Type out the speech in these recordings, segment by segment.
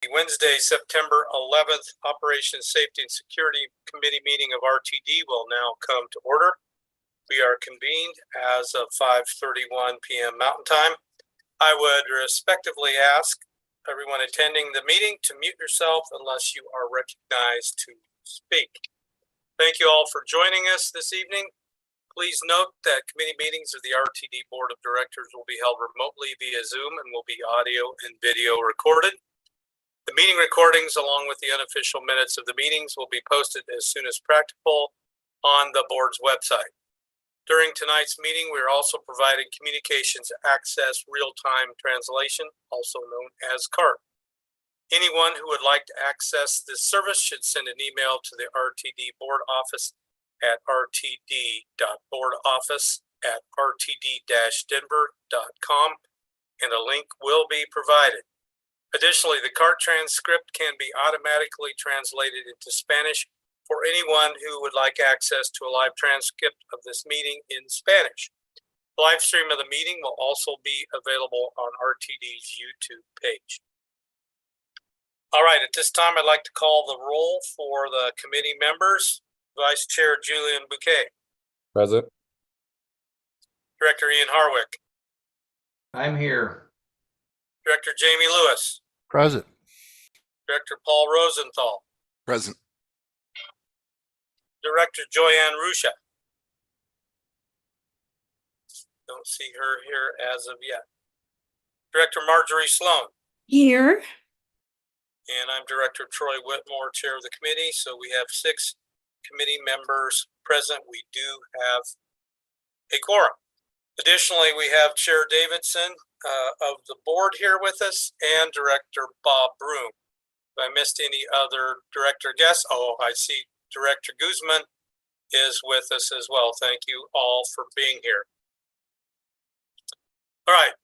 Wednesday, September 11th, Operations Safety and Security Committee meeting of RTD will now come to order. We are convened as of 5:31 p.m. Mountain Time. I would respectively ask everyone attending the meeting to mute yourself unless you are recognized to speak. Thank you all for joining us this evening. Please note that committee meetings of the RTD Board of Directors will be held remotely via Zoom and will be audio and video recorded. The meeting recordings, along with the unofficial minutes of the meetings, will be posted as soon as practicable on the board's website. During tonight's meeting, we are also providing communications access real-time translation, also known as CART. Anyone who would like to access this service should send an email to the RTD board office at rtd.boardoffice@rtd-denver.com, and a link will be provided. Additionally, the CART transcript can be automatically translated into Spanish for anyone who would like access to a live transcript of this meeting in Spanish. The live stream of the meeting will also be available on RTD's YouTube page. All right, at this time, I'd like to call the roll for the committee members. Vice Chair Julian Bouquet. Present. Director Ian Harwick. I'm here. Director Jamie Lewis. Present. Director Paul Rosenthal. Present. Director Joyanne Rusha. Don't see her here as of yet. Director Marjorie Sloan. Here. And I'm Director Troy Whitmore, Chair of the committee. So we have 6 committee members present. We do have a quorum. Additionally, we have Chair Davidson of the board here with us and Director Bob Broom. If I missed any other director guests, I see Director Guzman is with us as well. Thank you all for being here. All right,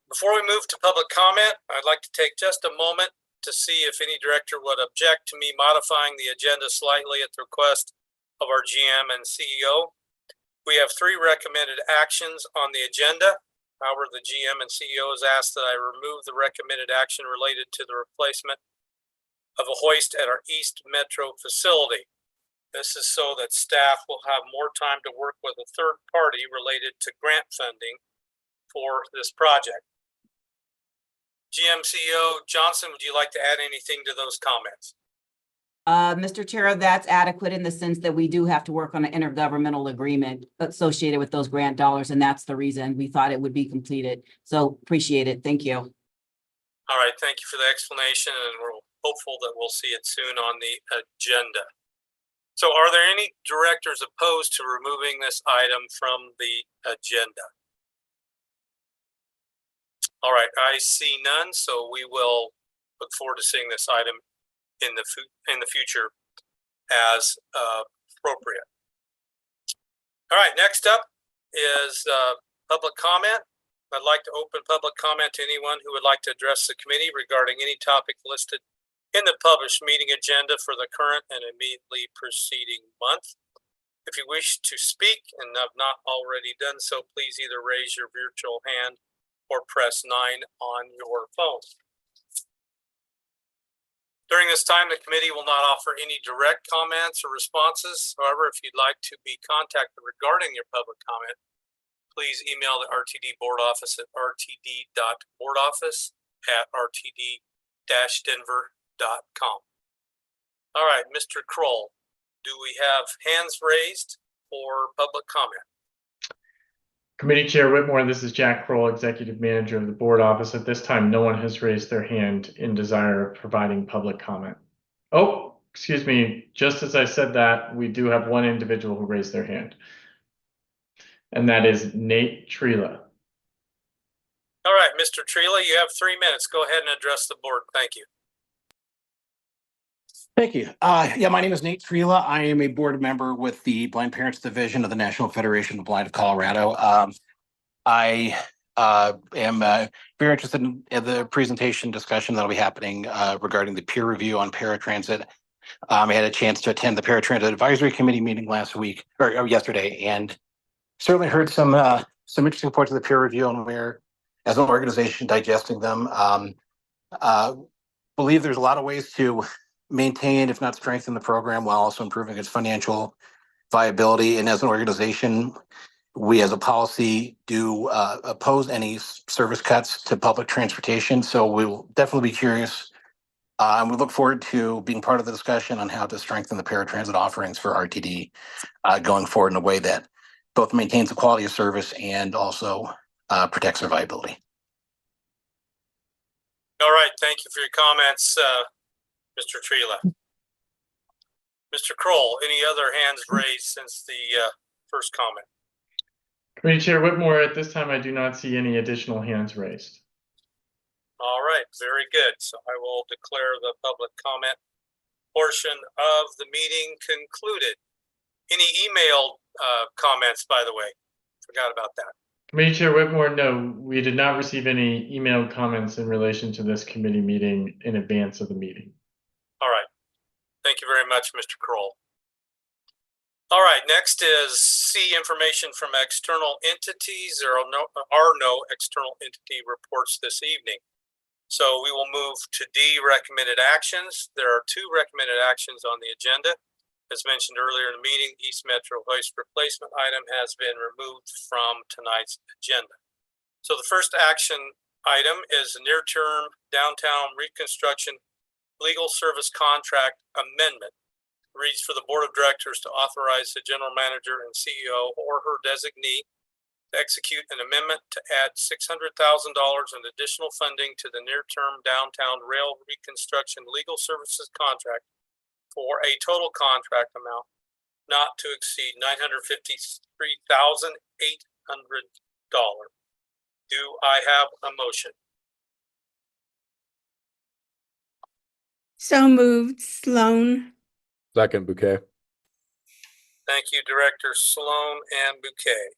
before we move to public comment, I'd like to take just a moment to see if any director would object to me modifying the agenda slightly at the request of our GM and CEO. We have 3 recommended actions on the agenda. However, the GM and CEO has asked that I remove the recommended action related to the replacement of a hoist at our East Metro facility. This is so that staff will have more time to work with a third party related to grant funding for this project. GM CEO Johnson, would you like to add anything to those comments? Mr. Chair, that's adequate in the sense that we do have to work on an intergovernmental agreement associated with those grant dollars, and that's the reason we thought it would be completed. So appreciate it. Thank you. All right, thank you for the explanation, and we're hopeful that we'll see it soon on the agenda. So are there any directors opposed to removing this item from the agenda? All right, I see none, so we will look forward to seeing this item in the future as appropriate. All right, next up is public comment. I'd like to open public comment to anyone who would like to address the committee regarding any topic listed in the published meeting agenda for the current and immediately preceding month. If you wish to speak and have not already done so, please either raise your virtual hand or press 9 on your phone. During this time, the committee will not offer any direct comments or responses. However, if you'd like to be contacted regarding your public comment, please email the RTD board office at rtd.boardoffice@rtd-denver.com. All right, Mr. Kroll, do we have hands raised for public comment? Committee Chair Whitmore, this is Jack Kroll, Executive Manager of the Board Office. At this time, no one has raised their hand in desire of providing public comment. Oh, excuse me. Just as I said that, we do have one individual who raised their hand. And that is Nate Trela. All right, Mr. Trela, you have 3 minutes. Go ahead and address the board. Thank you. Thank you. My name is Nate Trela. I am a board member with the Blind Parents Division of the National Federation of the Blind of Colorado. I am very interested in the presentation discussion that'll be happening regarding the peer review on paratransit. I had a chance to attend the Paratransit Advisory Committee meeting last week or yesterday, and certainly heard some interesting points of the peer review and where, as an organization, digesting them. believe there's a lot of ways to maintain, if not strengthen, the program while also improving its financial viability. And as an organization, we as a policy do oppose any service cuts to public transportation. So we will definitely be curious. And we look forward to being part of the discussion on how to strengthen the paratransit offerings for RTD going forward in a way that both maintains the quality of service and also protects their viability. All right, thank you for your comments, Mr. Trela. Mr. Kroll, any other hands raised since the first comment? Committee Chair Whitmore, at this time, I do not see any additional hands raised. All right, very good. So I will declare the public comment portion of the meeting concluded. Any email comments, by the way? Forgot about that. Committee Chair Whitmore, no, we did not receive any emailed comments in relation to this committee meeting in advance of the meeting. All right. Thank you very much, Mr. Kroll. All right, next is C, information from external entities. There are no external entity reports this evening. So we will move to D, recommended actions. There are 2 recommended actions on the agenda. As mentioned earlier in the meeting, East Metro hoist replacement item has been removed from tonight's agenda. So the first action item is the near-term downtown reconstruction legal service contract amendment. It reads for the board of directors to authorize the general manager and CEO or her designee to execute an amendment to add $600,000 in additional funding to the near-term downtown rail reconstruction legal services contract for a total contract amount not to exceed $953,800. Do I have a motion? So moved, Sloan. Second, Bouquet. Thank you, Director Sloan and Bouquet.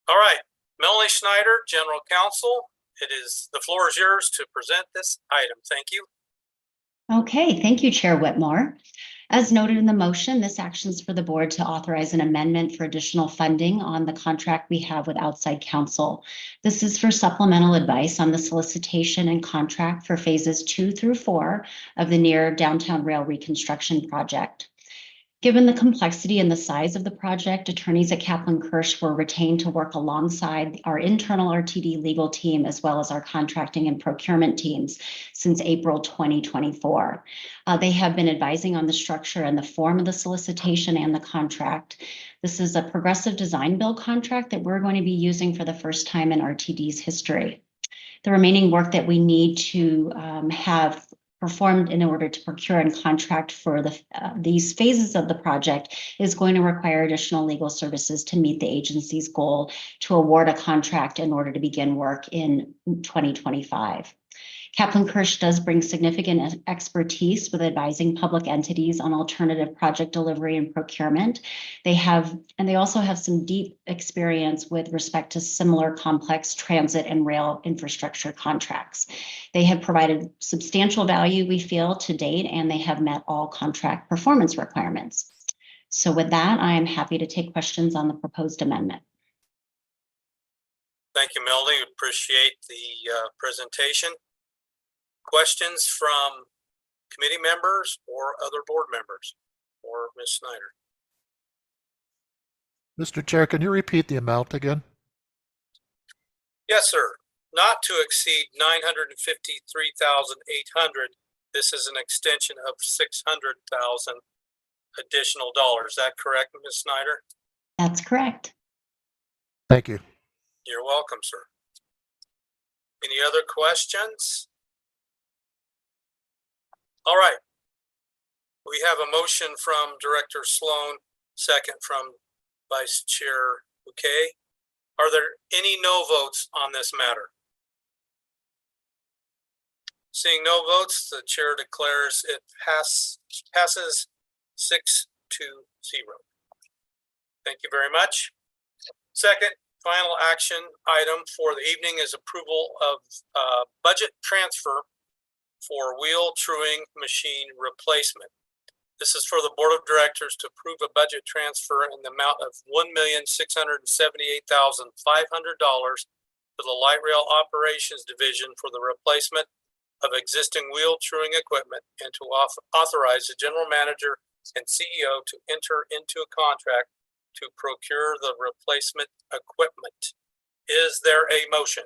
All right, Melanie Schneider, General Counsel. The floor is yours to present this item. Thank you. Okay, thank you, Chair Whitmore. As noted in the motion, this action is for the board to authorize an amendment for additional funding on the contract we have with outside counsel. This is for supplemental advice on the solicitation and contract for phases 2 through 4 of the near downtown rail reconstruction project. Given the complexity and the size of the project, attorneys at Kaplan Kirsch were retained to work alongside our internal RTD legal team, as well as our contracting and procurement teams since April 2024. They have been advising on the structure and the form of the solicitation and the contract. This is a progressive design build contract that we're going to be using for the first time in RTD's history. The remaining work that we need to have performed in order to procure and contract for these phases of the project is going to require additional legal services to meet the agency's goal to award a contract in order to begin work in 2025. Kaplan Kirsch does bring significant expertise with advising public entities on alternative project delivery and procurement. They also have some deep experience with respect to similar complex transit and rail infrastructure contracts. They have provided substantial value, we feel, to date, and they have met all contract performance requirements. So with that, I am happy to take questions on the proposed amendment. Thank you, Melody. Appreciate the presentation. Questions from committee members or other board members or Ms. Schneider? Mr. Chair, can you repeat the amount again? Yes, sir. Not to exceed $953,800. This is an extension of $600,000 additional dollars. Is that correct, Ms. Schneider? That's correct. Thank you. You're welcome, sir. Any other questions? All right. We have a motion from Director Sloan, second from Vice Chair Bouquet. Are there any no votes on this matter? Seeing no votes, the chair declares it passes 6-0. Thank you very much. Second, final action item for the evening is approval of budget transfer for wheel truing machine replacement. This is for the board of directors to approve a budget transfer in the amount of $1,678,500 for to the Light Rail Operations Division for the replacement of existing wheel truing equipment and to authorize the general manager and CEO to enter into a contract to procure the replacement equipment. Is there a motion?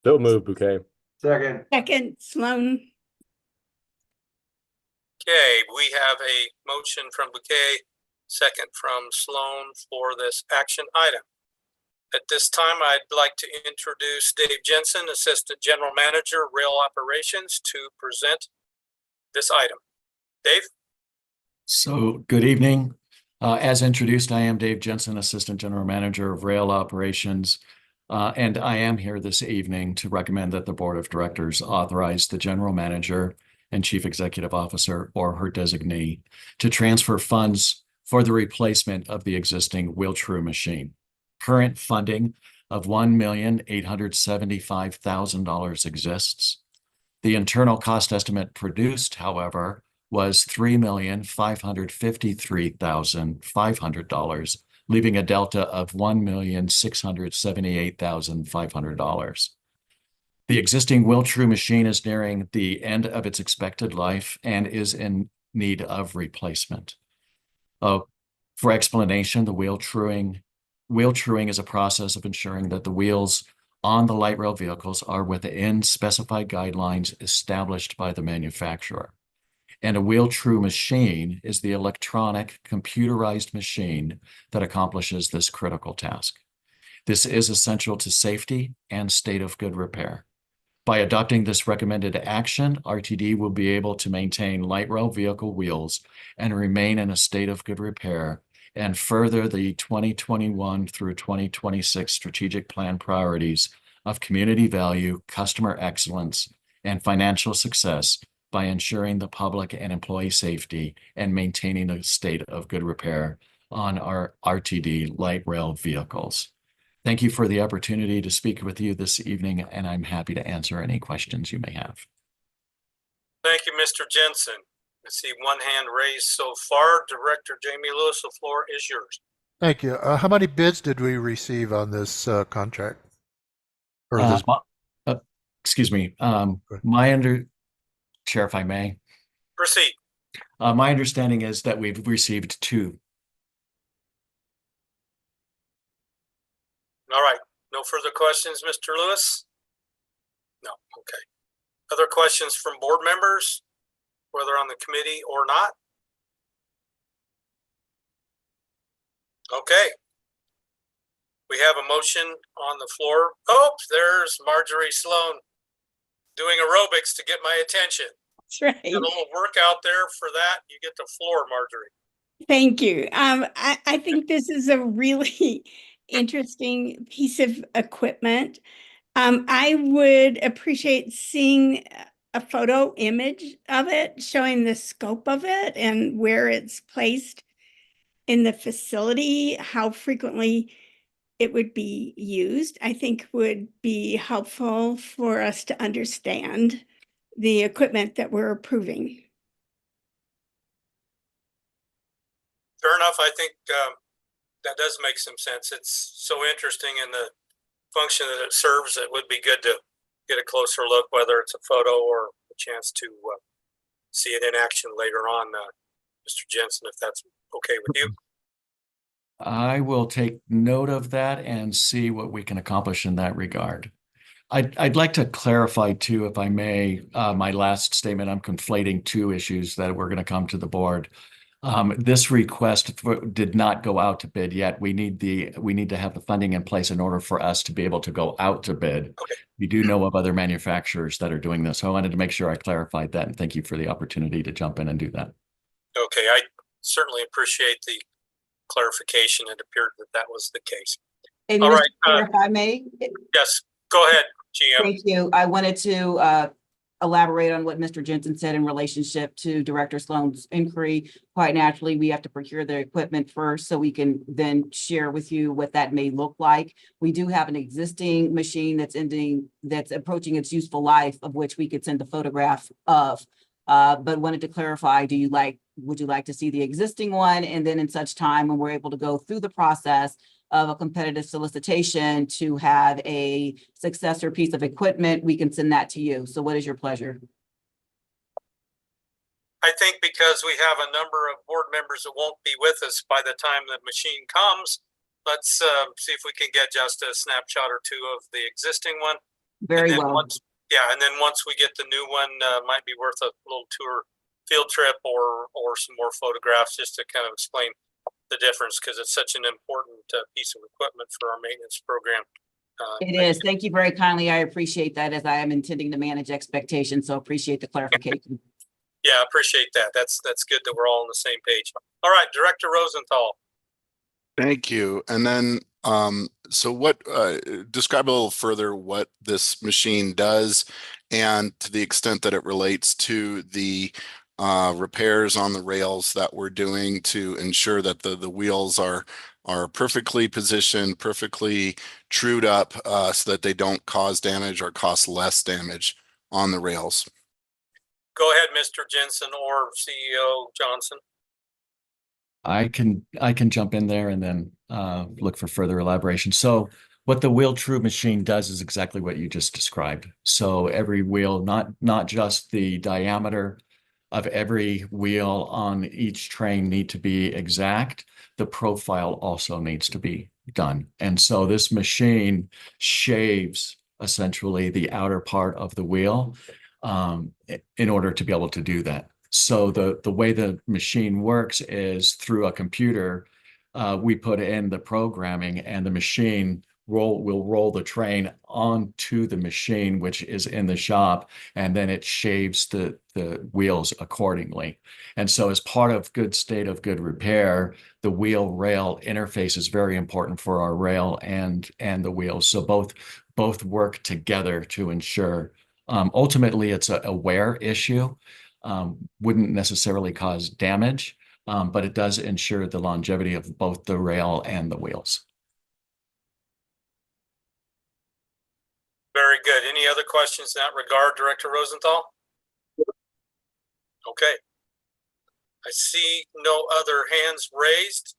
So move, Bouquet. Second. second, Sloan. Okay, we have a motion from Bouquet, second from Sloan for this action item. At this time, I'd like to introduce Dave Jensen, Assistant General Manager, Rail Operations, to present this item. Dave? So, good evening. As introduced, I am Dave Jensen, Assistant General Manager of Rail Operations. And I am here this evening to recommend that the Board of Directors authorize the General Manager and Chief Executive Officer or her designee to transfer funds for the replacement of the existing wheel true machine. Current funding of $1,875,000 exists. The internal cost estimate produced, however, was $3,553,500, leaving a delta of $1,678,500. The existing wheel true machine is nearing the end of its expected life and is in need of replacement. For explanation, the wheel truing is a process of ensuring that the wheels on the light rail vehicles are within specified guidelines established by the manufacturer. And a wheel true machine is the electronic computerized machine that accomplishes this critical task. This is essential to safety and state of good repair. By adopting this recommended action, RTD will be able to maintain light rail vehicle wheels and remain in a state of good repair and further the 2021 through 2026 strategic plan priorities of community value, customer excellence, and financial success by ensuring the public and employee safety and maintaining a state of good repair on our RTD light rail vehicles. Thank you for the opportunity to speak with you this evening, and I'm happy to answer any questions you may have. Thank you, Mr. Jensen. I see one hand raised so far. Director Jamie Lewis, the floor is yours. Thank you. How many bids did we receive on this contract? Or this? Excuse me. Chair, if I may. Proceed. My understanding is that we've received 2. All right. No further questions, Mr. Lewis? No. Okay. Other questions from board members, whether on the committee or not? Okay. We have a motion on the floor. Oh, there's Marjorie Sloan doing aerobics to get my attention. That's right. Got a little workout there for that. You get the floor, Marjorie. Thank you. I think this is a really interesting piece of equipment. I would appreciate seeing a photo image of it, showing the scope of it and where it's placed in the facility, how frequently it would be used. I think would be helpful for us to understand the equipment that we're approving. Fair enough. I think that does make some sense. It's so interesting in the function that it serves. It would be good to get a closer look, whether it's a photo or a chance to see it in action later on. Mr. Jensen, if that's okay with you. I will take note of that and see what we can accomplish in that regard. I'd like to clarify too, if I may, my last statement. I'm conflating 2 issues that we're going to come to the board. This request did not go out to bid yet. We need to have the funding in place in order for us to be able to go out to bid. Okay. We do know of other manufacturers that are doing this. So I wanted to make sure I clarified that, and thank you for the opportunity to jump in and do that. Okay, I certainly appreciate the clarification. It appeared that that was the case. And All Mr. right, Chair, if I may, Yes, go ahead, GM. thank you. I wanted to elaborate on what Mr. Jensen said in relationship to Director Sloan's inquiry. Quite naturally, we have to procure the equipment first so we can then share with you what that may look like. We do have an existing machine that's approaching its useful life, of which we could send a photograph of. But wanted to clarify, would you like to see the existing one? And then in such time when we're able to go through the process of a competitive solicitation to have a successor piece of equipment, we can send that to you. So what is your pleasure? I think because we have a number of board members that won't be with us by the time the machine comes, let's see if we can get just a snapshot or two of the existing one. Very And then well. and then once we get the new one, might be worth a little tour, field trip, or some more photographs just to kind of explain the difference, because it's such an important piece of equipment for our maintenance program. It is. Thank you very kindly. I appreciate that, as I am intending to manage expectations. So appreciate the clarification. Yeah, I appreciate that. That's good that we're all on the same page. All right, Director Rosenthal. Thank you. And then, so what, describe a little further what this machine does, and to the extent that it relates to the repairs on the rails that we're doing to ensure that the wheels are perfectly positioned, perfectly trued up, so that they don't cause damage or cost less damage on the rails. Go ahead, Mr. Jensen or CEO Johnson. I can jump in there and then look for further elaboration. So what the Wheel True machine does is exactly what you just described. So every wheel, not just the diameter of every wheel on each train need to be exact, the profile also needs to be done. And so this machine shaves essentially the outer part of the wheel in order to be able to do that. So the way the machine works is through a computer. We put in the programming, and the machine will roll the train onto the machine, which is in the shop, and then it shaves the wheels accordingly. And so as part of good state of good repair, the wheel rail interface is very important for our rail and the wheels. So both work together to ensure ultimately it's a wear issue. Wouldn't necessarily cause damage, but it does ensure the longevity of both the rail and the wheels. Very good. Any other questions in that regard, Director Rosenthal? Okay. I see no other hands raised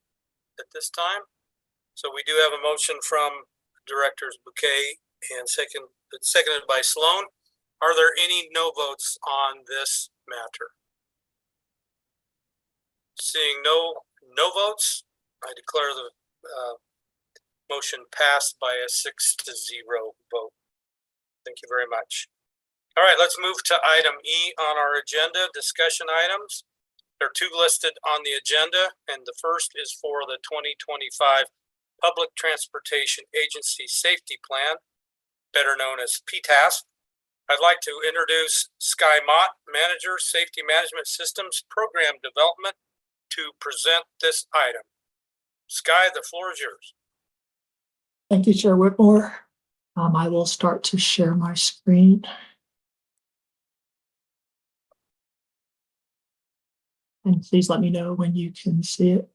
at this time. So we do have a motion from Directors Bouquet and seconded by Sloan. Are there any no votes on this matter? Seeing no votes, I declare the motion passed by a 6-0 vote. Thank you very much. All right, let's move to item E on our agenda, discussion items. There are two listed on the agenda, and the first is for the 2025 Public Transportation Agency Safety Plan, better known as PTASP. I'd like to introduce Sky Mott, Manager, Safety Management Systems Program Development, to present this item. Sky, the floor is yours. Thank you, Chair Whitmore. I will start to share my screen. And please let me know when you can see it.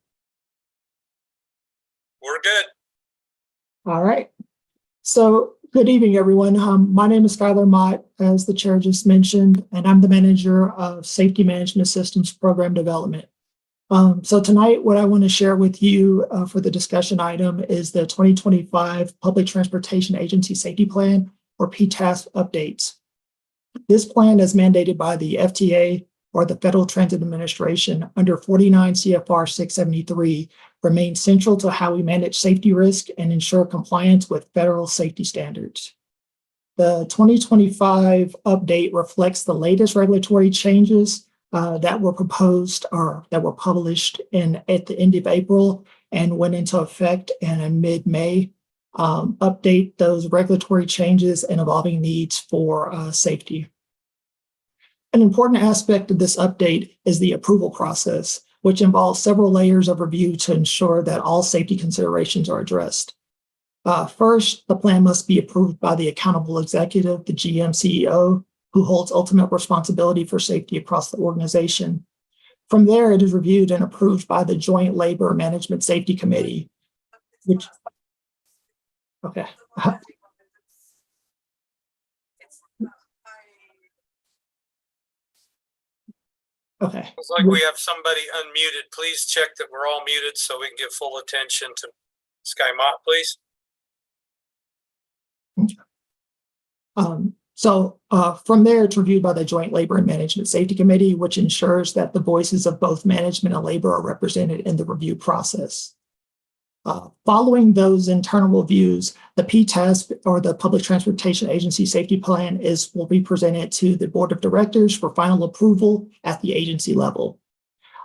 We're good. All right. So good evening, everyone. My name is Skylar Mott, as the chair just mentioned, and I'm the manager of Safety Management Systems Program Development. So tonight, what I want to share with you for the discussion item is the 2025 Public Transportation Agency Safety Plan, or PTASP updates. This plan is mandated by the FTA, or the Federal Transit Administration, under 49 CFR 673, remains central to how we manage safety risk and ensure compliance with federal safety standards. The 2025 update reflects the latest regulatory changes that were proposed or that were published at the end of April and went into effect in mid-May. Update those regulatory changes and evolving needs for safety. An important aspect of this update is the approval process, which involves several layers of review to ensure that all safety considerations are addressed. First, the plan must be approved by the accountable executive, the GM CEO, who holds ultimate responsibility for safety across the organization. From there, it is reviewed and approved by the Joint Labor Management Safety Committee, which, okay. Okay. Looks like we have somebody unmuted. Please check that we're all muted so we can give full attention to Sky Mott, please. From there, it's reviewed by the Joint Labor and Management Safety Committee, which ensures that the voices of both management and labor are represented in the review process. Following those internal reviews, the PTAS, or the Public Transportation Agency Safety Plan, will be presented to the Board of Directors for final approval at the agency level.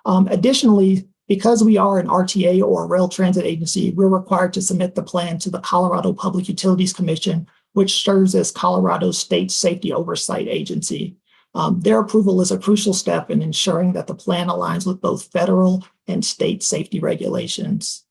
Additionally, because we are an RTA or a rail transit agency, we're required to submit the plan to the Colorado Public Utilities Commission, which serves as Colorado's state safety oversight agency. Their approval is a crucial step in ensuring that the plan aligns with both federal and state safety regulations.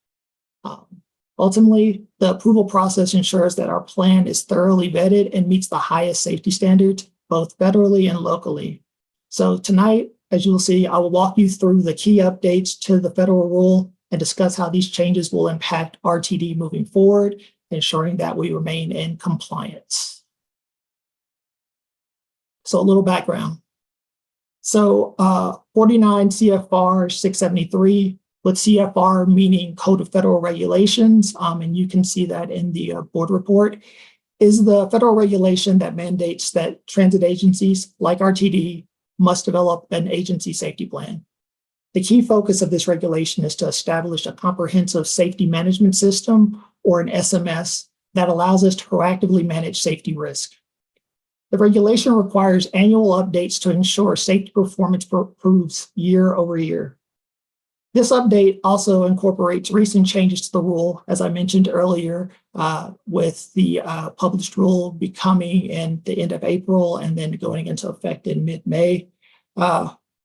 Ultimately, the approval process ensures that our plan is thoroughly vetted and meets the highest safety standards, both federally and locally. So tonight, as you will see, I will walk you through the key updates to the federal rule and discuss how these changes will impact RTD moving forward, ensuring that we remain in compliance. So a little background. So 49 CFR 673, with CFR meaning Code of Federal Regulations, and you can see that in the board report, is the federal regulation that mandates that transit agencies like RTD must develop an agency safety plan. The key focus of this regulation is to establish a comprehensive safety management system, or an SMS, that allows us to proactively manage safety risk. The regulation requires annual updates to ensure safety performance improves year over year. This update also incorporates recent changes to the rule, as I mentioned earlier, with the published rule becoming in the end of April and then going into effect in mid-May,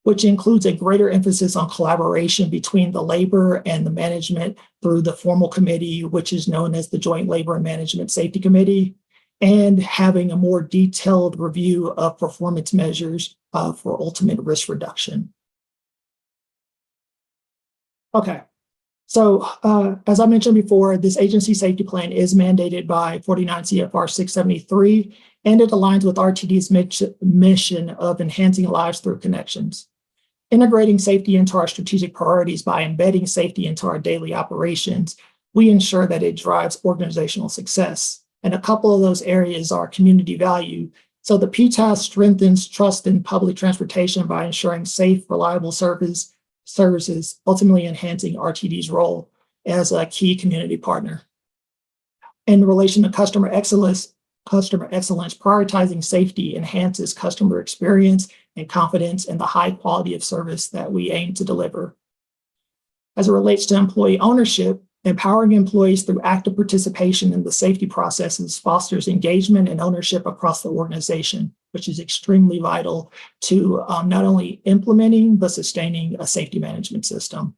which includes a greater emphasis on collaboration between the labor and the management through the formal committee, which is known as the Joint Labor and Management Safety Committee, and having a more detailed review of performance measures for ultimate risk reduction. Okay, so as I mentioned before, this agency safety plan is mandated by 49 CFR 673, and it aligns with RTD's mission of enhancing lives through connections. Integrating safety into our strategic priorities by embedding safety into our daily operations, we ensure that it drives organizational success. And a couple of those areas are community value. So the PTAS strengthens trust in public transportation by ensuring safe, reliable services, ultimately enhancing RTD's role as a key community partner. In relation to customer excellence, prioritizing safety enhances customer experience and confidence in the high quality of service that we aim to deliver. As it relates to employee ownership, empowering employees through active participation in the safety processes fosters engagement and ownership across the organization, which is extremely vital to not only implementing, but sustaining a safety management system.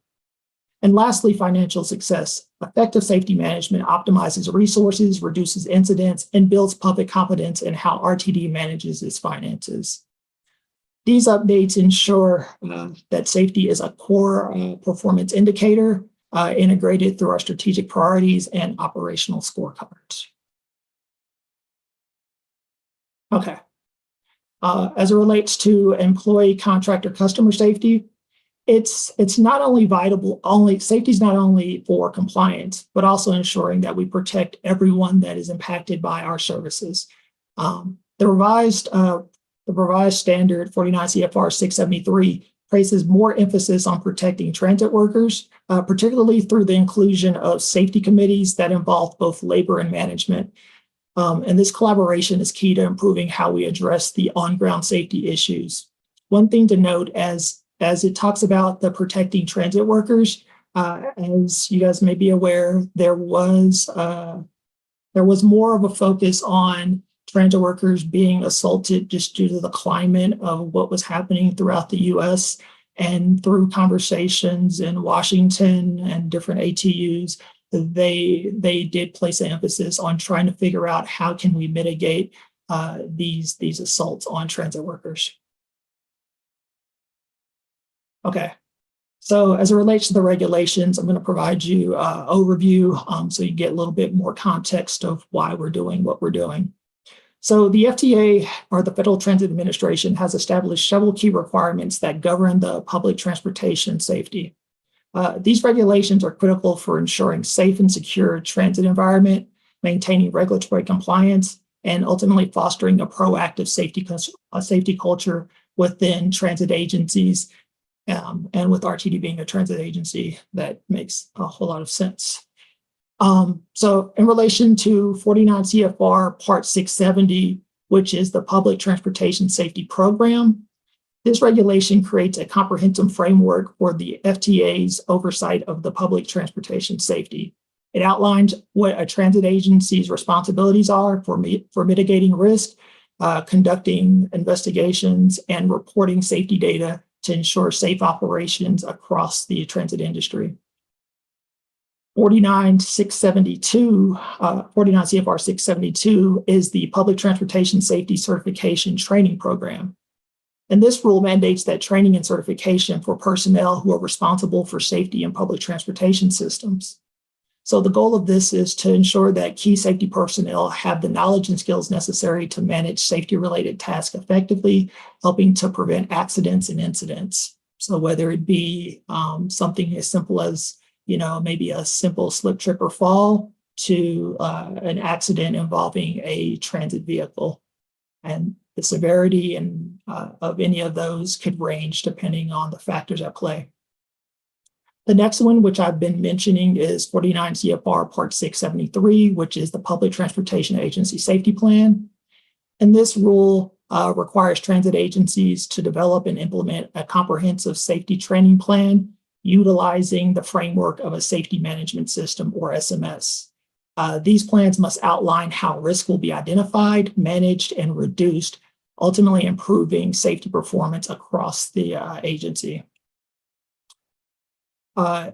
And lastly, financial success. Effective safety management optimizes resources, reduces incidents, and builds public confidence in how RTD manages its finances. These updates ensure that safety is a core performance indicator integrated through our strategic priorities and operational scorecards. Okay. As it relates to employee, contractor, customer safety, it's not only safety is not only for compliance, but also ensuring that we protect everyone that is impacted by our services. The revised standard 49 CFR 673 places more emphasis on protecting transit workers, particularly through the inclusion of safety committees that involve both labor and management. And this collaboration is key to improving how we address the on-ground safety issues. One thing to note, as it talks about the protecting transit workers, as you guys may be aware, there was more of a focus on transit workers being assaulted just due to the climate of what was happening throughout the U.S. And through conversations in Washington and different ATUs, they did place an emphasis on trying to figure out how can we mitigate these assaults on transit workers. Okay, so as it relates to the regulations, I'm going to provide you an overview so you get a little bit more context of why we're doing what we're doing. So the FTA, or the Federal Transit Administration, has established several key requirements that govern the public transportation safety. These regulations are critical for ensuring safe and secure transit environment, maintaining regulatory compliance, and ultimately fostering a proactive safety culture within transit agencies. And with RTD being a transit agency, that makes a whole lot of sense. So in relation to 49 CFR Part 670, which is the Public Transportation Safety Program, this regulation creates a comprehensive framework for the FTA's oversight of the public transportation safety. It outlines what a transit agency's responsibilities are for mitigating risk, conducting investigations, and reporting safety data to ensure safe operations across the transit industry. 49 CFR 672 is the Public Transportation Safety Certification Training Program. And this rule mandates that training and certification for personnel who are responsible for safety in public transportation systems. So the goal of this is to ensure that key safety personnel have the knowledge and skills necessary to manage safety-related tasks effectively, helping to prevent accidents and incidents. So whether it be something as simple as, maybe a simple slip, trip, or fall to an accident involving a transit vehicle. And the severity of any of those could range depending on the factors at play. The next one, which I've been mentioning, is 49 CFR Part 673, which is the Public Transportation Agency Safety Plan. And this rule requires transit agencies to develop and implement a comprehensive safety training plan utilizing the framework of a safety management system, or SMS. These plans must outline how risk will be identified, managed, and reduced, ultimately improving safety performance across the agency.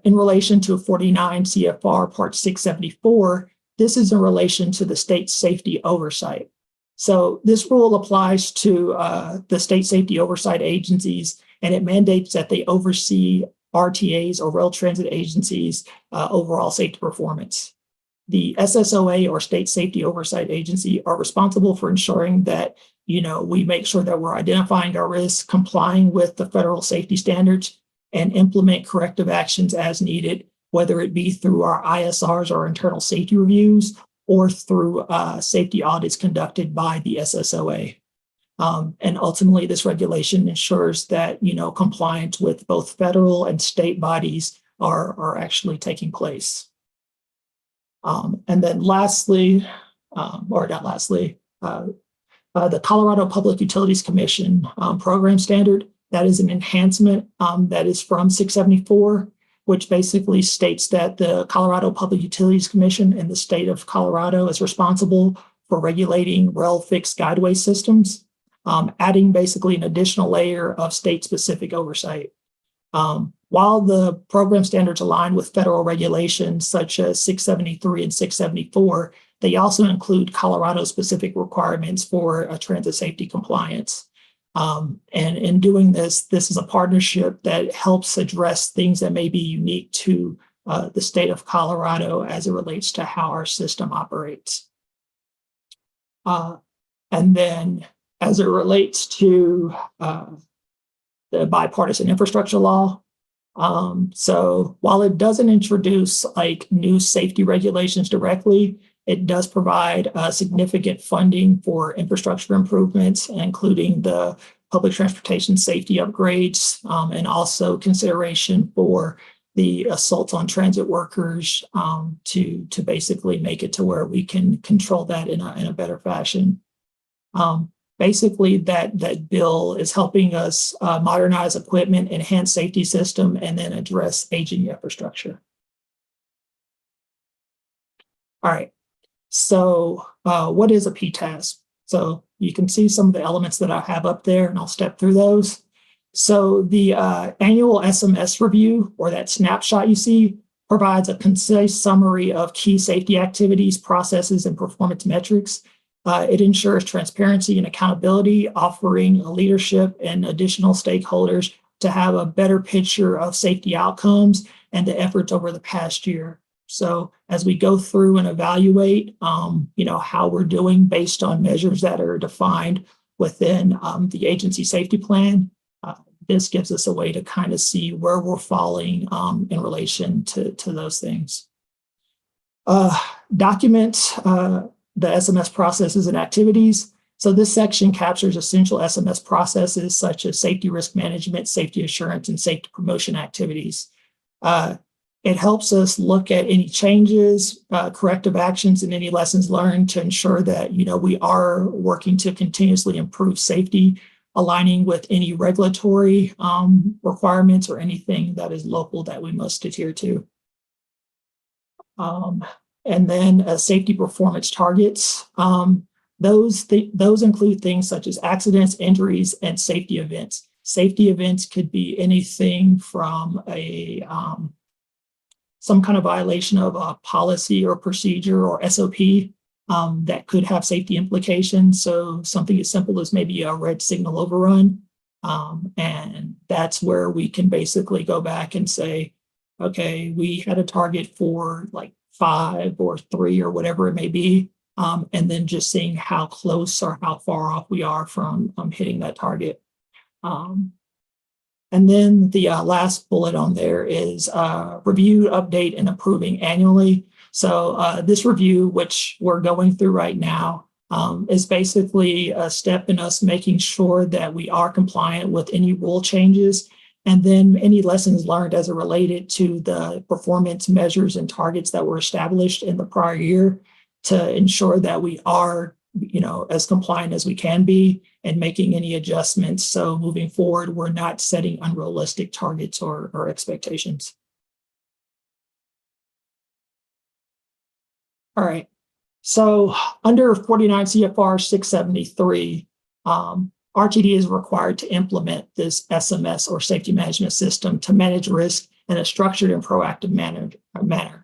In relation to 49 CFR Part 674, this is in relation to the state safety oversight. So this rule applies to the state safety oversight agencies, and it mandates that they oversee RTAs, or rail transit agencies' overall safety performance. The SSOA, or State Safety Oversight Agency, are responsible for ensuring that, we make sure that we're identifying our risks, complying with the federal safety standards, and implement corrective actions as needed, whether it be through our ISRs, or internal safety reviews, or through safety audits conducted by the SSOA. And ultimately, this regulation ensures that, compliance with both federal and state bodies are actually taking place. And then lastly, the Colorado Public Utilities Commission program standard, that is an enhancement that is from 674, which basically states that the Colorado Public Utilities Commission in the state of Colorado is responsible for regulating rail fixed guideway systems, adding basically an additional layer of state-specific oversight. While the program standards align with federal regulations such as 673 and 674, they also include Colorado-specific requirements for transit safety compliance. And in doing this is a partnership that helps address things that may be unique to the state of Colorado as it relates to how our system operates. And then as it relates to the bipartisan infrastructure law, so while it doesn't introduce new safety regulations directly, it does provide significant funding for infrastructure improvements, including the public transportation safety upgrades, and also consideration for the assaults on transit workers to basically make it to where we can control that in a better fashion. Basically, that bill is helping us modernize equipment, enhance safety system, and then address aging infrastructure. All right. So what is a PTAS? So you can see some of the elements that I have up there, and I'll step through those. So the annual SMS review, or that snapshot you see, provides a concise summary of key safety activities, processes, and performance metrics. It ensures transparency and accountability, offering leadership and additional stakeholders to have a better picture of safety outcomes and the efforts over the past year. So as we go through and evaluate, how we're doing based on measures that are defined within the agency safety plan, this gives us a way to kind of see where we're falling in relation to those things. Document the SMS processes and activities. So this section captures essential SMS processes such as safety risk management, safety assurance, and safety promotion activities. It helps us look at any changes, corrective actions, and any lessons learned to ensure that, we are working to continuously improve safety, aligning with any regulatory requirements or anything that is local that we must adhere to. And then safety performance targets. Those include things such as accidents, injuries, and safety events. Safety events could be anything from some kind of violation of a policy or procedure or SOP that could have safety implications. So something as simple as maybe a red signal overrun. And that's where we can basically go back and say, okay, we had a target for like 5 or 3 or whatever it may be. And then just seeing how close or how far off we are from hitting that target. And then the last bullet on there is review, update, and improving annually. So this review, which we're going through right now, is basically a step in us making sure that we are compliant with any rule changes, and then any lessons learned as it related to the performance measures and targets that were established in the prior year to ensure that we are, as compliant as we can be and making any adjustments. So moving forward, we're not setting unrealistic targets or expectations. All right. So under 49 CFR 673, RTD is required to implement this SMS or safety management system to manage risk in a structured and proactive manner.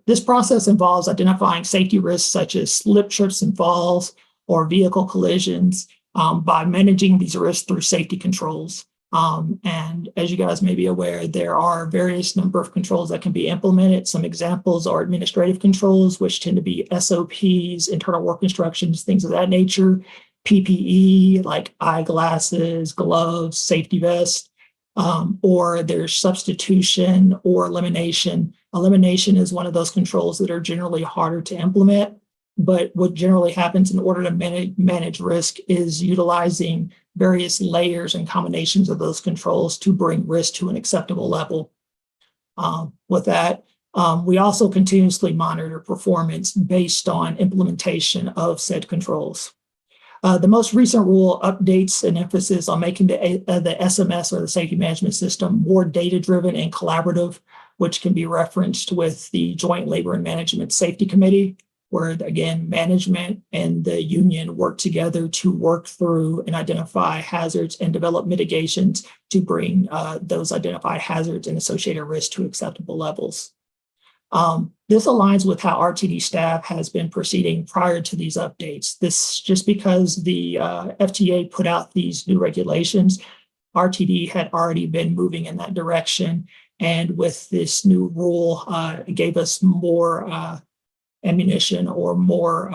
This process involves identifying safety risks such as slip, trips, and falls or vehicle collisions by managing these risks through safety controls. And as you guys may be aware, there are various number of controls that can be implemented. Some examples are administrative controls, which tend to be SOPs, internal work instructions, things of that nature. PPE, like eyeglasses, gloves, safety vest, or there's substitution or elimination. Elimination is one of those controls that are generally harder to implement, but what generally happens in order to manage risk is utilizing various layers and combinations of those controls to bring risk to an acceptable level. With that, we also continuously monitor performance based on implementation of said controls. The most recent rule updates an emphasis on making the SMS or the safety management system more data-driven and collaborative, which can be referenced with the Joint Labor and Management Safety Committee, where again, management and the union work together to work through and identify hazards and develop mitigations to bring those identified hazards and associated risks to acceptable levels. This aligns with how RTD staff has been proceeding prior to these updates. This just because the FTA put out these new regulations, RTD had already been moving in that direction. And with this new rule, it gave us more ammunition or more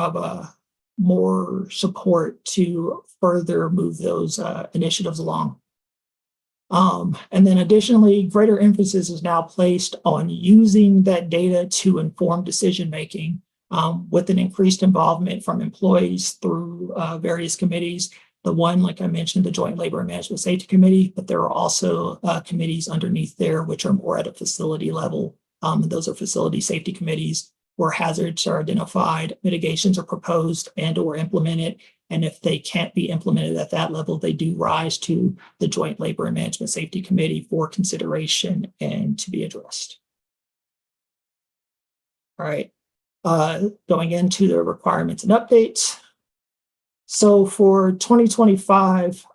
support to further move those initiatives along. And then additionally, greater emphasis is now placed on using that data to inform decision-making with an increased involvement from employees through various committees. The one, like I mentioned, the Joint Labor and Management Safety Committee, but there are also committees underneath there, which are more at a facility level. Those are facility safety committees where hazards are identified, mitigations are proposed and or implemented. And if they can't be implemented at that level, they do rise to the Joint Labor and Management Safety Committee for consideration and to be addressed. All right, going into the requirements and updates. So for 2025,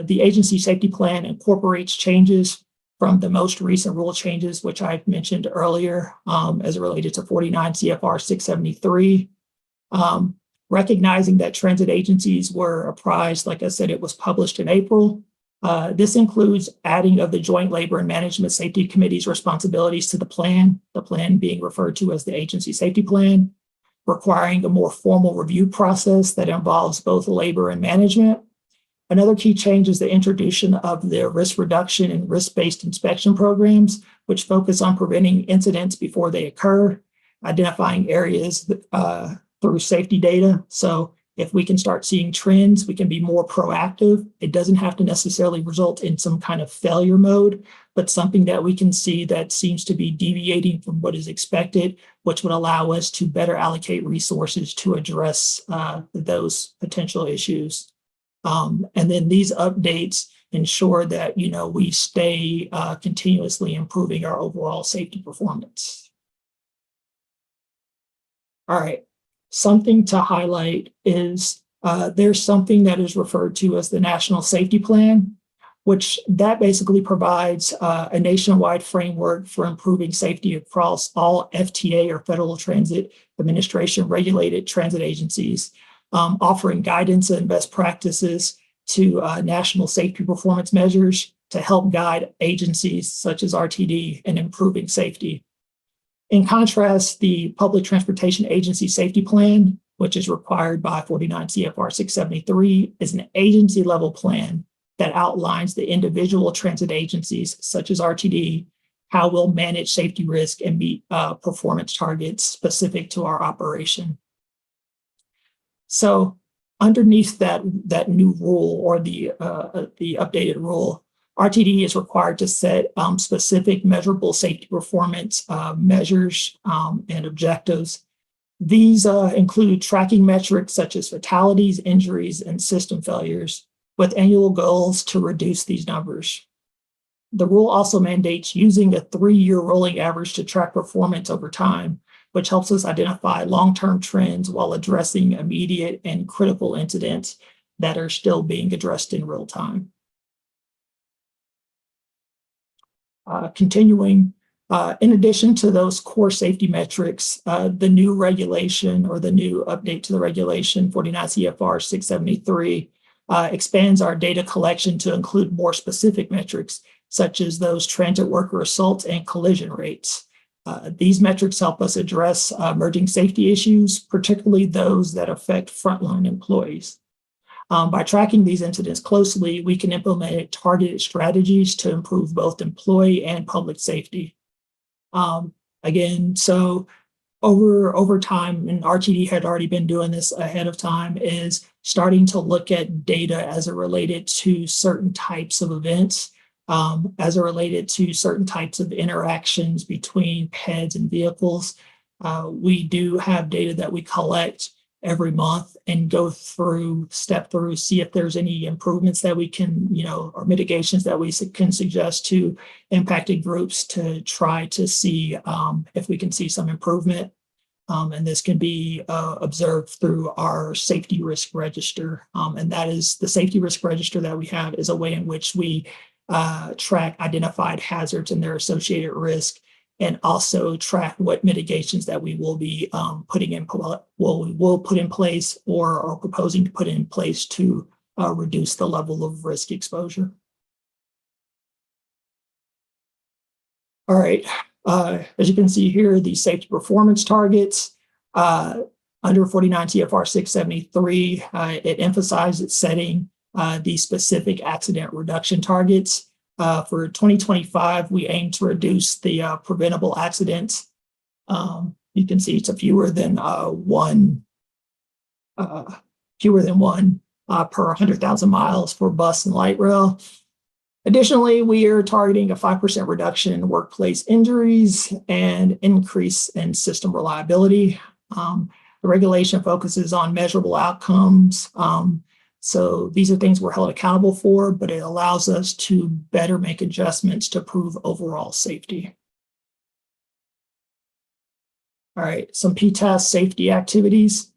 the agency safety plan incorporates changes from the most recent rule changes, which I mentioned earlier as it related to 49 CFR 673. Recognizing that transit agencies were apprised, like I said, it was published in April. This includes adding of the Joint Labor and Management Safety Committee's responsibilities to the plan being referred to as the agency safety plan, requiring a more formal review process that involves both labor and management, Another key change is the introduction of the risk reduction and risk-based inspection programs, which focus on preventing incidents before they occur, identifying areas through safety data. So if we can start seeing trends, we can be more proactive. It doesn't have to necessarily result in some kind of failure mode, but something that we can see that seems to be deviating from what is expected, which would allow us to better allocate resources to address those potential issues. And then these updates ensure that, we stay continuously improving our overall safety performance. All right. Something to highlight is there's something that is referred to as the National Safety Plan, which that basically provides a nationwide framework for improving safety across all FTA or Federal Transit Administration regulated transit agencies, offering guidance and best practices to national safety performance measures to help guide agencies such as RTD in improving safety. In contrast, the Public Transportation Agency Safety Plan, which is required by 49 CFR 673, is an agency-level plan that outlines the individual transit agencies, such as RTD, how we'll manage safety risk and meet performance targets specific to our operation. So underneath that new rule or the updated rule, RTD is required to set specific measurable safety performance measures and objectives. These include tracking metrics such as fatalities, injuries, and system failures, with annual goals to reduce these numbers. The rule also mandates using a 3-year rolling average to track performance over time, which helps us identify long-term trends while addressing immediate and critical incidents that are still being addressed in real time. Continuing, in addition to those core safety metrics, the new regulation or the new update to the regulation 49 CFR 673 expands our data collection to include more specific metrics, such as those transit worker assault and collision rates. These metrics help us address emerging safety issues, particularly those that affect frontline employees. By tracking these incidents closely, we can implement targeted strategies to improve both employee and public safety. Again, so over time, and RTD had already been doing this ahead of time, is starting to look at data as it related to certain types of events, as it related to certain types of interactions between PEDs and vehicles. We do have data that we collect every month and go through, step through, see if there's any improvements that we can, or mitigations that we can suggest to impacted groups to try to see if we can see some improvement. And this can be observed through our safety risk register. And that is the safety risk register that we have is a way in which we track identified hazards and their associated risk, and also track what mitigations that we will be put in place or are proposing to put in place to reduce the level of risk exposure. All right, as you can see here, the safety performance targets under 49 CFR 673, it emphasizes setting the specific accident reduction targets. For 2025, we aim to reduce the preventable accidents. You can see it's a fewer than one per 100,000 miles for bus and light rail. Additionally, we are targeting a 5% reduction in workplace injuries and increase in system reliability. The regulation focuses on measurable outcomes. So these are things we're held accountable for, but it allows us to better make adjustments to improve overall safety. All right, some PTAS safety activities.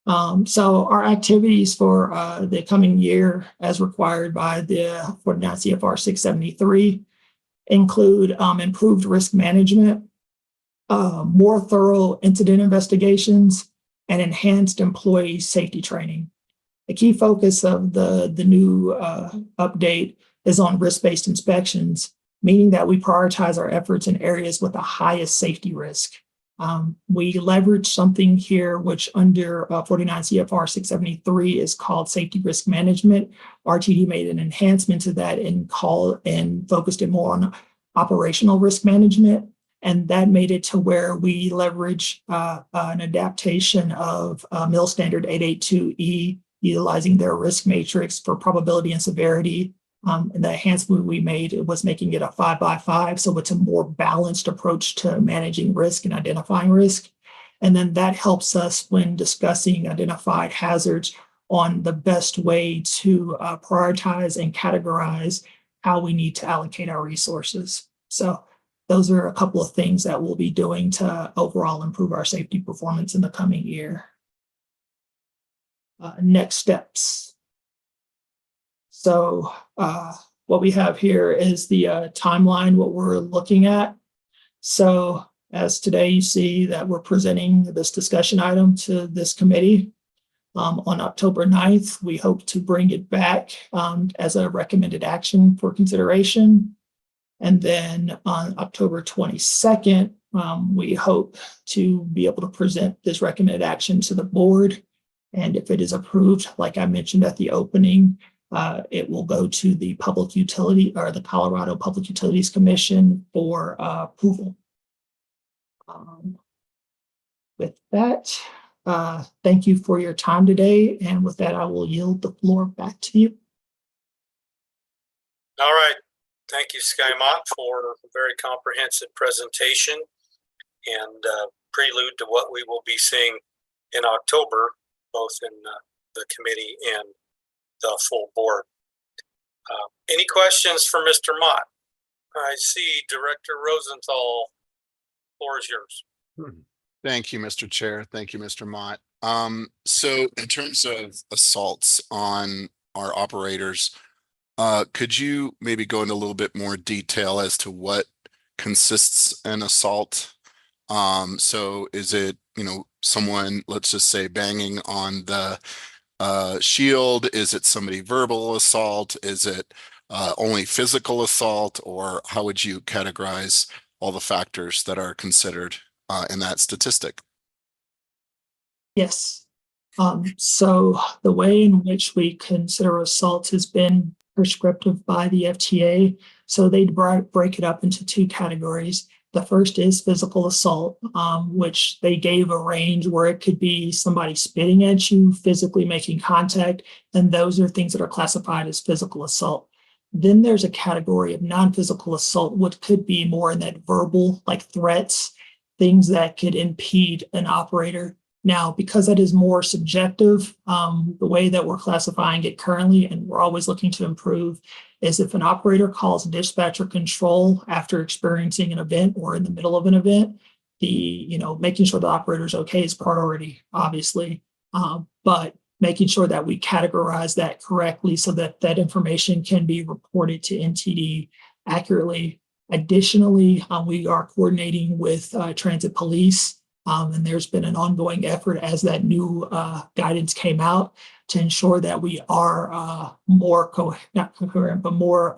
So our activities for the coming year, as required by the 49 CFR 673, include improved risk management, more thorough incident investigations, and enhanced employee safety training. The key focus of the new update is on risk-based inspections, meaning that we prioritize our efforts in areas with the highest safety risk. We leverage something here, which under 49 CFR 673 is called safety risk management. RTD made an enhancement to that and focused it more on operational risk management. And that made it to where we leverage an adaptation of MIL standard 882E, utilizing their risk matrix for probability and severity. And the enhancement we made, it was making it a 5x5. So it's a more balanced approach to managing risk and identifying risk. And then that helps us when discussing identified hazards on the best way to prioritize and categorize how we need to allocate our resources. So those are a couple of things that we'll be doing to overall improve our safety performance in the coming year. Next steps. So what we have here is the timeline, what we're looking at. So as today you see that we're presenting this discussion item to this committee. On October 9th, we hope to bring it back as a recommended action for consideration. And then on October 22nd, we hope to be able to present this recommended action to the board. And if it is approved, like I mentioned at the opening, it will go to the Public Utility or the Colorado Public Utilities Commission for approval. With that, thank you for your time today. And with that, I will yield the floor back to you. All right. Thank you, Sky Mott, for a very comprehensive presentation and prelude to what we will be seeing in October, both in the committee and the full board. Any questions for Mr. Mott? I see Director Rosenthal, floor is yours. Thank you, Mr. Chair. Thank you, Mr. Mott. So in terms of assaults on our operators, could you maybe go into a little bit more detail as to what consists an assault? So is it, someone, let's just say, banging on the shield? Is it somebody verbal assault? Is it only physical assault? Or how would you categorize all the factors that are considered in that statistic? Yes. So the way in which we consider assault has been prescriptive by the FTA. So they break it up into two categories. The first is physical assault, which they gave a range where it could be somebody spitting at you, physically making contact, and those are things that are classified as physical assault. Then there's a category of non-physical assault, which could be more in that verbal, like threats, things that could impede an operator. Now, because that is more subjective, the way that we're classifying it currently, and we're always looking to improve, is if an operator calls dispatch or control after experiencing an event or in the middle of an event, making sure the operator is okay is priority, obviously. But making sure that we categorize that correctly so that that information can be reported to NTD accurately. Additionally, we are coordinating with transit police. And there's been an ongoing effort as that new guidance came out to ensure that we are more not coherent, but more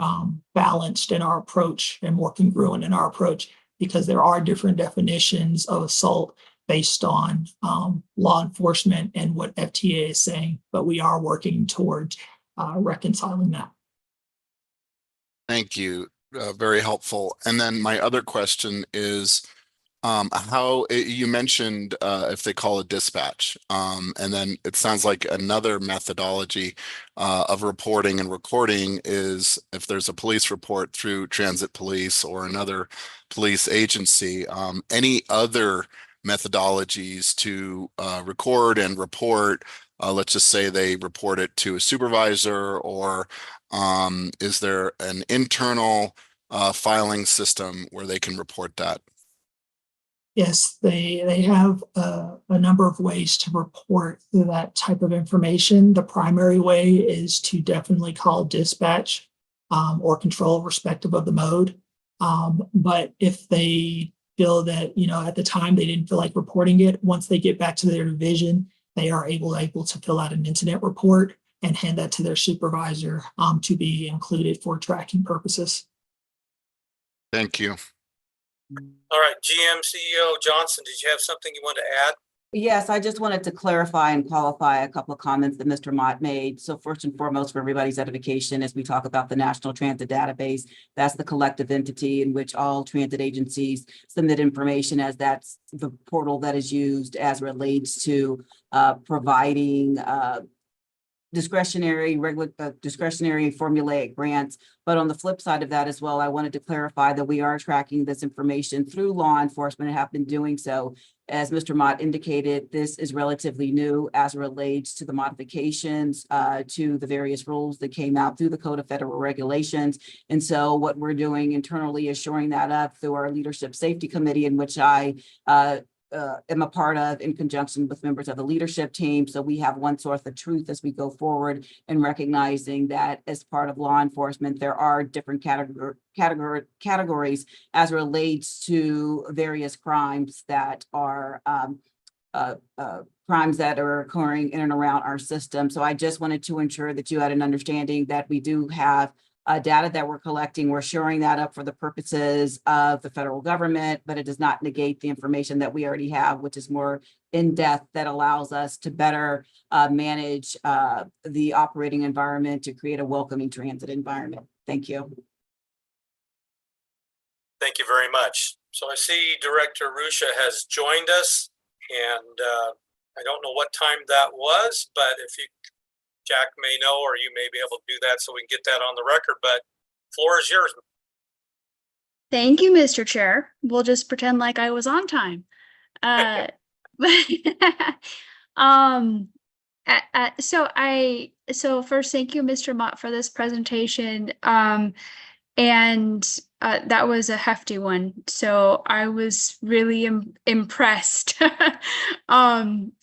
balanced in our approach and more congruent in our approach, because there are different definitions of assault based on law enforcement and what FTA is saying, but we are working towards reconciling that. Thank you. Very helpful. And then my other question is, how you mentioned if they call a dispatch, and then it sounds like another methodology of reporting and recording is if there's a police report through transit police or another police agency. Any other methodologies to record and report? Let's just say they report it to a supervisor, or is there an internal filing system where they can report that? Yes, they have a number of ways to report that type of information. The primary way is to definitely call dispatch or control, respective of the mode. But if they feel that, at the time they didn't feel like reporting it, once they get back to their division, they are able to fill out an incident report and hand that to their supervisor to be included for tracking purposes. Thank you. All right, GM CEO Johnson, did you have something you want to add? Yes, I just wanted to clarify and qualify a couple of comments that Mr. Mott made. So first and foremost, for everybody's edification, as we talk about the National Transit Database, that's the collective entity in which all transit agencies submit information, as that's the portal that is used as relates to providing discretionary formulaic grants. But on the flip side of that as well, I wanted to clarify that we are tracking this information through law enforcement and have been doing so. As Mr. Mott indicated, this is relatively new as it relates to the modifications to the various rules that came out through the Code of Federal Regulations. And so what we're doing internally is shoring that up through our Leadership Safety Committee, in which I am a part of, in conjunction with members of the leadership team. So we have one source of truth as we go forward, and recognizing that as part of law enforcement, there are different categories as relates to various crimes that are crimes that are occurring in and around our system. So I just wanted to ensure that you had an understanding that we do have data that we're collecting. We're shoring that up for the purposes of the federal government, but it does not negate the information that we already have, which is more in-depth, that allows us to better manage the operating environment to create a welcoming transit environment. Thank you. Thank you very much. So I see Director Rusha has joined us, and I don't know what time that was, but if you, Jack may know, or you may be able to do that so we can get that on the record, but floor is yours. Thank you, Mr. Chair. We'll just pretend like I was on time. So first, thank you, Mr. Mott, for this presentation. That was a hefty one. So I was really impressed.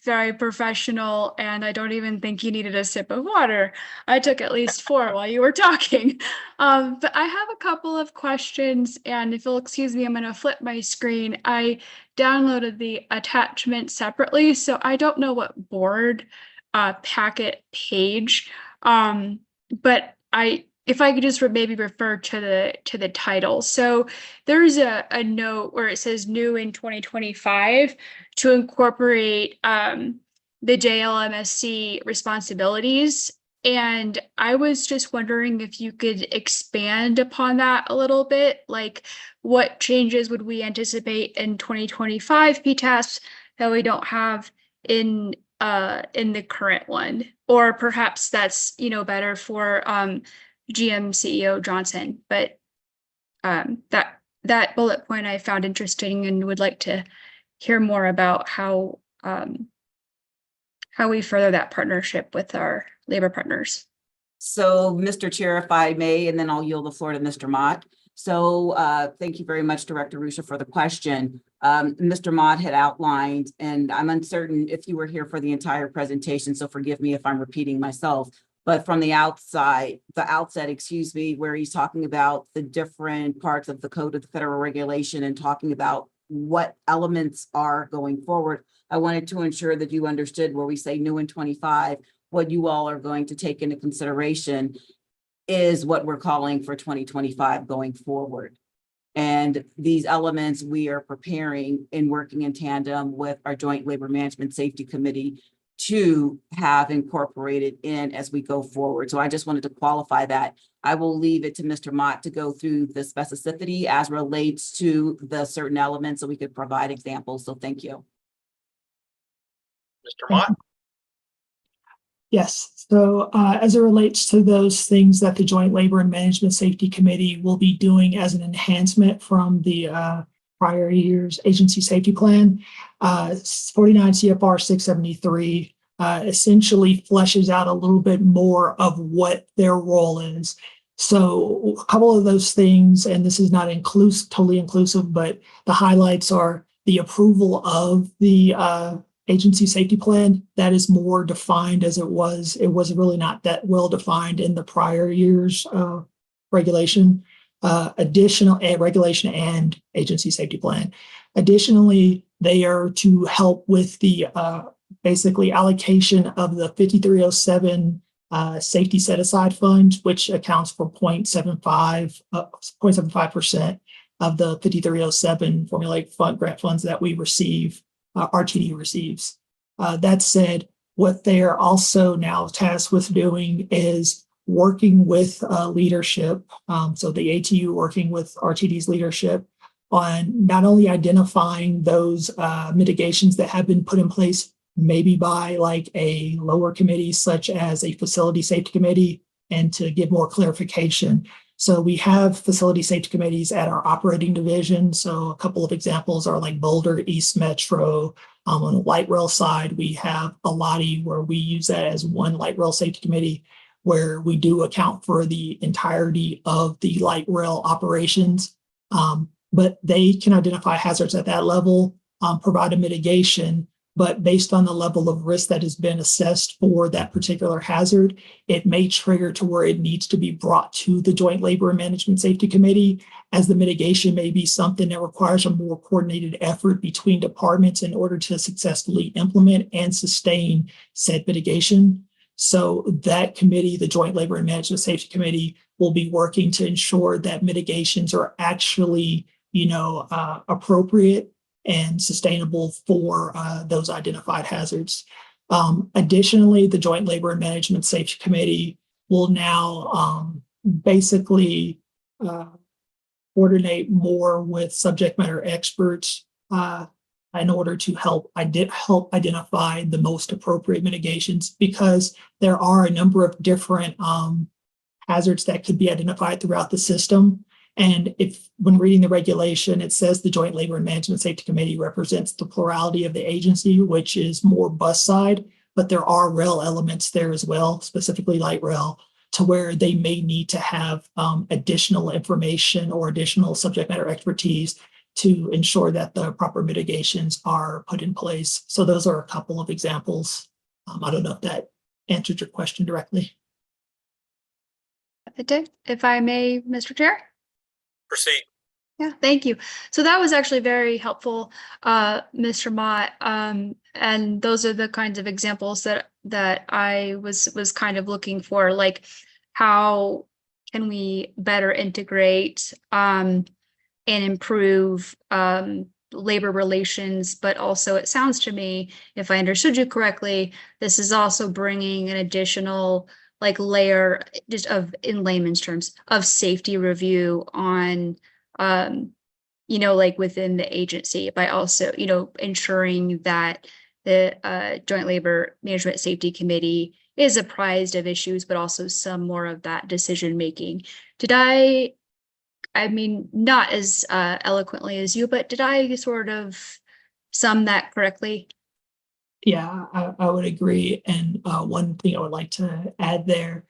Very professional, and I don't even think you needed a sip of water. I took at least 4 while you were talking. But I have a couple of questions, and if you'll excuse me, I'm going to flip my screen. I downloaded the attachment separately, so I don't know what board packet page. But if I could just maybe refer to the title. So there's a note where it says new in 2025 to incorporate the JLMSC responsibilities. And I was just wondering if you could expand upon that a little bit, like what changes would we anticipate in 2025 PTAS that we don't have in the current one? Or perhaps that's, better for GM CEO Johnson, but that bullet point I found interesting and would like to hear more about how we further that partnership with our labor partners. So, Mr. Chair, if I may, and then I'll yield the floor to Mr. Mott. So thank you very much, Director Rusha, for the question. Mr. Mott had outlined, and I'm uncertain if you were here for the entire presentation, so forgive me if I'm repeating myself. But from the outset, where he's talking about the different parts of the Code of the Federal Regulation and talking about what elements are going forward, I wanted to ensure that you understood where we say new in 25, what you all are going to take into consideration is what we're calling for 2025 going forward. And these elements we are preparing and working in tandem with our Joint Labor Management Safety Committee to have incorporated in as we go forward. So I just wanted to qualify that. I will leave it to Mr. Mott to go through the specificity as relates to the certain elements so we could provide examples. So thank you. Mr. Mott? Yes. So as it relates to those things that the Joint Labor and Management Safety Committee will be doing as an enhancement from the prior year's agency safety plan, 49 CFR 673 essentially fleshes out a little bit more of what their role is. So a couple of those things, and this is not totally inclusive, but the highlights are the approval of the agency safety plan. That is more defined as it was. It was really not that well defined in the prior year's regulation. Additional regulation and agency safety plan. Additionally, they are to help with the basically allocation of the 5307 safety set aside fund, which accounts for 0.75% of the 5307 formulaic fund grant funds that we receive, RTD receives. That said, what they are also now tasked with doing is working with leadership. So the ATU working with RTD's leadership on not only identifying those mitigations that have been put in place, maybe by like a lower committee, such as a facility safety committee, and to give more clarification. So we have facility safety committees at our operating division. So a couple of examples are like Boulder, East Metro. On the light rail side, we have Alati, where we use that as one light rail safety committee, where we do account for the entirety of the light rail operations. But they can identify hazards at that level, provide a mitigation, but based on the level of risk that has been assessed for that particular hazard, it may trigger to where it needs to be brought to the Joint Labor and Management Safety Committee, as the mitigation may be something that requires a more coordinated effort between departments in order to successfully implement and sustain said mitigation. So that committee, the Joint Labor and Management Safety Committee, will be working to ensure that mitigations are actually, appropriate and sustainable for those identified hazards. Additionally, the Joint Labor and Management Safety Committee will now basically coordinate more with subject matter experts in order to help identify the most appropriate mitigations, because there are a number of different hazards that could be identified throughout the system. And when reading the regulation, it says the Joint Labor and Management Safety Committee represents the plurality of the agency, which is more bus side, but there are rail elements there as well, specifically light rail, to where they may need to have additional information or additional subject matter expertise to ensure that the proper mitigations are put in place. So those are a couple of examples. I don't know if that answered your question directly. It did. If I may, Mr. Chair? Proceed. Yeah, thank you. So that was actually very helpful, Mr. Mott. And those are the kinds of examples that I was kind of looking for, like how can we better integrate and improve labor relations, but also it sounds to me, if I understood you correctly, this is also bringing an additional like layer just of, in layman's terms, of safety review on, like within the agency, by also, ensuring that the Joint Labor Management Safety Committee is apprised of issues, but also some more of that decision making. I mean, not as eloquently as you, but did I sort of sum that correctly? Yeah, I would agree. And one thing I would like to add there.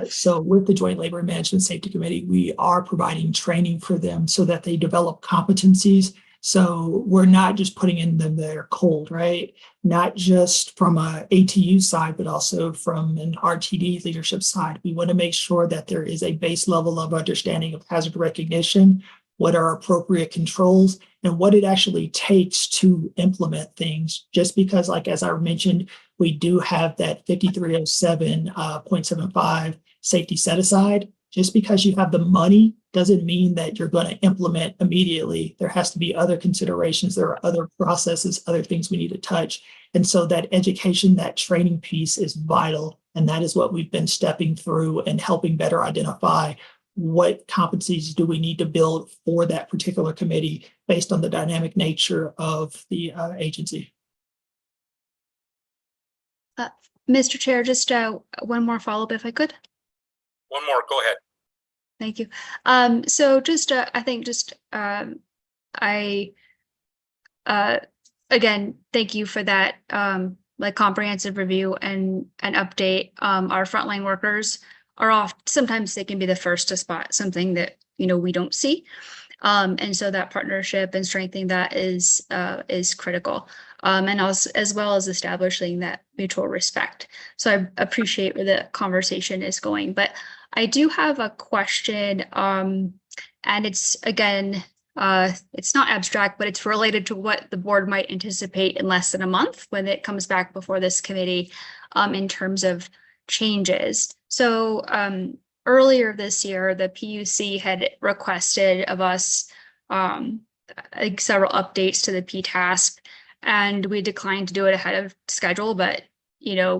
So with the Joint Labor and Management Safety Committee, we are providing training for them so that they develop competencies. So we're not just putting them there cold, right? Not just from a ATU side, but also from an RTD leadership side. We want to make sure that there is a base level of understanding of hazard recognition, what are appropriate controls, and what it actually takes to implement things. Just because, like, as I mentioned, we do have that 5307.75 safety set aside. Just because you have the money doesn't mean that you're going to implement immediately. There has to be other considerations. There are other processes, other things we need to touch. And so that education, that training piece is vital. And that is what we've been stepping through and helping better identify what competencies do we need to build for that particular committee based on the dynamic nature of the agency. Mr. Chair, just one more follow-up if I could. One more, go ahead. Thank you. So just, I think just, again, thank you for that, like comprehensive review and an update. Our frontline workers are sometimes they can be the first to spot something that, we don't see. And so that partnership and strengthening that is critical. And also, as well as establishing that mutual respect. So I appreciate where the conversation is going, but I do have a question, and it's, again, it's not abstract, but it's related to what the board might anticipate in less than a month when it comes back before this committee, in terms of changes. So earlier this year, the PUC had requested of us like several updates to the PTASP, and we declined to do it ahead of schedule, but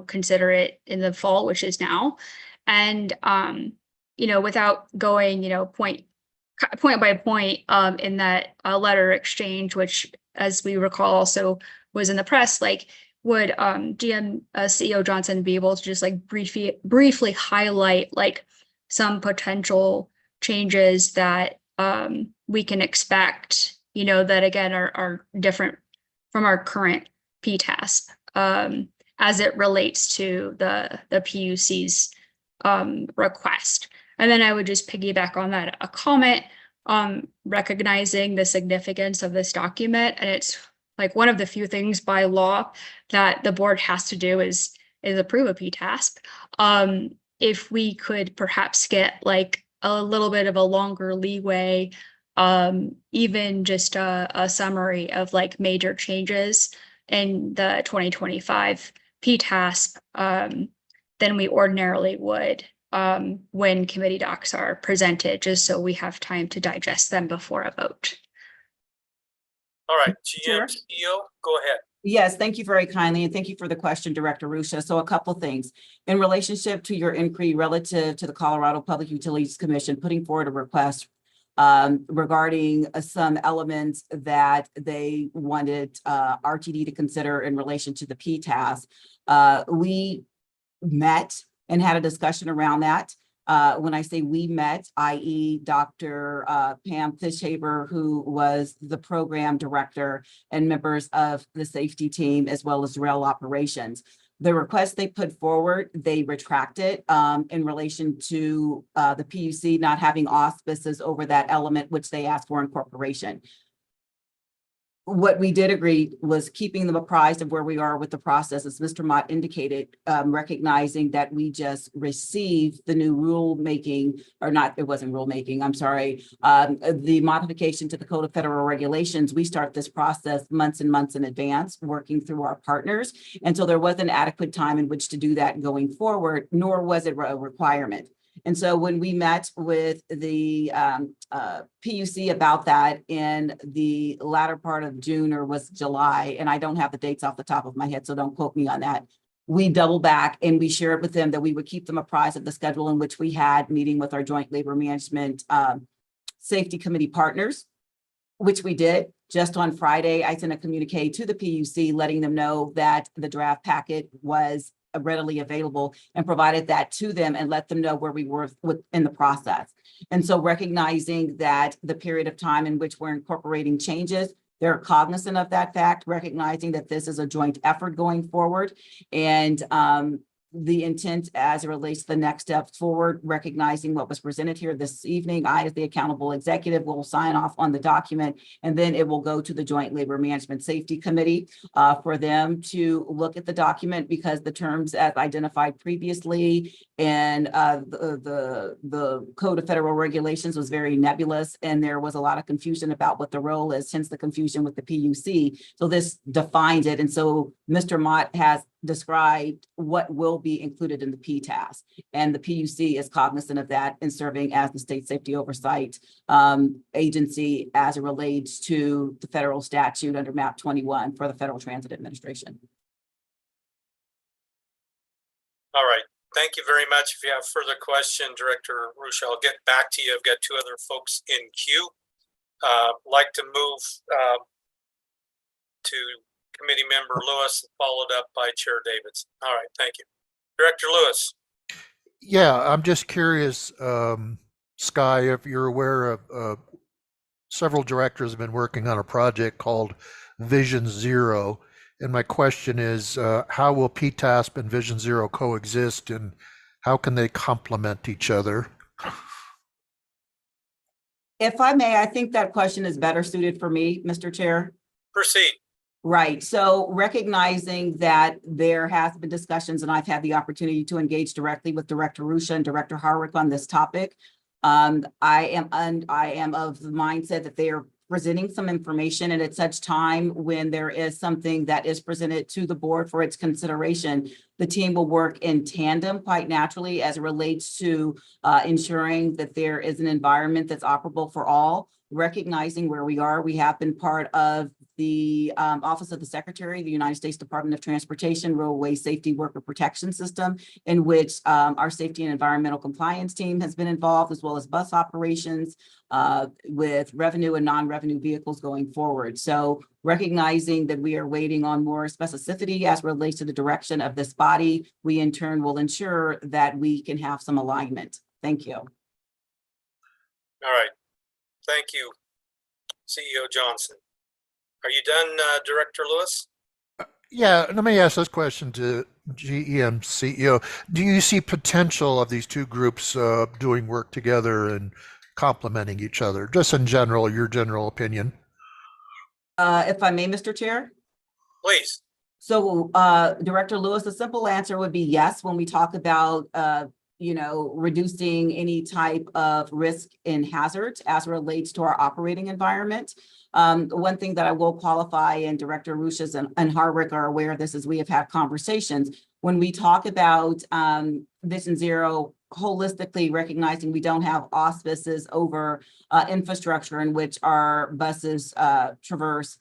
consider it in the fall, which is now. And without going point by point in that letter exchange, which, as we recall, also was in the press, like, would GM CEO Johnson be able to just like briefly highlight like some potential changes that we can expect, that again are different from our current PTASP as it relates to the PUC's request. And then I would just piggyback on that a comment recognizing the significance of this document. And it's like one of the few things by law that the board has to do is approve a PTASP. If we could perhaps get like a little bit of a longer leeway, even just a summary of like major changes in the 2025 PTASP, than we ordinarily would when committee docs are presented, just so we have time to digest them before a vote. All right, GM CEO, go ahead. Yes, thank you very kindly, and thank you for the question, Director Ruscia. So a couple things. In relationship to your inquiry relative to the Colorado Public Utilities Commission putting forward a request regarding some elements that they wanted RTD to consider in relation to the PTAS, we met and had a discussion around that. When I say we met, i.e. Dr. Pam Fishaber, who was the program director, and members of the safety team, as well as rail operations. The request they put forward, they retracted in relation to the PUC not having auspices over that element, which they asked for incorporation. What we did agree was keeping them apprised of where we are with the process, as Mr. Mott indicated, recognizing that we just received the new rulemaking, or not, it wasn't rulemaking, I'm sorry, the modification to the Code of Federal Regulations. We start this process months and months in advance, working through our partners. And so there wasn't adequate time in which to do that going forward, nor was it a requirement. And so when we met with the PUC about that in the latter part of June, or was July, and I don't have the dates off the top of my head, so don't quote me on that. We doubled back and we shared with them that we would keep them apprised of the schedule in which we had meeting with our Joint Labor Management Safety Committee partners, which we did. Just on Friday, I sent a communique to the PUC letting them know that the draft packet was readily available, and provided that to them and let them know where we were in the process. And so recognizing that the period of time in which we're incorporating changes, they're cognizant of that fact, recognizing that this is a joint effort going forward, and the intent as it relates to the next step forward, recognizing what was presented here this evening. I, as the accountable executive, will sign off on the document, and then it will go to the Joint Labor Management Safety Committee for them to look at the document, because the terms as identified previously and the Code of Federal Regulations was very nebulous, and there was a lot of confusion about what the role is, hence the confusion with the PUC. So this defines it. And so Mr. Mott has described what will be included in the PTAS, and the PUC is cognizant of that in serving as the state safety oversight agency as it relates to the federal statute under MAP 21 for the Federal Transit Administration. All right, thank you very much. If you have further question, Director Ruscia, I'll get back to you. I've got two other folks in queue. Like to move to Committee Member Lewis, followed up by Chair Davidson. All right, thank you. Director Lewis. Yeah, I'm just curious, Sky, if you're aware of several directors have been working on a project called Vision Zero. And my question is, how will PTASP and Vision Zero coexist, and how can they complement each other? If I may, I think that question is better suited for me, Mr. Chair. Proceed. Right. So recognizing that there has been discussions, and I've had the opportunity to engage directly with Director Ruscia and Director Harwick on this topic. I am of the mindset that they are presenting some information, and at such time when there is something that is presented to the board for its consideration, the team will work in tandem quite naturally as it relates to ensuring that there is an environment that's operable for all. Recognizing where we are, we have been part of the Office of the Secretary, the United States Department of Transportation Roadway Safety Worker Protection System, in which our safety and environmental compliance team has been involved, as well as bus operations with revenue and non-revenue vehicles going forward. So recognizing that we are waiting on more specificity as relates to the direction of this body, we in turn will ensure that we can have some alignment. Thank you. All right. Thank you, CEO Johnson. Are you done, Director Lewis? Yeah, let me ask this question to GEM CEO. Do you see potential of these two groups doing work together and complementing each other? Just in general, your general opinion. If I may, Mr. Chair? Please. So, Director Lewis, the simple answer would be yes, when we talk about, reducing any type of risk and hazards as relates to our operating environment. One thing that I will qualify, and Director Ruchas and Harwick are aware of this, as we have had conversations. When we talk about Vision Zero, holistically recognizing we don't have auspices over infrastructure in which our buses traverse,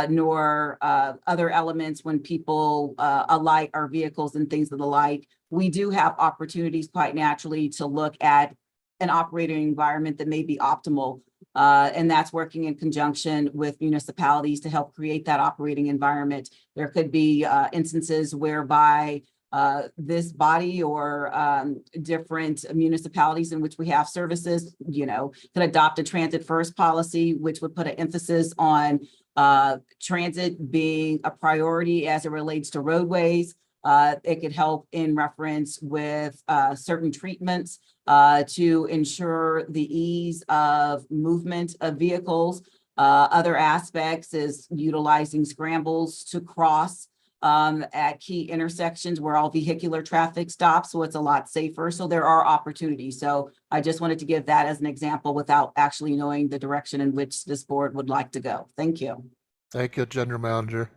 nor other elements when people alight our vehicles and things of the like. We do have opportunities quite naturally to look at an operating environment that may be optimal. And that's working in conjunction with municipalities to help create that operating environment. There could be instances whereby this body or different municipalities in which we have services, could adopt a transit first policy, which would put an emphasis on transit being a priority as it relates to roadways. It could help in reference with certain treatments to ensure the ease of movement of vehicles. Other aspects is utilizing scrambles to cross at key intersections where all vehicular traffic stops, so it's a lot safer. So there are opportunities. So I just wanted to give that as an example without actually knowing the direction in which this board would like to go. Thank you. Thank you, General Manager.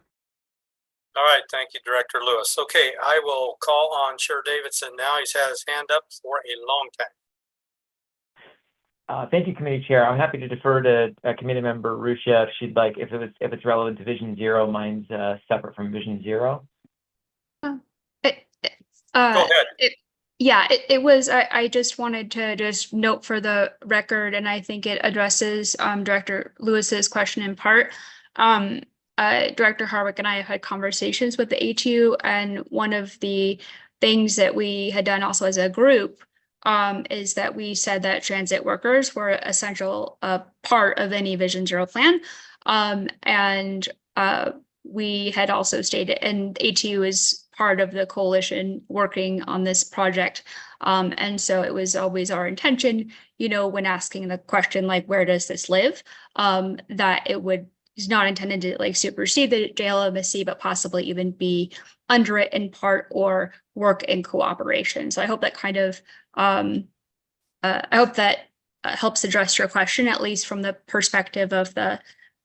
All right. Thank you, Director Lewis. Okay, I will call on Chair Davidson now. He's had his hand up for a long time. Thank you, Committee Chair. I'm happy to defer to Committee Member Rucha if she'd like, if it's relevant to Vision Zero. Mine's separate from Vision Zero. Go ahead. It was, I just wanted to just note for the record, and I think it addresses Director Lewis's question in part. Director Harwick and I have had conversations with the ATU, and one of the things that we had done also as a group is that we said that transit workers were essential part of any Vision Zero plan. And we had also stated, and ATU is part of the coalition working on this project. And so it was always our intention, when asking the question, like, where does this live? That it would is not intended to like supersede the JLMSC, but possibly even be under it in part or work in cooperation. So I hope that kind of, helps address your question, at least from the perspective of the,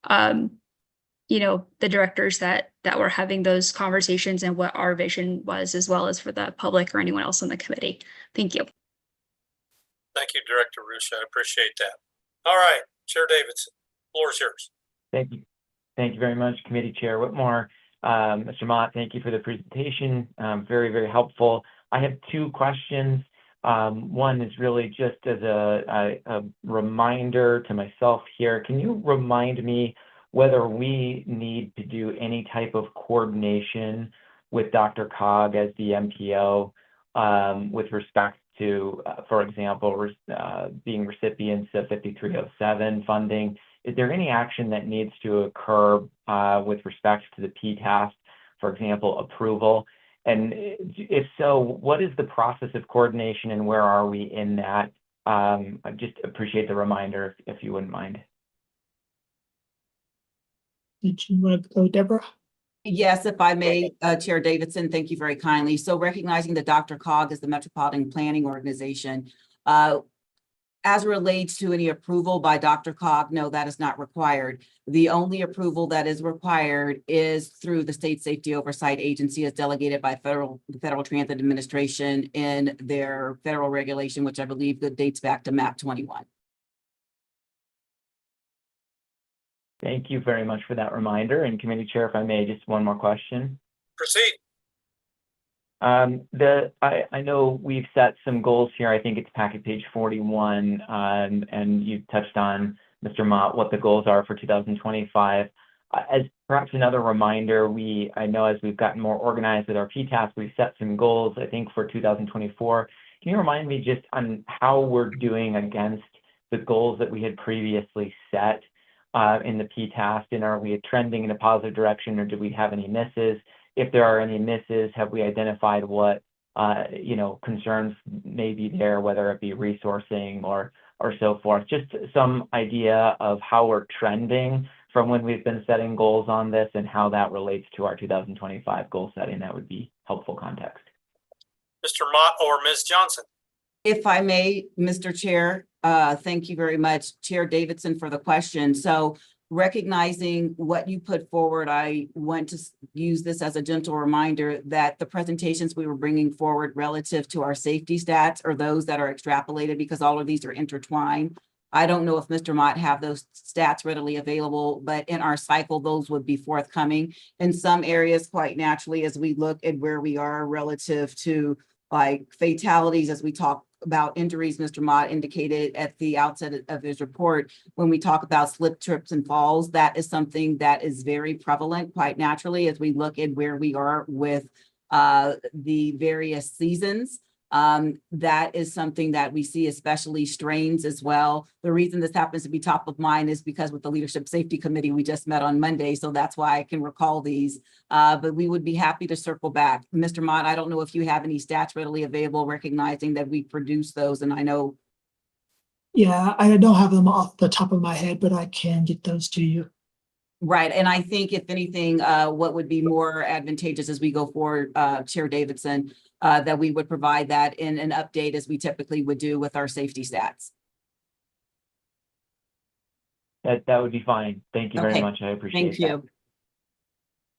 the directors that were having those conversations and what our vision was, as well as for the public or anyone else on the committee. Thank you. Thank you, Director Rucha. I appreciate that. All right, Chair Davidson, floor is yours. Thank you. Thank you very much, Committee Chair Whitmore. Mr. Mott, thank you for the presentation. Very, very helpful. I have two questions. One is really just as a reminder to myself here. Can you remind me whether we need to do any type of coordination with DRCOG as the MPO with respect to, for example, being recipients of 5307 funding? Is there any action that needs to occur with respect to the PTAS, for example, approval? And if so, what is the process of coordination and where are we in that? I just appreciate the reminder if you wouldn't mind. Did you want to go, Deborah? Yes, if I may, Chair Davidson, thank you very kindly. So recognizing that DRCOG is the Metropolitan Planning Organization, As relates to any approval by DRCOG, no, that is not required. The only approval that is required is through the State Safety Oversight Agency as delegated by the Federal Transit Administration in their federal regulation, which I believe that dates back to MAP 21. Thank you very much for that reminder. And Committee Chair, if I may, just one more question. Proceed. I know we've set some goals here. I think it's packet page 41, and you touched on, Mr. Mott, what the goals are for 2025. As perhaps another reminder, I know as we've gotten more organized with our PTAS, we've set some goals, I think, for 2024. Can you remind me just on how we're doing against the goals that we had previously set in the PTAS? And are we trending in a positive direction, or do we have any misses? If there are any misses, have we identified what concerns may be there, whether it be resourcing or so forth? Just some idea of how we're trending from when we've been setting goals on this and how that relates to our 2025 goal setting. That would be helpful context. Mr. Mott or Ms. Johnson? If I may, Mr. Chair, thank you very much, Chair Davidson, for the question. So recognizing what you put forward, I want to use this as a gentle reminder that the presentations we were bringing forward relative to our safety stats are those that are extrapolated, because all of these are intertwined. I don't know if Mr. Mott have those stats readily available, but in our cycle, those would be forthcoming. In some areas, quite naturally, as we look at where we are relative to like fatalities, as we talk about injuries, Mr. Mott indicated at the outset of his report, when we talk about slip, trips, and falls, that is something that is very prevalent quite naturally as we look at where we are with the various seasons. That is something that we see, especially strains as well. The reason this happens to be top of mind is because with the Leadership Safety Committee, we just met on Monday, so that's why I can recall these. But we would be happy to circle back. Mr. Mott, I don't know if you have any stats readily available, recognizing that we produce those, and I know. Yeah, I don't have them off the top of my head, but I can get those to you. Right, and I think if anything, what would be more advantageous as we go forward, Chair Davidson, that we would provide that in an update as we typically would do with our safety stats. That would be fine. Thank you very Okay. much. I appreciate Thank you.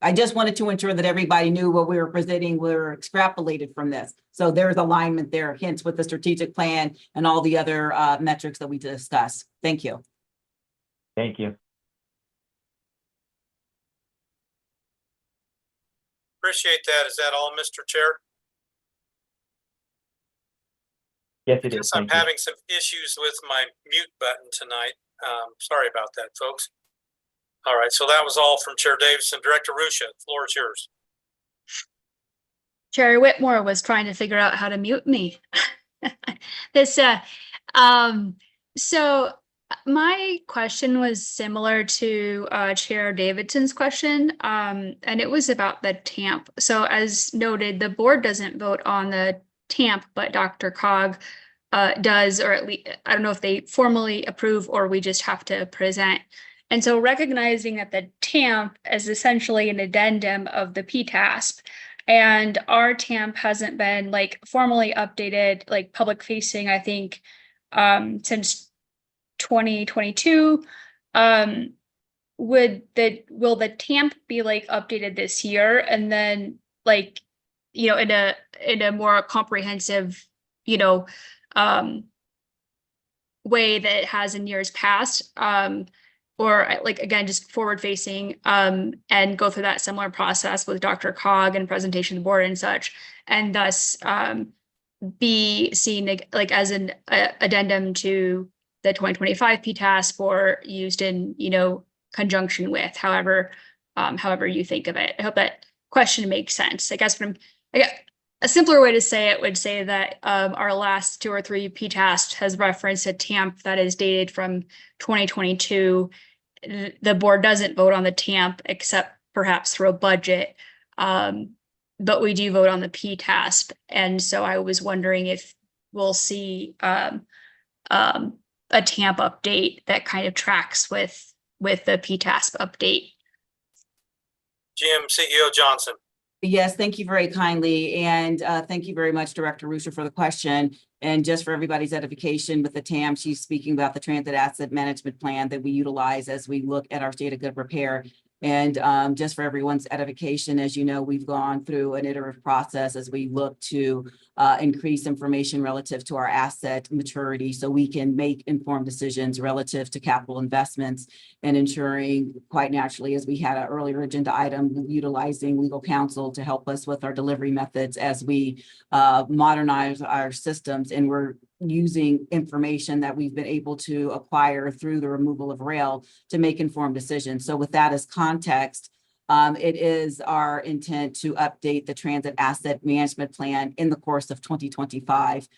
I just wanted to ensure that everybody knew what we were presenting were extrapolated from this. So there's alignment there, hence with the strategic plan and all the other metrics that we discussed. Thank you. Thank you. Appreciate that. Is that all, Mr. Chair? Yes, it is. Yes, I'm Thank you. having some issues with my mute button tonight. Sorry about that, folks. All right, so that was all from Chair Davidson. Director Ruscia, the floor is yours. Chair Whitmore was trying to figure out how to mute me. So my question was similar to Chair Davidson's question, and it was about the TAMP. So as noted, the board doesn't vote on the TAMP, but DRCOG does, or at least, I don't know if they formally approve or we just have to present. And so recognizing that the TAMP is essentially an addendum of the PTASP, and our TAMP hasn't been like formally updated, like public facing, I think, since 2022. Will the TAMP be like updated this year, and then like, in a more comprehensive, way that it has in years past, or like, again, just forward facing, and go through that similar process with DRCOG and presentation to the board and such, and thus be seen like as an addendum to the 2025 PTASP, or used in, conjunction with, however you think of it. I hope that question makes sense. I guess a simpler way to say it would say that our last 2 or 3 PTASP has referenced a TAMP that is dated from 2022. The board doesn't vote on the TAMP except perhaps through a budget, but we do vote on the PTASP. And so I was wondering if we'll see a TAMP update that kind of tracks with the PTASP update. CEO Johnson. Yes, thank you very kindly. And thank you very much, Director Ruscia, for the question. And just for everybody's edification, with the TAM, she's speaking about the transit asset management plan that we utilize as we look at our state of good repair. And just for everyone's edification, as you know, we've gone through an iterative process as we look to increase information relative to our asset maturity so we can make informed decisions relative to capital investments and ensuring, quite naturally, as we had an earlier agenda item, utilizing legal counsel to help us with our delivery methods as we modernize our systems. And we're using information that we've been able to acquire through the removal of rail to make informed decisions. So with that as context, it is our intent to update the transit asset management plan in the course of 2025,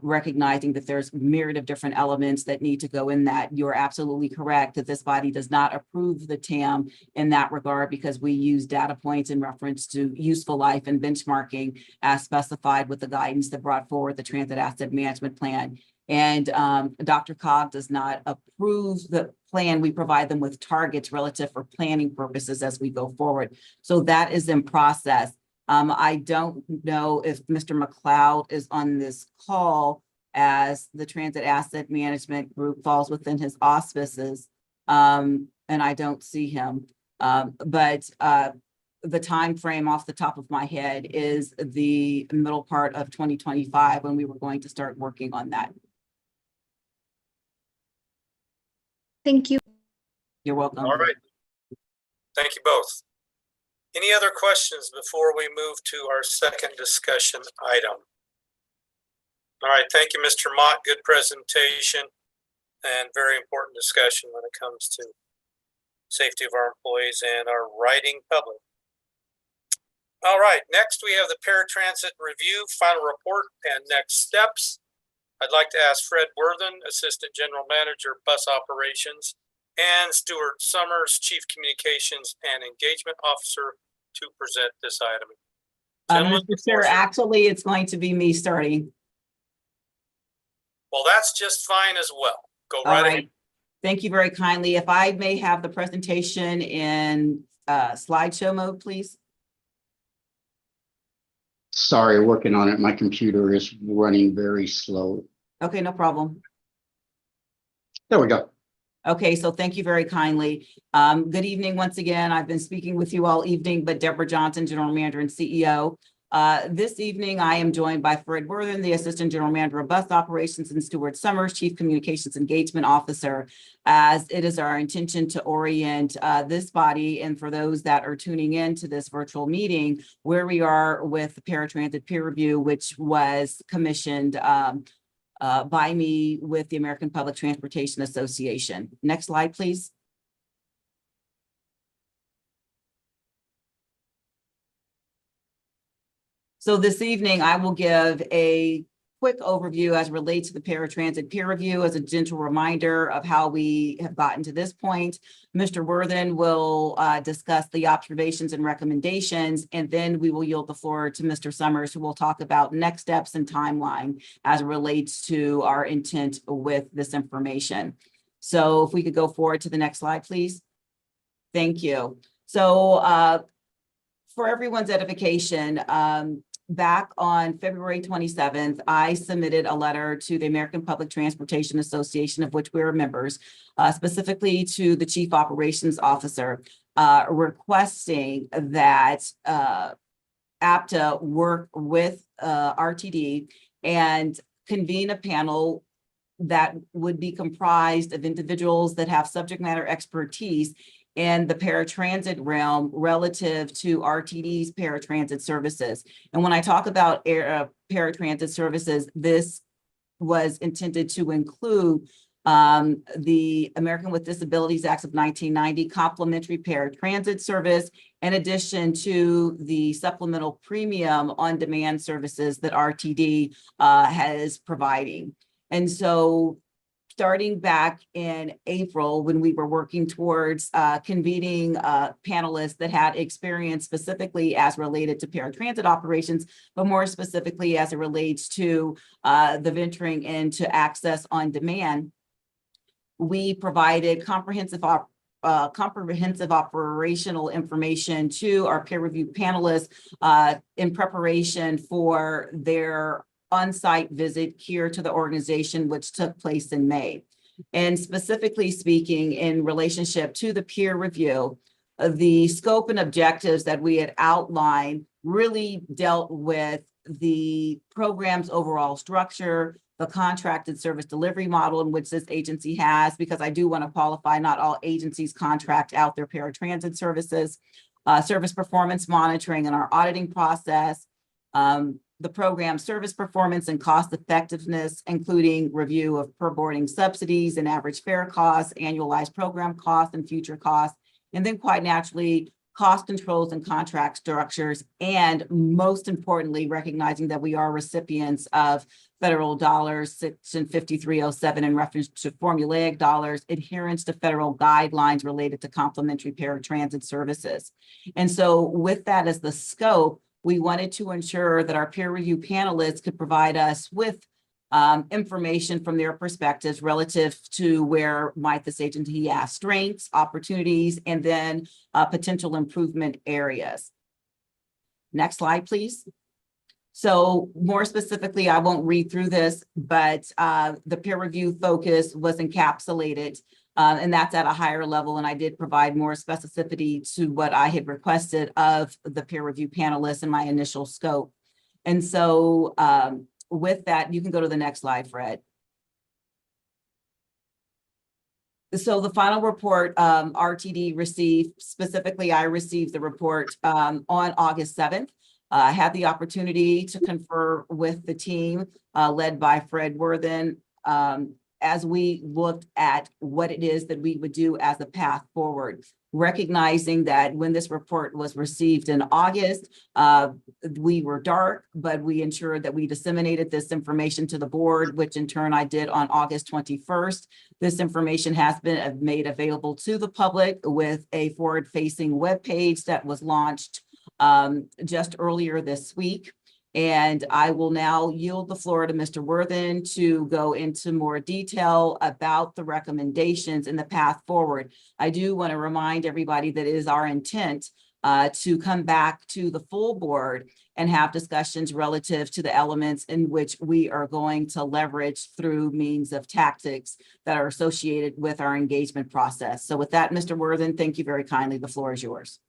recognizing that there's a myriad of different elements that need to go in that. You're absolutely correct that this body does not approve the TAM in that regard because we use data points in reference to useful life and benchmarking as specified with the guidance that brought forward the transit asset management plan. And DRCOG does not approve the plan. We provide them with targets relative for planning purposes as we go forward. So that is in process. I don't know if Mr. McLeod is on this call as the transit asset management group falls within his auspices. And I don't see him. But the time frame off the top of my head is the middle part of 2025 when we were going to start working on that. Thank you. You're welcome. All right. Thank you both. Any other questions before we move to our second discussion item? All right, thank you, Mr. Mott. Good presentation and very important discussion when it comes to safety of our employees and our riding public. All right, next we have the paratransit review, final report, and next steps. I'd like to ask Fred Worthen, Assistant General Manager, Bus Operations, and Stuart Summers, Chief Communications and Engagement Officer, to present this item. Gentlemen, Mr. Chair, actually, it's going to be me starting. well, that's just fine as well. Go All right right. ahead. Thank you very kindly. If I may have the presentation in slideshow mode, please. Sorry, working on it. My computer is running very slow. Okay, no problem. There we go. Okay, so thank you very kindly. Good evening once again. I've been speaking with you all evening, but Deborah Johnson, General Manager and CEO. This evening, I am joined by Fred Worthen, the Assistant General Manager of Bus Operations, and Stuart Summers, Chief Communications Engagement Officer, as it is our intention to orient this body, and for those that are tuning in to this virtual meeting, where we are with the paratransit peer review, which was commissioned by me with the American Public Transportation Association. Next slide, please. So this evening, I will give a quick overview as it relates to the paratransit peer review as a gentle reminder of how we have gotten to this point. Mr. Worthen will discuss the observations and recommendations, and then we will yield the floor to Mr. Summers, who will talk about next steps and timeline as it relates to our intent with this information. So if we could go forward to the next slide, please. Thank you. So for everyone's edification, back on February 27th, I submitted a letter to the American Public Transportation Association, of which we are members, specifically to the Chief Operations Officer, requesting that APTA work with RTD and convene a panel that would be comprised of individuals that have subject matter expertise in the paratransit realm relative to RTD's paratransit services. And when I talk about paratransit services, this was intended to include the American with Disabilities Act of 1990 complimentary paratransit service, in addition to the supplemental premium on-demand services that RTD has providing. And so starting back in April, when we were working towards convening panelists that had experience specifically as related to paratransit operations, but more specifically as it relates to the venturing into access on demand, we provided comprehensive operational information to our peer review panelists in preparation for their on-site visit here to the organization, which took place in May. And specifically speaking, in relationship to the peer review, the scope and objectives that we had outlined really dealt with the program's overall structure, the contracted service delivery model in which this agency has, because I do want to qualify, not all agencies contract out their paratransit services, service performance monitoring and our auditing process, the program service performance and cost effectiveness, including review of per boarding subsidies and average fare costs, annualized program costs and future costs, and then quite naturally, cost controls and contract structures, and most importantly, recognizing that we are recipients of federal dollars, Section 5307 in reference to formulaic dollars, adherence to federal guidelines related to complementary paratransit services. And so with that as the scope, we wanted to ensure that our peer review panelists could provide us with information from their perspectives relative to where might this agency have strengths, opportunities, and then potential improvement areas. Next slide, please. So more specifically, I won't read through this, but the peer review focus was encapsulated and that's at a higher level. And I did provide more specificity to what I had requested of the peer review panelists in my initial scope. And so with that, you can go to the next slide, Fred. So the final report RTD received, specifically I received the report on August 7th. I had the opportunity to confer with the team led by Fred Worthen as we looked at what it is that we would do as a path forward, recognizing that when this report was received in August, we were dark, but we ensured that we disseminated this information to the board, which in turn I did on August 21st. This information has been made available to the public with a forward-facing webpage that was launched just earlier this week. And I will now yield the floor to Mr. Worthen to go into more detail about the recommendations and the path forward. I do want to remind everybody that it is our intent to come back to the full board and have discussions relative to the elements in which we are going to leverage through means of tactics that are associated with our engagement process. So with that, Mr. Worthen, thank you very kindly. The floor is yours.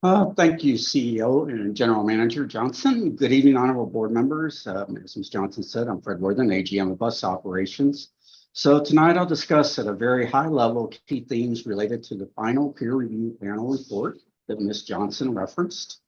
Thank you, CEO and General Manager Johnson. Good evening, honorable board members. As Ms. Johnson said, I'm Fred Worthen, AGM of Bus Operations. So tonight I'll discuss at a very high level key themes related to the final peer review panel report that Ms. Johnson referenced.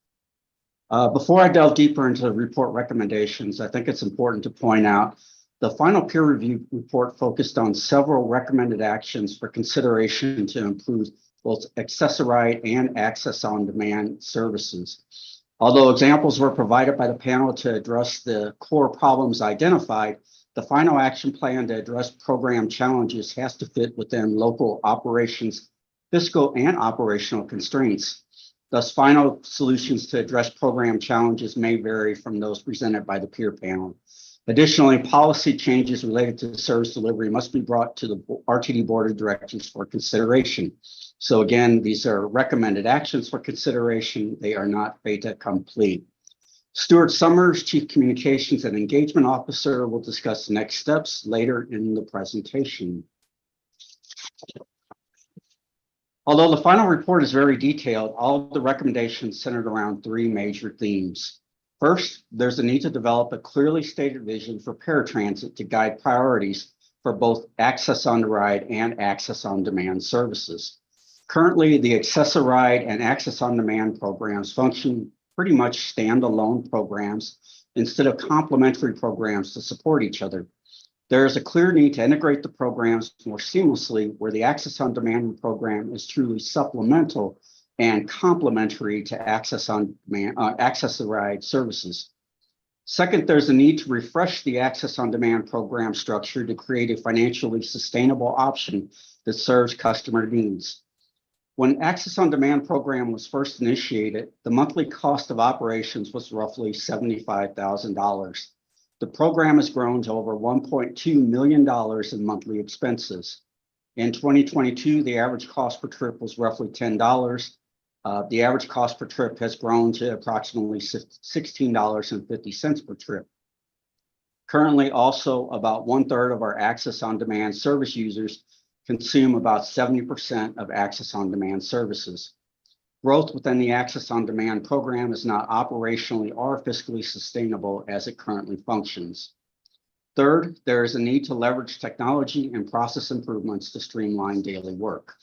Before I delve deeper into the report recommendations, I think it's important to point out the final peer review report focused on several recommended actions for consideration to improve both access-a-ride and access-on-demand services. Although examples were provided by the panel to address the core problems identified, the final action plan to address program challenges has to fit within local operations, fiscal and operational constraints. Thus, final solutions to address program challenges may vary from those presented by the peer panel. Additionally, policy changes related to service delivery must be brought to the RTD Board of Directors for consideration. So again, these are recommended actions for consideration. They are not fait accompli. Stuart Summers, Chief Communications and Engagement Officer, will discuss the next steps later in the presentation. Although the final report is very detailed, all of the recommendations centered around three major themes. First, there's a need to develop a clearly stated vision for paratransit to guide priorities for both access on the ride and access on demand services. Currently, the Access-a-Ride and Access on Demand programs function pretty much standalone programs instead of complementary programs to support each other. There is a clear need to integrate the programs more seamlessly, where the Access on Demand program is truly supplemental and complementary to Access-a-Ride services. Second, there's a need to refresh the Access on Demand program structure to create a financially sustainable option that serves customer needs. When Access on Demand program was first initiated, the monthly cost of operations was roughly $75,000. The program has grown to over $1.2 million in monthly expenses. In 2022, the average cost per trip was roughly $10. The average cost per trip has grown to approximately $16.50 per trip. Currently, also about 1/3 of our Access on Demand service users consume about 70% of Access on Demand services. Growth within the Access on Demand program is not operationally or fiscally sustainable as it currently functions. Third, there is a need to leverage technology and process improvements to streamline daily work.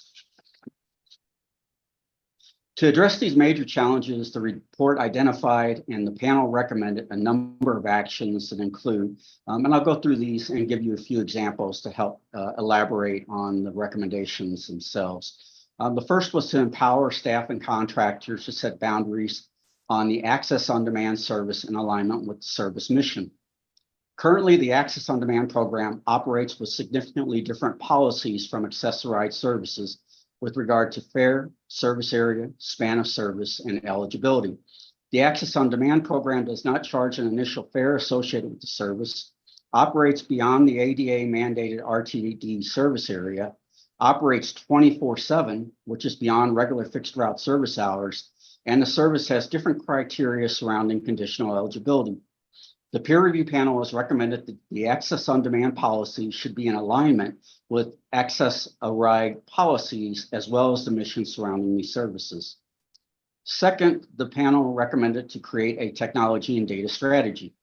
To address these major challenges, the report identified and the panel recommended a number of actions that include, and I'll go through these and give you a few examples to help elaborate on the recommendations themselves. The first was to empower staff and contractors to set boundaries on the Access on Demand service in alignment with the service mission. Currently, the Access on Demand program operates with significantly different policies from accessorized services with regard to fare, service area, span of service, and eligibility. The Access on Demand program does not charge an initial fare associated with the service, operates beyond the ADA mandated RTD service area, operates 24/7, which is beyond regular fixed route service hours, and the service has different criteria surrounding conditional eligibility. The peer review panel has recommended that the Access on Demand policy should be in alignment with Access ARIG policies as well as the mission surrounding these services. Second, the panel recommended to create a technology and data strategy.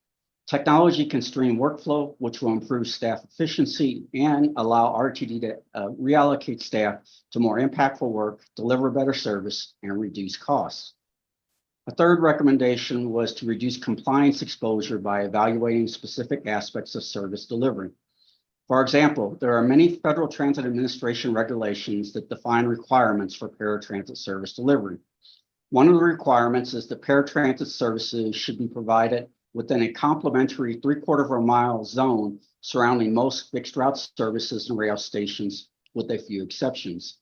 Technology can stream workflow, which will improve staff efficiency and allow RTD to reallocate staff to more impactful work, deliver better service, and reduce costs. A third recommendation was to reduce compliance exposure by evaluating specific aspects of service delivery. For example, there are many Federal Transit Administration regulations that define requirements for paratransit service delivery. One of the requirements is that paratransit services should be provided within a complementary 3/4 mile zone surrounding most fixed route services and rail stations, with a few exceptions.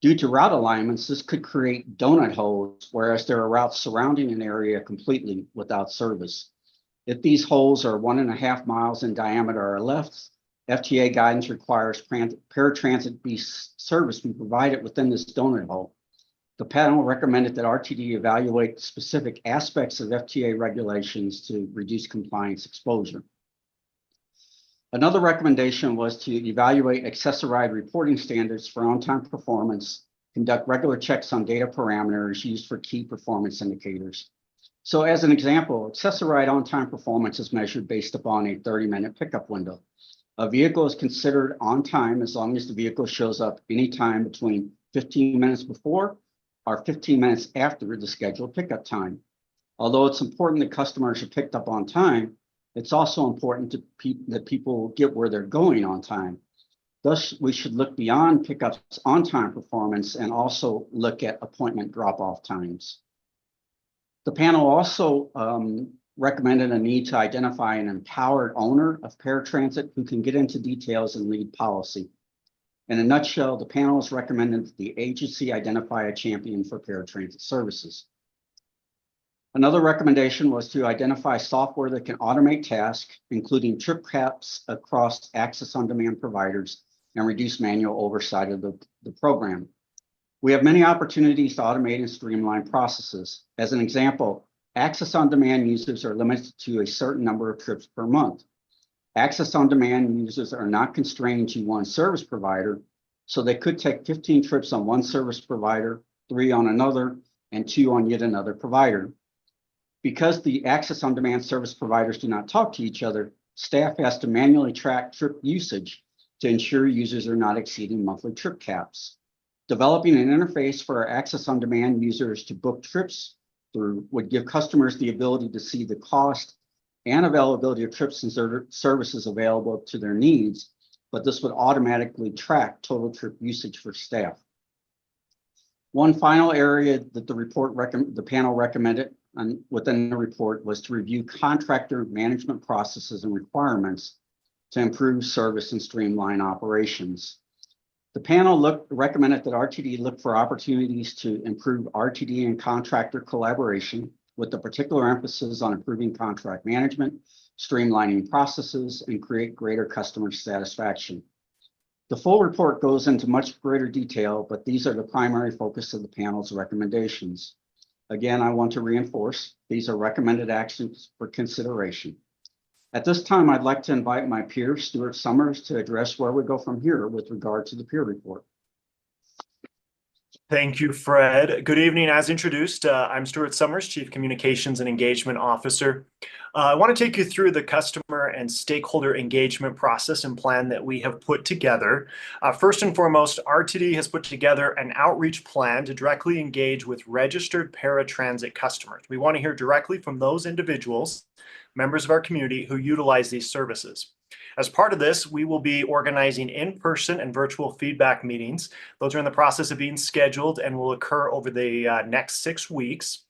Due to route alignments, this could create donut holes, whereas there are routes surrounding an area completely without service. If these holes are 1.5 miles in diameter or less, FTA guidance requires paratransit service be provided within this donut hole. The panel recommended that RTD evaluate specific aspects of FTA regulations to reduce compliance exposure. Another recommendation was to evaluate accessorized reporting standards for on-time performance, conduct regular checks on data parameters used for key performance indicators. So as an example, accessorized on-time performance is measured based upon a 30-minute pickup window. A vehicle is considered on time as long as the vehicle shows up anytime between 15 minutes before or 15 minutes after the scheduled pickup time. Although it's important that customers are picked up on time, it's also important that people get where they're going on time. Thus, we should look beyond pickups on-time performance and also look at appointment drop-off times. The panel also recommended a need to identify an empowered owner of paratransit who can get into details and lead policy. In a nutshell, the panel has recommended that the agency identify a champion for paratransit services. Another recommendation was to identify software that can automate tasks, including trip caps across Access on Demand providers, and reduce manual oversight of the program. We have many opportunities to automate and streamline processes. As an example, Access on Demand users are limited to a certain number of trips per month. Access on Demand users are not constrained to one service provider, so they could take 15 trips on one service provider, 3 on another, and 2 on yet another provider. Because the Access on Demand service providers do not talk to each other, staff has to manually track trip usage to ensure users are not exceeding monthly trip caps. Developing an interface for our Access on Demand users to book trips through would give customers the ability to see the cost and availability of trips and services available to their needs, but this would automatically track total trip usage for staff. One final area that the panel recommended within the report was to review contractor management processes and requirements to improve service and streamline operations. The panel recommended that RTD look for opportunities to improve RTD and contractor collaboration, with a particular emphasis on improving contract management, streamlining processes, and create greater customer satisfaction. The full report goes into much greater detail, but these are the primary focus of the panel's recommendations. Again, I want to reinforce these are recommended actions for consideration. At this time, I'd like to invite my peer, Stuart Summers, to address where we go from here with regard to the peer report. Thank you, Fred. Good evening. As introduced, I'm Stuart Summers, Chief Communications and Engagement Officer. I want to take you through the customer and stakeholder engagement process and plan that we have put together. First and foremost, RTD has put together an outreach plan to directly engage with registered paratransit customers. We want to hear directly from those individuals, members of our community, who utilize these services. As part of this, we will be organizing in-person and virtual feedback meetings. Those are in the process of being scheduled and will occur over the next 6 weeks.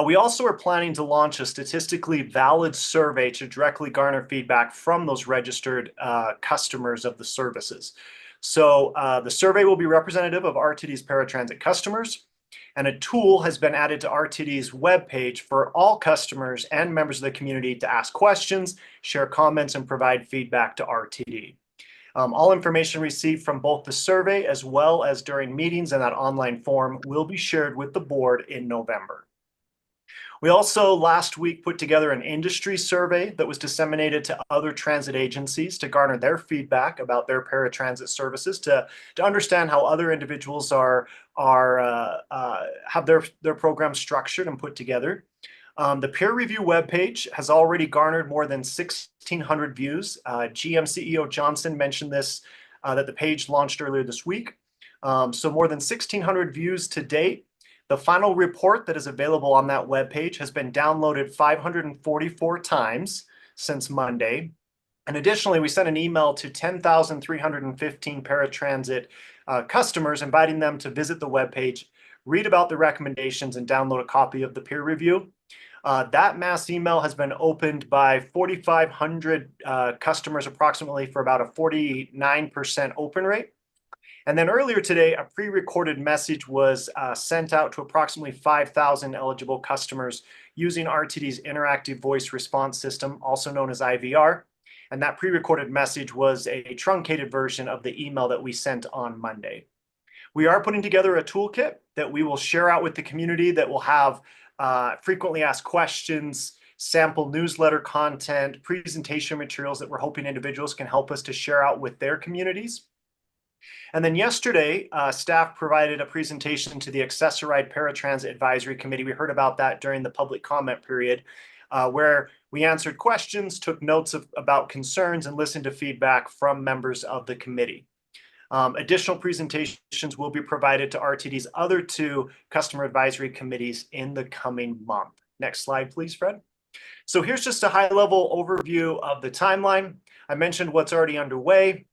We also are planning to launch a statistically valid survey to directly garner feedback from those registered customers of the services. So the survey will be representative of RTD's paratransit customers, and a tool has been added to RTD's webpage for all customers and members of the community to ask questions, share comments, and provide feedback to RTD. All information received from both the survey as well as during meetings and that online form will be shared with the board in November. We also last week put together an industry survey that was disseminated to other transit agencies to garner their feedback about their paratransit services, to understand how other individuals have their programs structured and put together. The peer review webpage has already garnered more than 1,600 views. GM CEO Johnson mentioned this, that the page launched earlier this week. So more than 1,600 views to date. The final report that is available on that webpage has been downloaded 544 times since Monday. And additionally, we sent an email to 10,315 paratransit customers, inviting them to visit the webpage, read about the recommendations, and download a copy of the peer review. That mass email has been opened by 4,500 customers approximately, for about a 49% open rate. And then earlier today, a pre-recorded message was sent out to approximately 5,000 eligible customers using RTD's interactive voice response system, also known as IVR. And that pre-recorded message was a truncated version of the email that we sent on Monday. We are putting together a toolkit that we will share out with the community that will have frequently asked questions, sample newsletter content, presentation materials that we're hoping individuals can help us to share out with their communities. And then yesterday, staff provided a presentation to the Access-a-Ride Paratransit Advisory Committee. We heard about that during the public comment period, where we answered questions, took notes about concerns, and listened to feedback from members of the committee. Additional presentations will be provided to RTD's other 2 customer advisory committees in the coming month. Next slide, please, Fred. So here's just a high-level overview of the timeline. I mentioned what's already underway.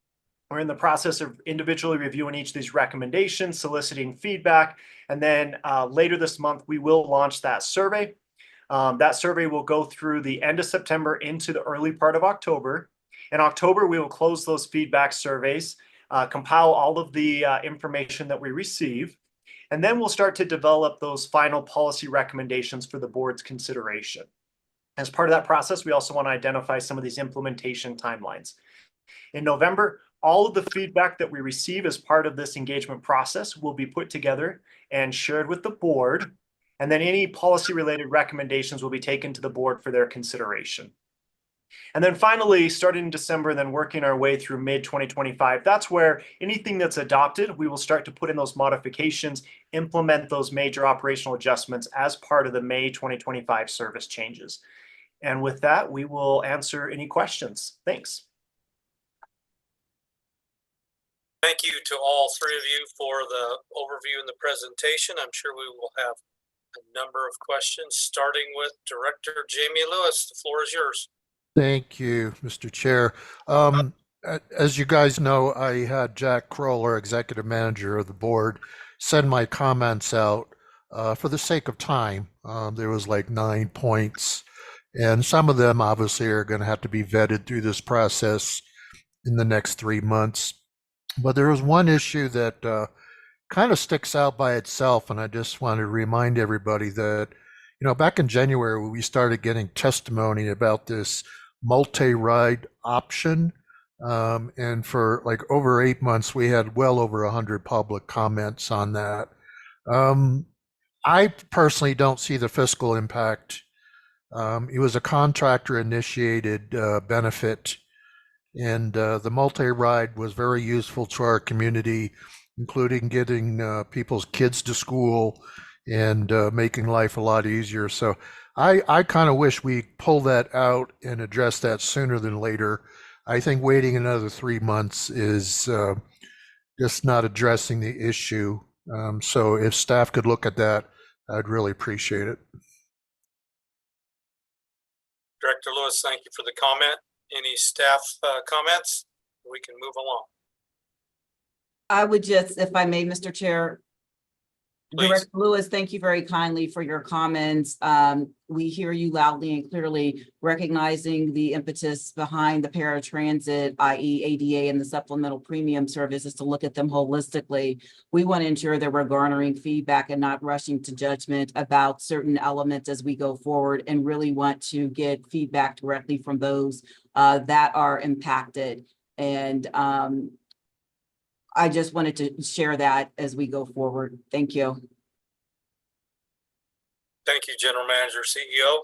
We're in the process of individually reviewing each of these recommendations, soliciting feedback, and then later this month, we will launch that survey. That survey will go through the end of September into the early part of October. In October, we will close those feedback surveys, compile all of the information that we receive, and then we'll start to develop those final policy recommendations for the board's consideration. As part of that process, we also want to identify some of these implementation timelines. In November, all of the feedback that we receive as part of this engagement process will be put together and shared with the board. And then any policy-related recommendations will be taken to the board for their consideration. And then finally, starting in December, and then working our way through mid-2025, that's where anything that's adopted, we will start to put in those modifications, implement those major operational adjustments as part of the May 2025 service changes. And with that, we will answer any questions. Thanks. Thank you to all 3 of you for the overview and the presentation. I'm sure we will have a number of questions, starting with Director Jamie Lewis. The floor is yours. Thank you, Mr. Chair. As you guys know, I had Jack Kroll, our executive manager of the board, send my comments out for the sake of time. There was like 9 points, and some of them obviously are going to have to be vetted through this process in the next 3 months. But there was one issue that kind of sticks out by itself, and I just want to remind everybody that, back in January, we started getting testimony about this multi-ride option, and for like over 8 months, we had well over 100 public comments on that. I personally don't see the fiscal impact It was a contractor initiated benefit, and the multi-ride was very useful to our community, including getting people's kids to school and making life a lot easier. So I kind of wish we pull that out and address that sooner than later. I think waiting another 3 months is just not addressing the issue. So if staff could look at that, I'd really appreciate it. Director Lewis, thank you for the comment. Any staff comments? We can move along. I would just, if I may, Mr. Chair. Please. Director Lewis, thank you very kindly for your comments. We hear you loudly and clearly, recognizing the impetus behind the paratransit, i.e. ADA and the supplemental premium services, to look at them holistically. We want to ensure that we're garnering feedback and not rushing to judgment about certain elements as we go forward, and really want to get feedback directly from those that are impacted. And I just wanted to share that as we go forward. Thank you. Thank you, General Manager, CEO.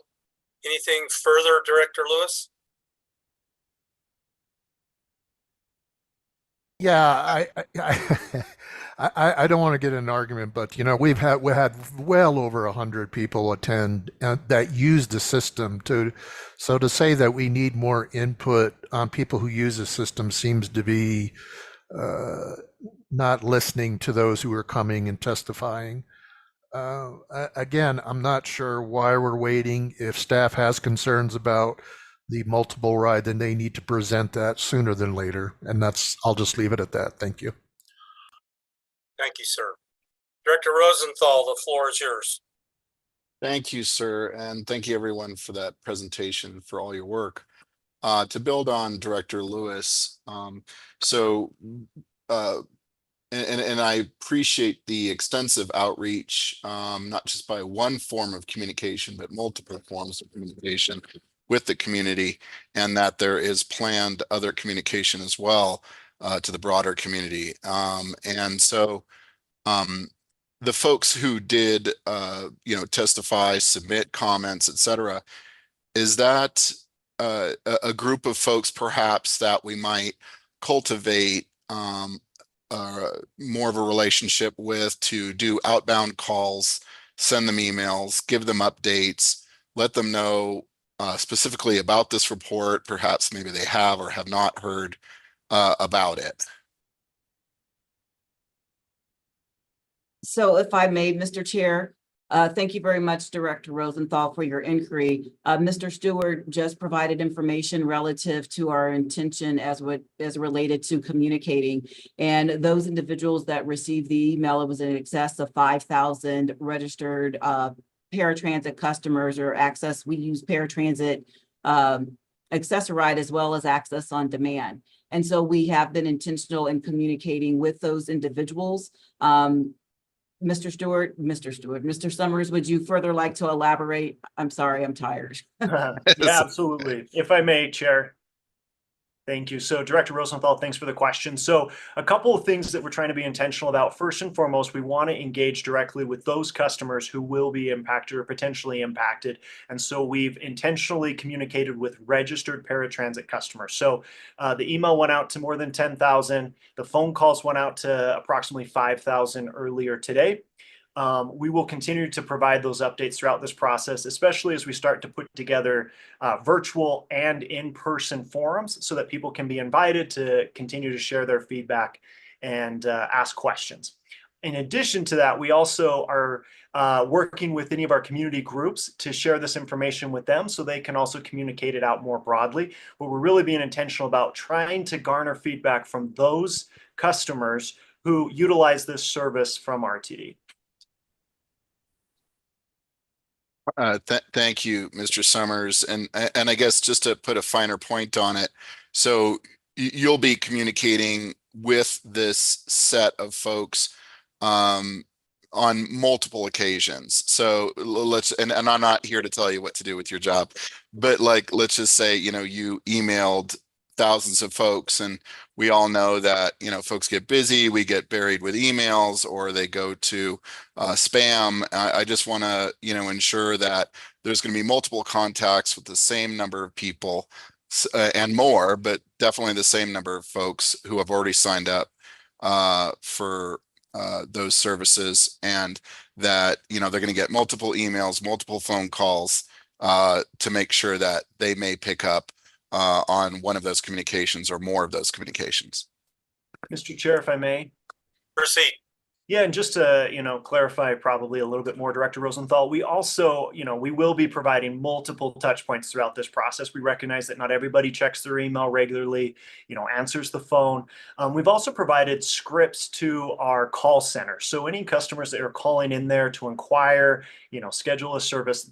Anything further, Director Lewis? Yeah, I don't want to get in an argument, but you know, we had well over 100 people attend that use the system. So to say that we need more input on people who use the system seems to be not listening to those who are coming and testifying. Again, I'm not sure why we're waiting. If staff has concerns about the multiple ride, then they need to present that sooner than later. And I'll just leave it at that. Thank you. Thank you, sir. Director Rosenthal, the floor is yours. Thank you, sir. And thank you everyone for that presentation, for all your work. To build on Director Lewis, and I appreciate the extensive outreach, not just by one form of communication, but multiple forms of communication with the community, and that there is planned other communication as well to the broader community. And so the folks who did, testify, submit comments, etc., is that a group of folks perhaps that we might cultivate more of a relationship with, to do outbound calls, send them emails, give them updates, let them know specifically about this report, perhaps maybe they have or have not heard about it? So if I may, Mr. Chair, thank you very much, Director Rosenthal, for your inquiry. Mr. Stewart just provided information relative to our intention as related to communicating. And those individuals that received the email, it was in excess of 5,000 registered paratransit customers or access. We use paratransit Access-a-Ride as well as Access on Demand. And so we have been intentional in communicating with those individuals. Mr. Summers, would you further like to elaborate? I'm sorry, I'm tired. Yeah, absolutely. If I may, Chair. Thank you. So Director Rosenthal, thanks for the question. So a couple of things that we're trying to be intentional about. First and foremost, we want to engage directly with those customers who will be impacted or potentially impacted. And so we've intentionally communicated with registered paratransit customers. So the email went out to more than 10,000. The phone calls went out to approximately 5,000 earlier today. We will continue to provide those updates throughout this process, especially as we start to put together virtual and in-person forums so that people can be invited to continue to share their feedback and ask questions. In addition to that, we also are working with any of our community groups to share this information with them so they can also communicate it out more broadly. But we're really being intentional about trying to garner feedback from those customers who utilize this service from RTD. Thank you, Mr. Summers. And I guess just to put a finer point on it, so you'll be communicating with this set of folks on multiple occasions. So and I'm not here to tell you what to do with your job, but let's just say, you emailed thousands of folks, and we all know that, you know, folks get busy, we get buried with emails, or they go to spam. I just want to, you know, ensure that there's going to be multiple contacts with the same number of people and more, but definitely the same number of folks who have already signed up for those services, and that, you know, they're going to get multiple emails, multiple phone calls to make sure that they may pick up on one of those communications or more of those communications. Mr. Chair, if I may. Proceed. Yeah, and just to, you know, clarify probably a little bit more, Director Rosenthal, we also, you know, we will be providing multiple touch points throughout this process. We recognize that not everybody checks their email regularly, you know, answers the phone. We've also provided scripts to our call center. So any customers that are calling in there to inquire, you know, schedule a service,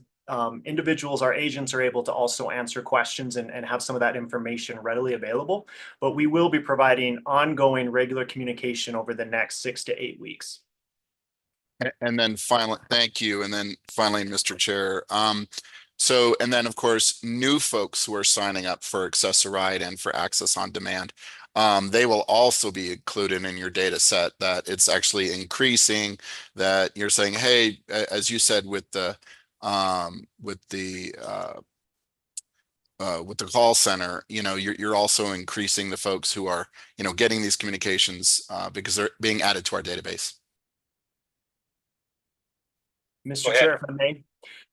individuals, our agents are able to also answer questions and have some of that information readily available. But we will be providing ongoing regular communication over the next 6 to 8 weeks. And then finally, thank you. And then finally, Mr. Chair, so, and then of course, new folks who are signing up for Access-a-Ride and for Access on Demand, they will also be included in your data set, that it's actually increasing, that you're saying, hey, as you said, with the call center, you know, you're also increasing the folks who are, you know, getting these communications because they're being added to our database. Mr. Chair, if I may.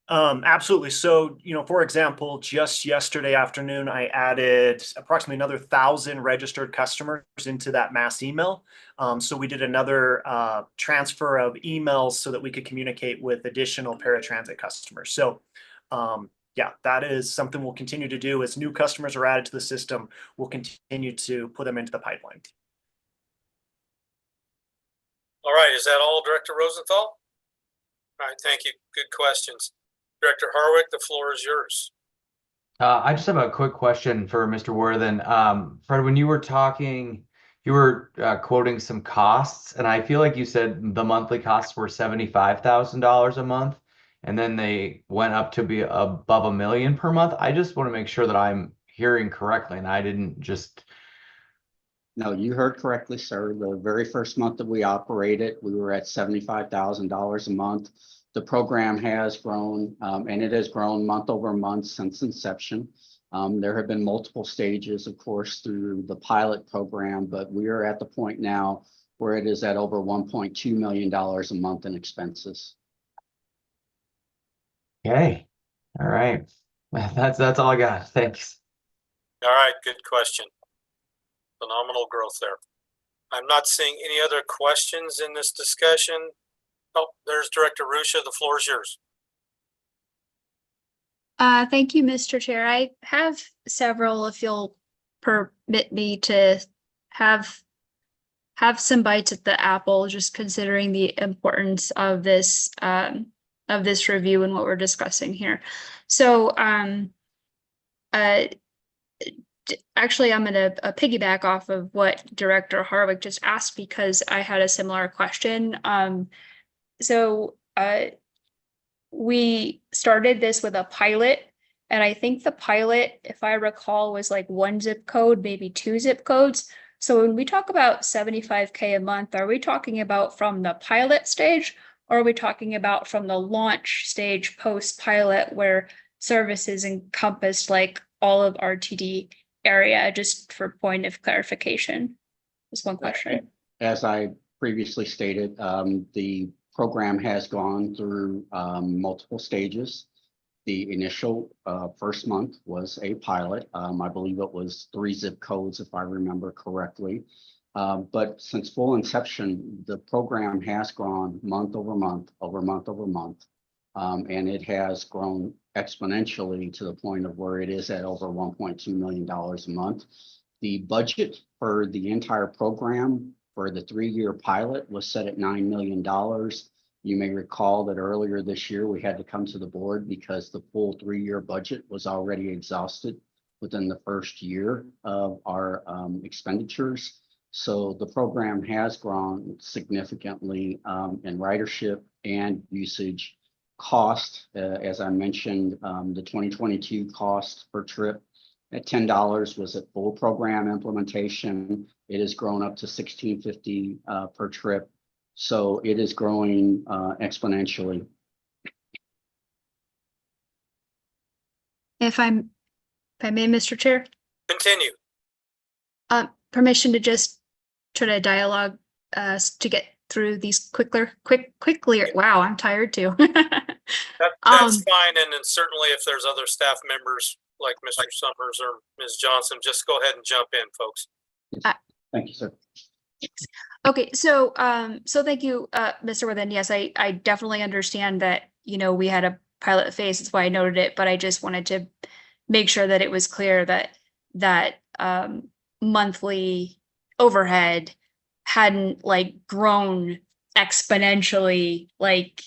Absolutely. So, you know, for example, just yesterday afternoon, I added approximately another 1,000 registered customers into that mass email. So we did another transfer of emails so that we could communicate with additional paratransit customers. So, yeah, that is something we'll continue to do. As new customers are added to the system, we'll continue to put them into the pipeline. All right, is that all, Director Rosenthal? All right, thank you. Good questions. Director Harwick, the floor is yours. I just have a quick question for Mr. Worthen. Fred, when you were talking, you were quoting some costs, and I feel like you said the monthly costs were $75,000 a month, and then they went up to be above $1 million per month. I just want to make sure that I'm hearing correctly, and I didn't just. No, you heard correctly, sir. The very first month that we operated, we were at $75,000 a month. The program has grown, and it has grown month over month since inception. There have been multiple stages, of course, through the pilot program, but we are at the point now where it is at over $1.2 million a month in expenses. Okay. All right. That's all I got. Thanks. All right, good question. Phenomenal growth there. I'm not seeing any other questions in this discussion. Oh, there's Director Ruscia. The floor is yours. Thank you, Mr. Chair. I have several, if you'll permit me to have some bites at the apple, just considering the importance of this review and what we're discussing here. So, actually, I'm going to piggyback off of what Director Harwick just asked, because I had a similar question. We started this with a pilot, and I think the pilot, if I recall, was like 1 zip code, maybe 2 zip codes. So when we talk about $75K a month, are we talking about from the pilot stage, or are we talking about from the launch stage post-pilot, where services encompassed like all of RTD area? Just for point of clarification, just one question. As I previously stated, the program has gone through multiple stages. The initial first month was a pilot. I believe it was 3 zip codes, if I remember correctly. But since full inception, the program has grown month over month, over month over month. And it has grown exponentially to the point of where it is at over $1.2 million a month. The budget for the entire program for the 3-year pilot was set at $9 million. You may recall that earlier this year, we had to come to the board because the full 3-year budget was already exhausted within the first year of our expenditures. So the program has grown significantly in ridership and usage. Cost, as I mentioned, the 2022 cost per trip at $10 was at full program implementation. It has grown up to $16.50 per trip. So it is growing exponentially. If I may, Mr. Chair, Continue. permission to just try to dialogue to get through these quickly. Wow, I'm tired too. That's fine, and then certainly if there's other staff members like Mr. Summers or Ms. Johnson, just go ahead and jump in, folks. Thank you, sir. Okay, so thank you, Mr. Worthen. Yes, I definitely understand that, you know, we had a pilot phase. That's why I noted it, but I just wanted to make sure that it was clear that monthly overhead hadn't like grown exponentially, like,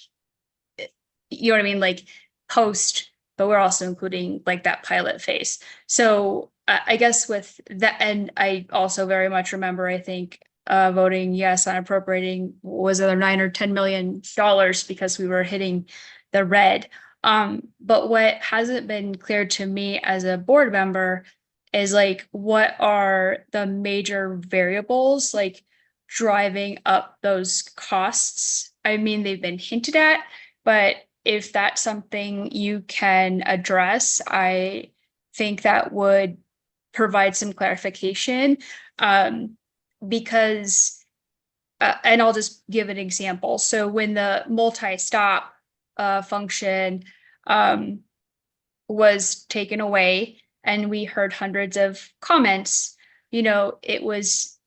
you know what I mean, like post, but we're also including like that pilot phase. So I guess with that, and I also very much remember, I think, voting yes on appropriating was either $9 or $10 million because we were hitting the red. But what hasn't been clear to me as a board member is like, what are the major variables like driving up those costs? I mean, they've been hinted at, but if that's something you can address, I think that would provide some clarification. Because, and I'll just give an example. So when the multi-stop function was taken away and we heard hundreds of comments, you know, it was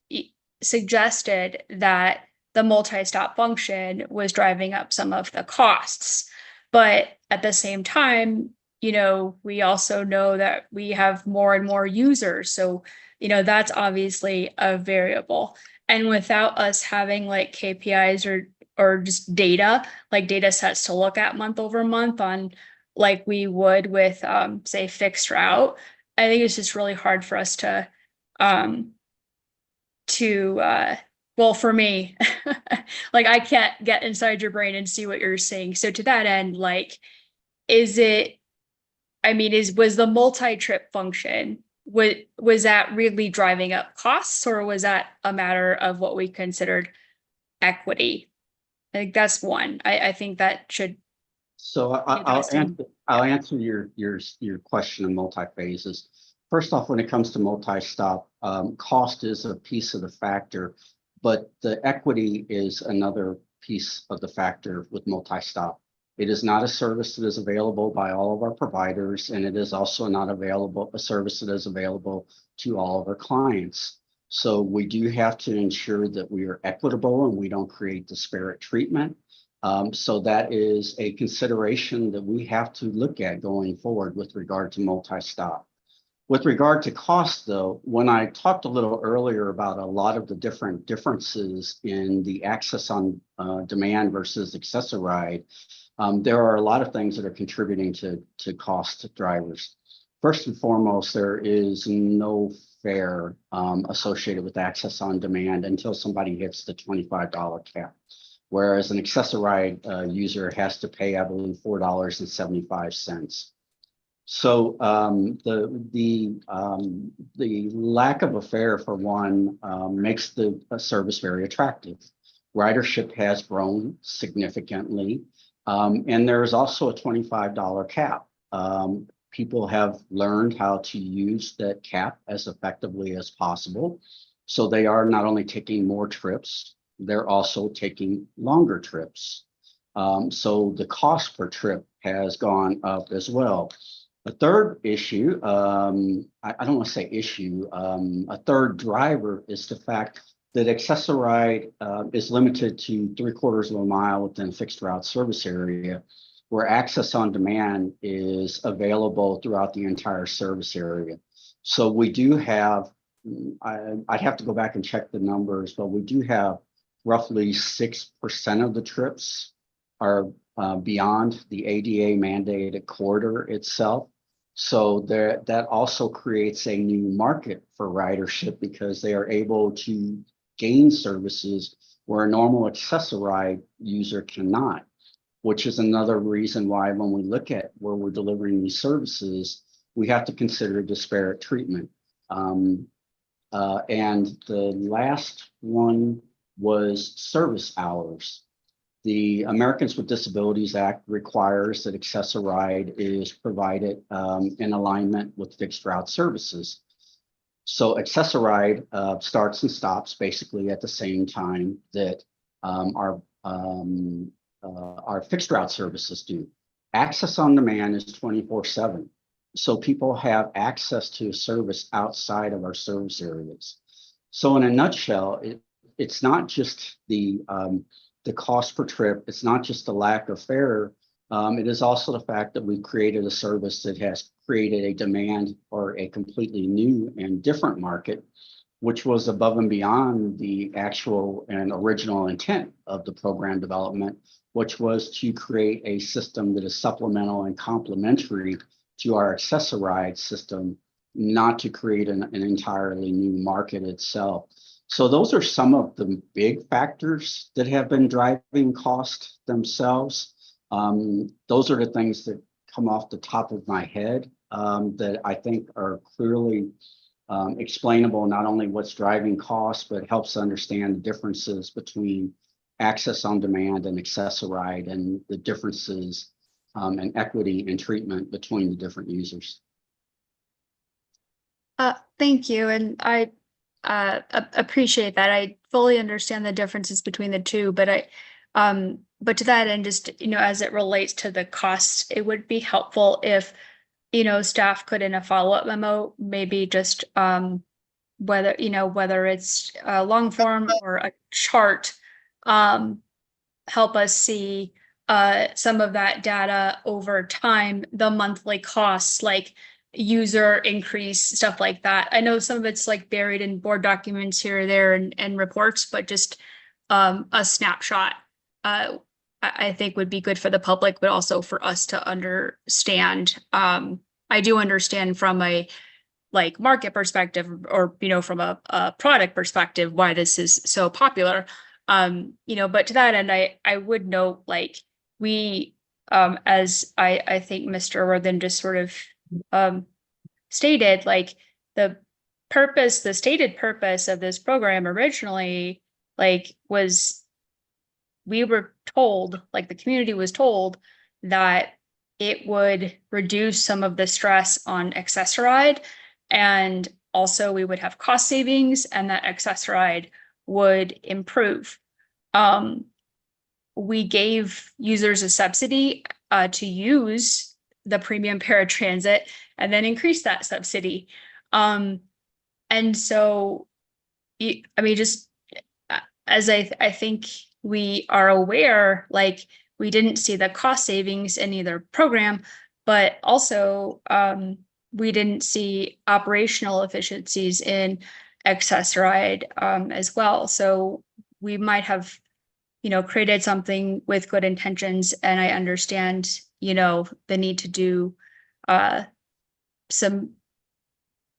suggested that the multi-stop function was driving up some of the costs. But at the same time, you know, we also know that we have more and more users. So, you know, that's obviously a variable. And without us having like KPIs or just data, like data sets to look at month over month on like we would with say fixed route, I think it's just really hard for us to well, for me, like I can't get inside your brain and see what you're saying. So to that end, like, was the multi-trip function, was that really driving up costs, or was that a matter of what we considered equity? I think that's one. I think that should. So I'll answer your question of multi-phases. First off, when it comes to multi-stop, cost is a piece of the factor, but the equity is another piece of the factor with multi-stop. It is not a service that is available by all of our providers, and it is also not a service that is available to all of our clients. So we do have to ensure that we are equitable and we don't create disparate treatment. So that is a consideration that we have to look at going forward with regard to multi-stop. With regard to cost, though, when I talked a little earlier about a lot of the differences in the access on demand versus Access-a-Ride, there are a lot of things that are contributing to cost to drivers. First and foremost, there is no fare associated with access on demand until somebody hits the $25 cap, whereas an Access-a-Ride user has to pay, I believe, $4.75. So the lack of a fare, for one, makes the service very attractive. Ridership has grown significantly, and there is also a $25 cap. People have learned how to use that cap as effectively as possible. So they are not only taking more trips, they're also taking longer trips. So the cost per trip has gone up as well. A third issue, I don't want to say issue, a third driver is the fact that Access-a-Ride is limited to 3/4 of a mile within a fixed route service area, where access on demand is available throughout the entire service area. So we do have, I'd have to go back and check the numbers, but we do have roughly 6% of the trips are beyond the ADA mandated corridor itself. So that also creates a new market for ridership because they are able to gain services where a normal Access-a-Ride user cannot, which is another reason why when we look at where we're delivering these services, we have to consider disparate treatment. And the last one was service hours. The Americans with Disabilities Act requires that Access-a-Ride is provided in alignment with fixed route services. So Access-a-Ride starts and stops basically at the same time that our fixed route services do. Access on demand is 24/7. So people have access to a service outside of our service areas. So in a nutshell, it's not just the cost per trip. It's not just the lack of fare. It is also the fact that we've created a service that has created a demand for a completely new and different market, which was above and beyond the actual and original intent of the program development, which was to create a system that is supplemental and complementary to our Access-a-Ride system, not to create an entirely new market itself. So those are some of the big factors that have been driving cost themselves. Those are the things that come off the top of my head that I think are clearly explainable, not only what's driving costs, but helps understand the differences between access on demand and Access-a-Ride and the differences and equity and treatment between the different users. Thank you. And I appreciate that. I fully understand the differences between the two, but but to that end, just, as it relates to the costs, it would be helpful if, staff could, in a follow-up memo, maybe just, whether it's a long form or a chart, help us see, some of that data over time, the monthly costs, like user increase, stuff like that. I know some of it's like buried in board documents here or there and reports, but just a snapshot I think would be good for the public, but also for us to understand. I do understand from a market perspective or, from a product perspective, why this is so popular. But to that end, I would note, we, as I think Mr. Worthen just sort of stated, the stated purpose of this program originally, was, we were told, the community was told, that it would reduce some of the stress on Access-a-Ride, and also we would have cost savings, and that Access-a-Ride would improve. We gave users a subsidy to use the premium paratransit, and then increase that subsidy. And so, just as I think we are aware, we didn't see the cost savings in either program, but also we didn't see operational efficiencies in Access-a-Ride as well. So we might have, created something with good intentions, and I understand, the need to do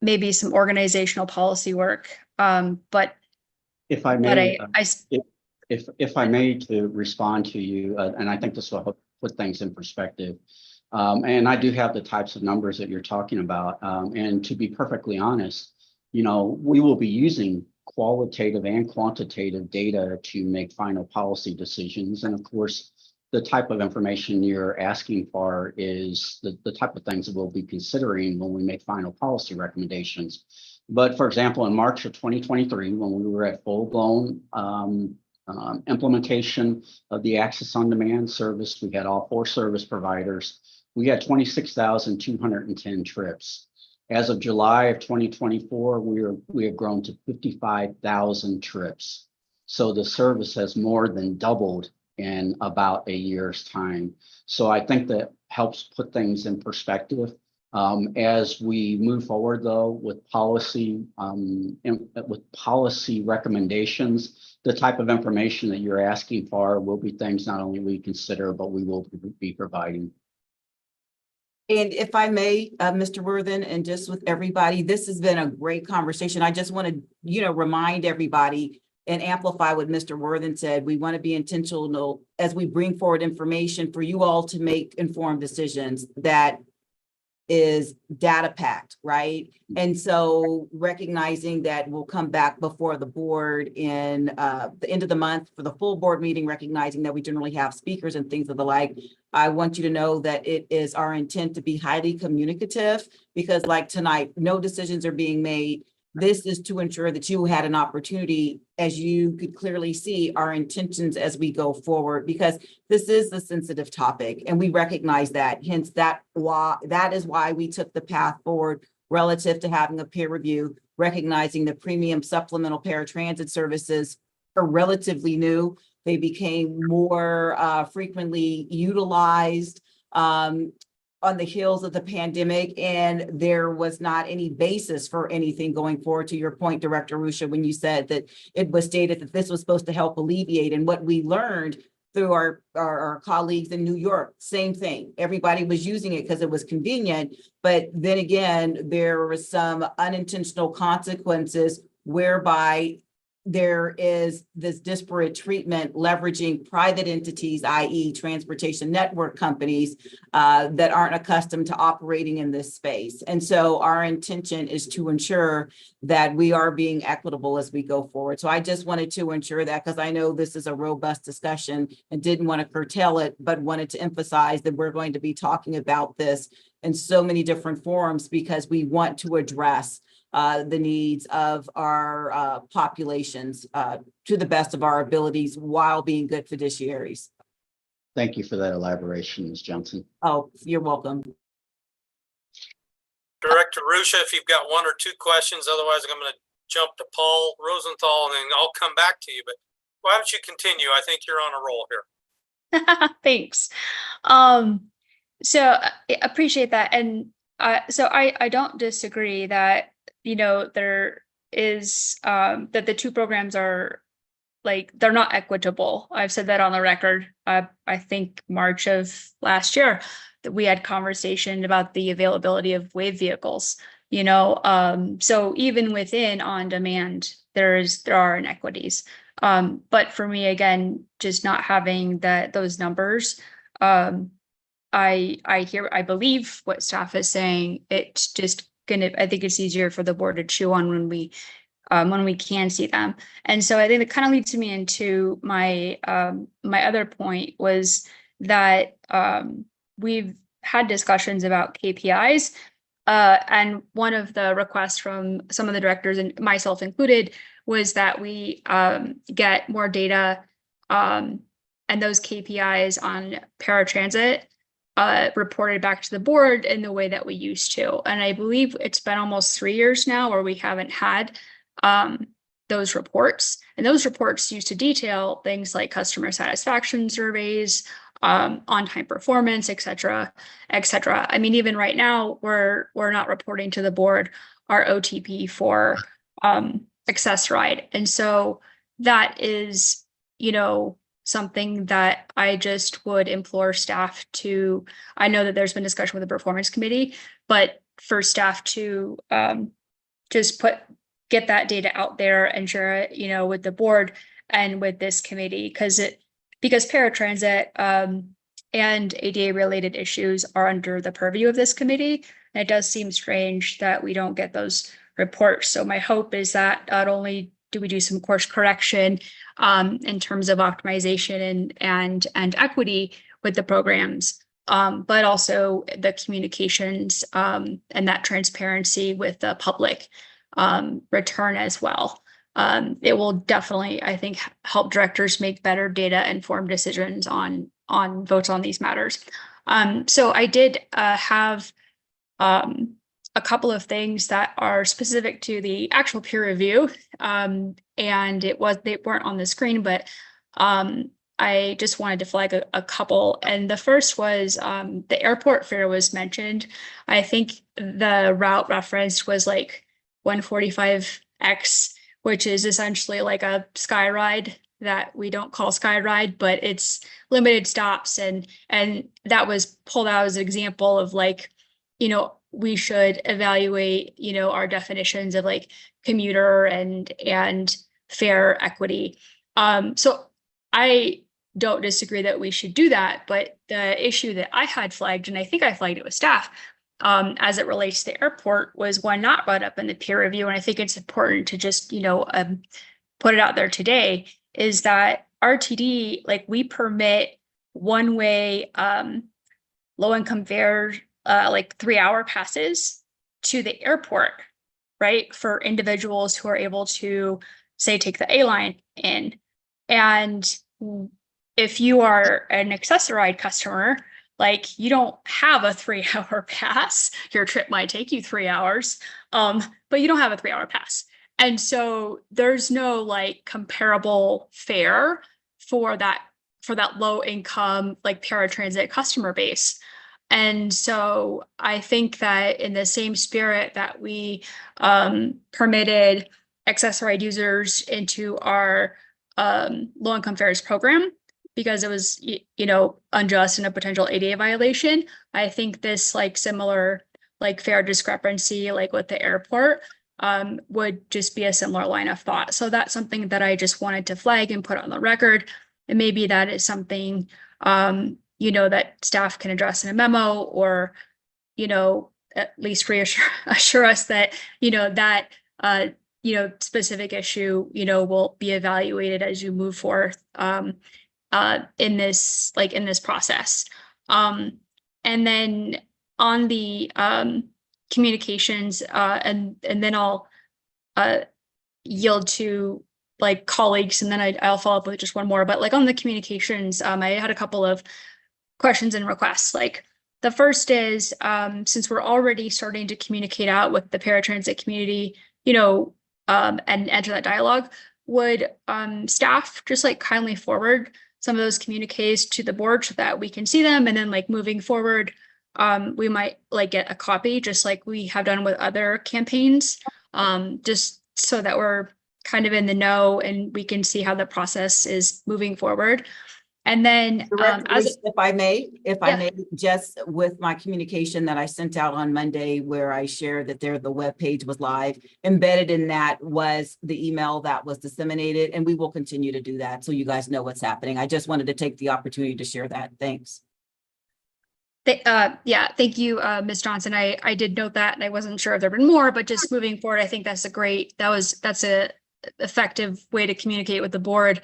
maybe some organizational policy work. But if I may, if I may to respond to you, and I think this will help put things in perspective. And I do have the types of numbers that you're talking about. And to be perfectly honest, we will be using qualitative and quantitative data to make final policy decisions. And of course, the type of information you're asking for is the type of things that we'll be considering when we make final policy recommendations. But for example, in March of 2023, when we were at full-blown implementation of the Access on Demand service, we had all 4 service providers. We had 26,210 trips. As of July of 2024, we have grown to 55,000 trips. So the service has more than doubled in about a year's time. So I think that helps put things in perspective. As we move forward, though, with policy recommendations, the type of information that you're asking for will be things not only we consider, but we will be providing. And if I may, Mr. Worthen, and just with everybody, this has been a great conversation. I just want to, remind everybody and amplify what Mr. Worthen said. We want to be intentional as we bring forward information for you all to make informed decisions, that is data packed, right? And so recognizing that we'll come back before the board in the end of the month for the full board meeting, recognizing that we generally have speakers and things of the like, I want you to know that it is our intent to be highly communicative, because like tonight, no decisions are being made. This is to ensure that you had an opportunity, as you could clearly see our intentions as we go forward, because this is a sensitive topic and we recognize that. Hence, that is why we took the path forward relative to having a peer review, recognizing the premium supplemental paratransit services are relatively new. They became more frequently utilized on the heels of the pandemic, and there was not any basis for anything going forward. To your point, Director Arusha, when you said that it was stated that this was supposed to help alleviate, and what we learned through our colleagues in New York, same thing. Everybody was using it because it was convenient, but then again, there was some unintentional consequences whereby there is this disparate treatment leveraging private entities, i.e. transportation network companies that aren't accustomed to operating in this space. And so our intention is to ensure that we are being equitable as we go forward. So I just wanted to ensure that, because I know this is a robust discussion and didn't want to curtail it, but wanted to emphasize that we're going to be talking about this in so many different forums because we want to address the needs of our populations to the best of our abilities while being good fiduciaries. Thank you for that elaboration, Ms. Johnson. Oh, you're welcome. Director Arusha, if you've got one or two questions, otherwise I'm going to jump to Paul Rosenthal and then I'll come back to you. But why don't you continue? I think you're on a roll here. Thanks. So I appreciate that. And so I don't disagree that, you know, there is that the two programs are like, they're not equitable. I've said that on the record. I think March of last year that we had conversation about the availability of wave vehicles, you know, so even within on demand, there are inequities. But for me, again, just not having those numbers, I believe what staff is saying. It's just I think it's easier for the board to chew on when we can see them. And so I think it kind of leads me into my my other point was that we've had discussions about KPIs, and one of the requests from some of the directors and myself included was that we get more data and those KPIs on paratransit reported back to the board in the way that we used to. And I believe it's been almost 3 years now where we haven't had those reports. And those reports used to detail things like customer satisfaction surveys, on-time performance, et cetera, et cetera. I mean, even right now, we're not reporting to the board our OTP for Access Ride. And so that is, you know, something that I just would implore staff to, I know that there's been discussion with the performance committee, but for staff to just get that data out there and share it, you know, with the board and with this committee, because paratransit and ADA related issues are under the purview of this committee. And it does seem strange that we don't get those reports. So my hope is that not only do we do some course correction in terms of optimization and equity with the programs, but also the communications and that transparency with the public return as well. It will definitely, I think, help directors make better data informed decisions on votes on these matters. So I did have a couple of things that are specific to the actual peer review. And they weren't on the screen, but I just wanted to flag a couple. And the first was the airport fare was mentioned. I think the route referenced was like 145X, which is essentially like a Skyride that we don't call Skyride, but it's limited stops. And that was pulled out as an example of like, you know, we should evaluate, you know, our definitions of like commuter and fare equity. So I don't disagree that we should do that, but the issue that I had flagged, and I think I flagged it with staff, as it relates to the airport was one not brought up in the peer review. And I think it's important to just, put it out there today, is that RTD, like, we permit one-way low-income fare, like 3-hour passes to the airport, right? For individuals who are able to, say, take the A line in. And if you are an Access-a-Ride customer, like, you don't have a 3-hour pass. Your trip might take you 3 hours, but you don't have a 3-hour pass. And so there's no like comparable fare for that low income, like, paratransit customer base. And so I think that in the same spirit that we permitted Access-a-Ride users into our low income fares program, because it was, unjust and a potential ADA violation, I think this like similar like fare discrepancy, like with the airport, would just be a similar line of thought. So that's something that I just wanted to flag and put on the record. And maybe that is something, that staff can address in a memo, or, at least assure us that, that, specific issue, will be evaluated as you move forth in this process. And then on the communications, and then I'll yield to like colleagues, and then I'll follow up with just one more. But like on the communications, I had a couple of questions and requests. Like the first is, since we're already starting to communicate out with the paratransit community, and enter that dialogue, would staff just like kindly forward some of those communiques to the board so that we can see them, and then like moving forward, we might like get a copy, just like we have done with other campaigns, just so that we're kind of in the know and we can see how the process is moving forward. And then if I may, just with my communication that I sent out on Monday, where I shared that the webpage was live, embedded in that was the email that was disseminated, and we will continue to do that so you guys know what's happening. I just wanted to take the opportunity to share that. Thanks. Thank you, Ms. Johnson. I did note that, and I wasn't sure if there'd been more, but just moving forward, I think that's a effective way to communicate with the board.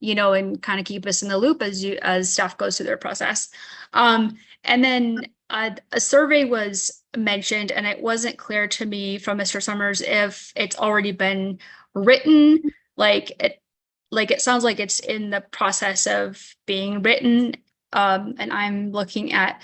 And kind of keep us in the loop as staff goes through their process. And then a survey was mentioned, and it wasn't clear to me from Mr. Summers if it's already been written. It sounds like it's in the process of being written. And I'm looking at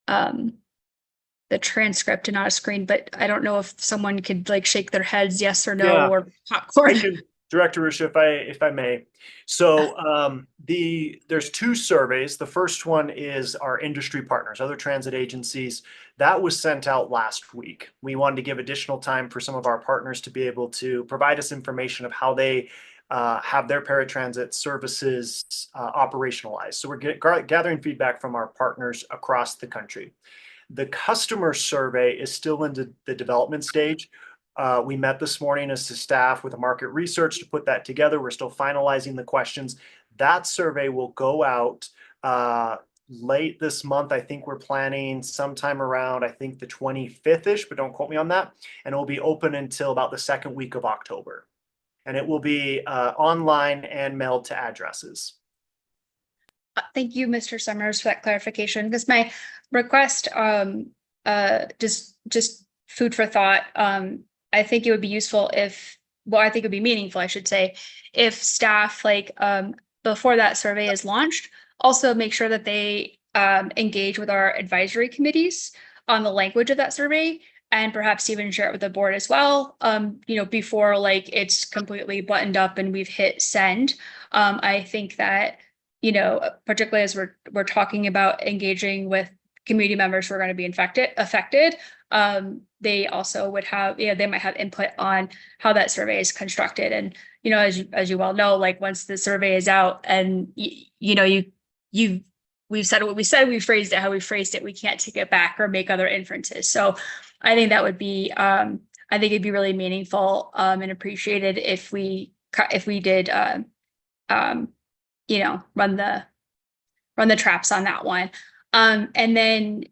the transcript and not a screen, but I don't know if someone could like shake their heads yes or no, or popcorn. Director Ruscia, if I may. So there's 2 surveys. The first one is our industry partners, other transit agencies. That was sent out last week. We wanted to give additional time for some of our partners to be able to provide us information of how they have their paratransit services operationalized. So we're gathering feedback from our partners across the country. The customer survey is still in the development stage. We met this morning as the staff with a market research to put that together. We're still finalizing the questions. That survey will go out late this month. I think we're planning sometime around, I think the 25th-ish, but don't quote me on that. And it will be open until about the 2nd week of October. And it will be online and mailed to addresses. Thank you, Mr. Summers, for that clarification. Because my request, just food for thought, I think it would be useful I think it would be meaningful, I should say, if staff, before that survey is launched, also make sure that they engage with our advisory committees on the language of that survey, and perhaps even share it with the board as well, before it's completely buttoned up and we've hit send. I think that, particularly as we're talking about engaging with community members who are going to be affected, they also would have, they might have input on how that survey is constructed. And, as you well know, once the survey is out and, we've said what we said, we phrased it how we phrased it, we can't take it back or make other inferences. So I think that would be, I think it'd be really meaningful and appreciated if we did, run the traps on that one. And then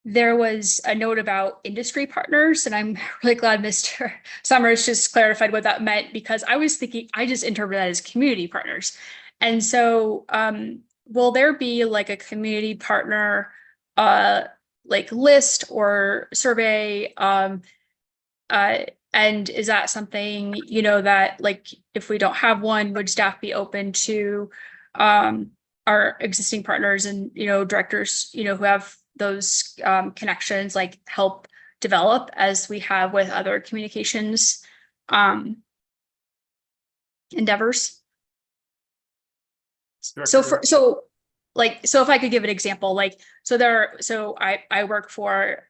there was a note about industry partners, and I'm really glad Mr. Summers just clarified what that meant, because I was thinking, I just interpreted that as community partners. And so will there be like a community partner like list or survey? And is that something, you know, that like if we don't have one, would staff be open to our existing partners and, you know, directors, you know, who have those connections, like help develop as we have with other communications endeavors? So if I could give an example, like, so I work for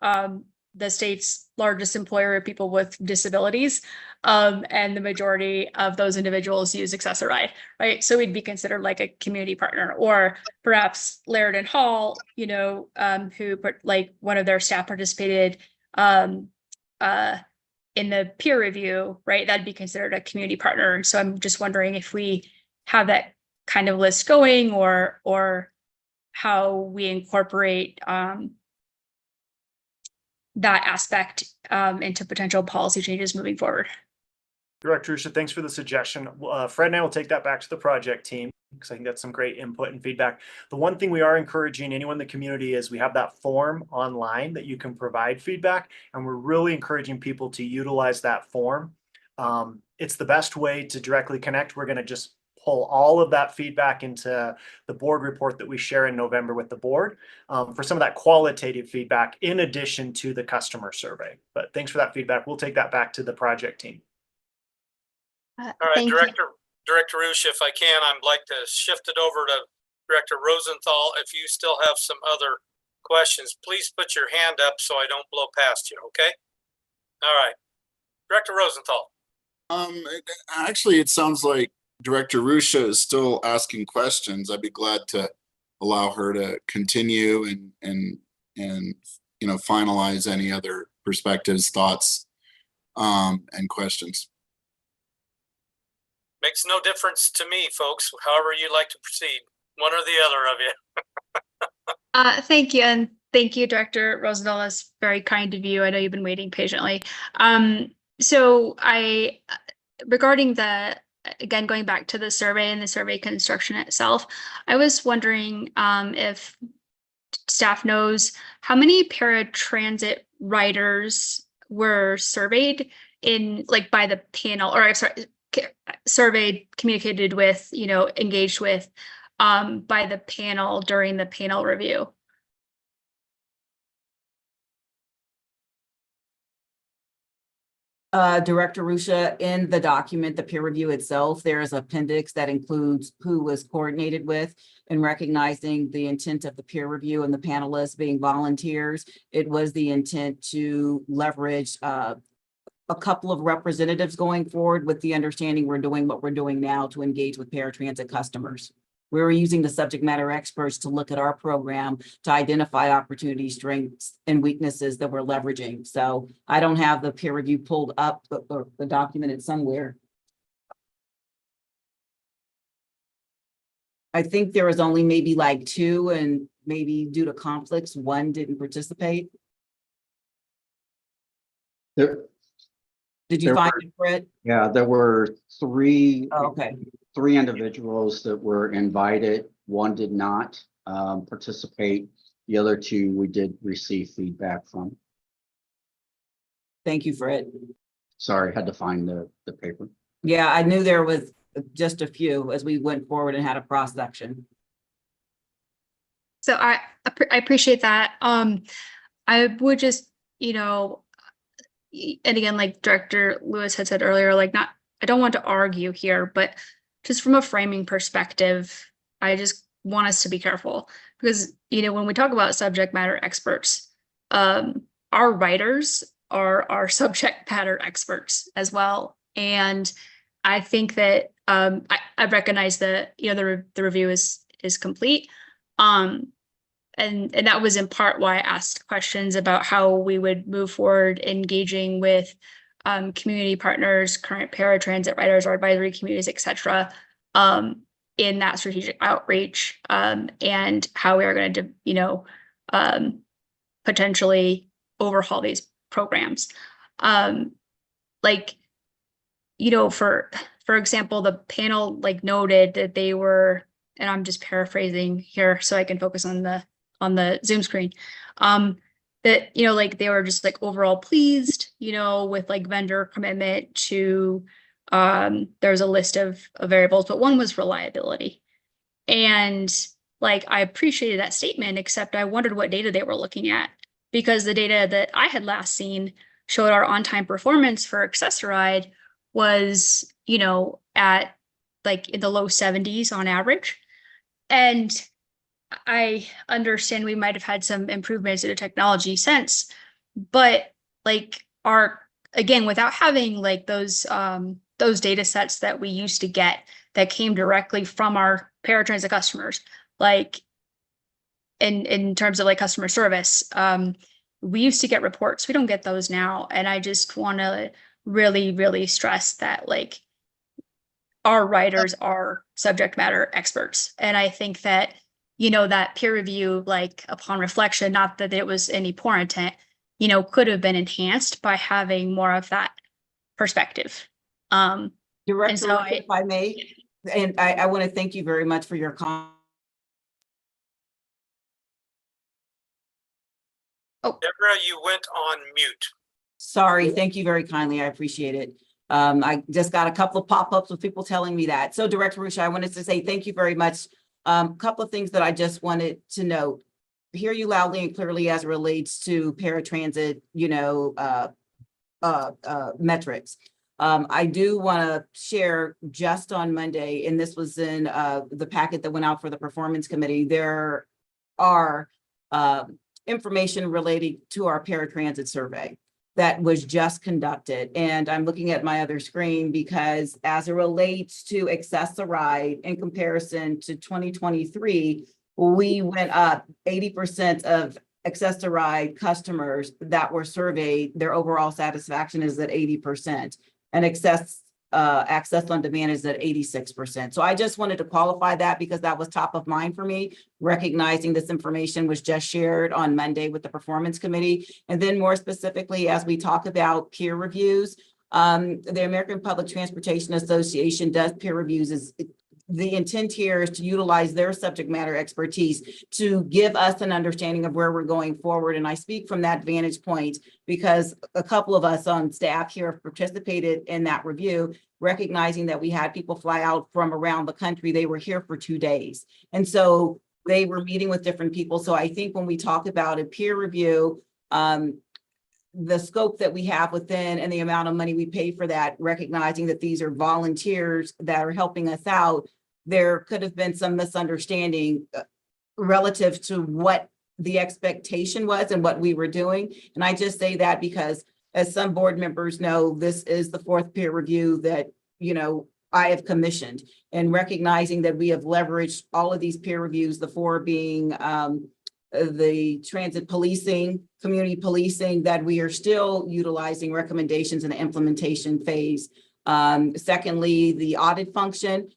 the state's largest employer of people with disabilities, and the majority of those individuals use Access-a-Ride, right? So we'd be considered like a community partner, or perhaps Laird and Hall, you know, who like one of their staff participated in the peer review, right? That'd be considered a community partner. And so I'm just wondering if we have that kind of list going, or how we incorporate that aspect into potential policy changes moving forward. Director Rusha, thanks for the suggestion. Fred and I will take that back to the project team, because I think that's some great input and feedback. The one thing we are encouraging anyone in the community is we have that form online that you can provide feedback, and we're really encouraging people to utilize that form. It's the best way to directly connect. We're going to just pull all of that feedback into the board report that we share in November with the board for some of that qualitative feedback in addition to the customer survey. But thanks for that feedback. We'll take that back to the project team. All right, Director Rusha, if I can, I'd like to shift it over to Director Rosenthal. If you still have some other questions, please put your hand up so I don't blow past you, okay? All right, Director Rosenthal. Actually, it sounds like Director Rusha is still asking questions. I'd be glad to allow her to continue and you know, finalize any other perspectives, thoughts, and questions. Makes no difference to me, folks. However you'd like to proceed, one or the other of you. Thank you, and thank you, Director Rosenthal. That's very kind of you. I know you've been waiting patiently. So regarding again, going back to the survey and the survey construction itself, I was wondering if staff knows how many paratransit riders were surveyed in, like, by the panel, or I'm sorry, surveyed, communicated with, you know, engaged with by the panel during the panel review. Director Rusha, in the document, the peer review itself, there is an appendix that includes who was coordinated with, and recognizing the intent of the peer review and the panelists being volunteers. It was the intent to leverage a couple of representatives going forward, with the understanding we're doing what we're doing now to engage with paratransit customers. We were using the subject matter experts to look at our program to identify opportunities, strengths, and weaknesses that we're leveraging. So I don't have the peer review pulled up, or the documented somewhere. I think there was only maybe like 2, and maybe due to conflicts, 1 didn't participate. Did you find it, Fred? Yeah, there were 3. Oh, okay. 3 individuals that were invited. 1 did not participate. The other 2 we did receive feedback from. Thank you, Fred. Sorry, had to find the paper. Yeah, I knew there was just a few as we went forward and had a cross section. So I appreciate that. I would just, you know, and again, like Director Lewis had said earlier, like, I don't want to argue here, but just from a framing perspective, I just want us to be careful, because, you know, when we talk about subject matter experts, our writers are our subject matter experts as well. And I think that I recognize that, you know, the review is complete. And that was in part why I asked questions about how we would move forward engaging with community partners, current paratransit riders, or advisory communities, et cetera, in that strategic outreach, and how we are going to, you know, potentially overhaul these programs. Like, you know, for example, the panel like noted that they were, and I'm just paraphrasing here so I can focus on the Zoom screen. That, you know, like they were just like overall pleased, you know, with like vendor commitment to, there's a list of variables, but one was reliability. And like, I appreciated that statement, except I wondered what data they were looking at, because the data that I had last seen showed our on-time performance for Access-a-Ride was, you know, at like in the low 70s on average. And I understand we might have had some improvements in the technology since, but like again, without having like those data sets that we used to get that came directly from our paratransit customers, like in terms of like customer service, we used to get reports. We don't get those now. And I just want to really, really stress that like our writers are subject matter experts. And I think that, you know, that peer review, like upon reflection, not that it was any poor intent, you know, could have been enhanced by having more of that perspective. Director, so if I may, and I want to thank you very much for your comment. Oh, Deborah, you went on mute. Sorry, thank you very kindly. I appreciate it. I just got a couple of pop-ups with people telling me that. So Director Ruscia, I wanted to say thank you very much. Couple of things that I just wanted to note. Hear you loudly and clearly as it relates to paratransit, you know, metrics. I do want to share just on Monday, and this was in the packet that went out for the performance committee, there are information related to our paratransit survey that was just conducted. And I'm looking at my other screen because as it relates to Access-a-Ride in comparison to 2023, we went up 80% of Access-a-Ride customers that were surveyed, their overall satisfaction is at 80%. And Access on Demand is at 86%. So I just wanted to qualify that because that was top of mind for me, recognizing this information was just shared on Monday with the performance committee. And then more specifically, as we talk about peer reviews, the American Public Transportation Association does peer reviews. The intent here is to utilize their subject matter expertise to give us an understanding of where we're going forward. And I speak from that vantage point because a couple of us on staff here have participated in that review, recognizing that we had people fly out from around the country. They were here for 2 days. And so they were meeting with different people. So I think when we talk about a peer review, the scope that we have within and the amount of money we pay for that, recognizing that these are volunteers that are helping us out, there could have been some misunderstanding relative to what the expectation was and what we were doing. And I just say that because as some board members know, this is the 4th peer review that, you know, I have commissioned, and recognizing that we have leveraged all of these peer reviews, the 4 being the transit policing, community policing, that we are still utilizing recommendations in the implementation phase. Secondly, the audit function,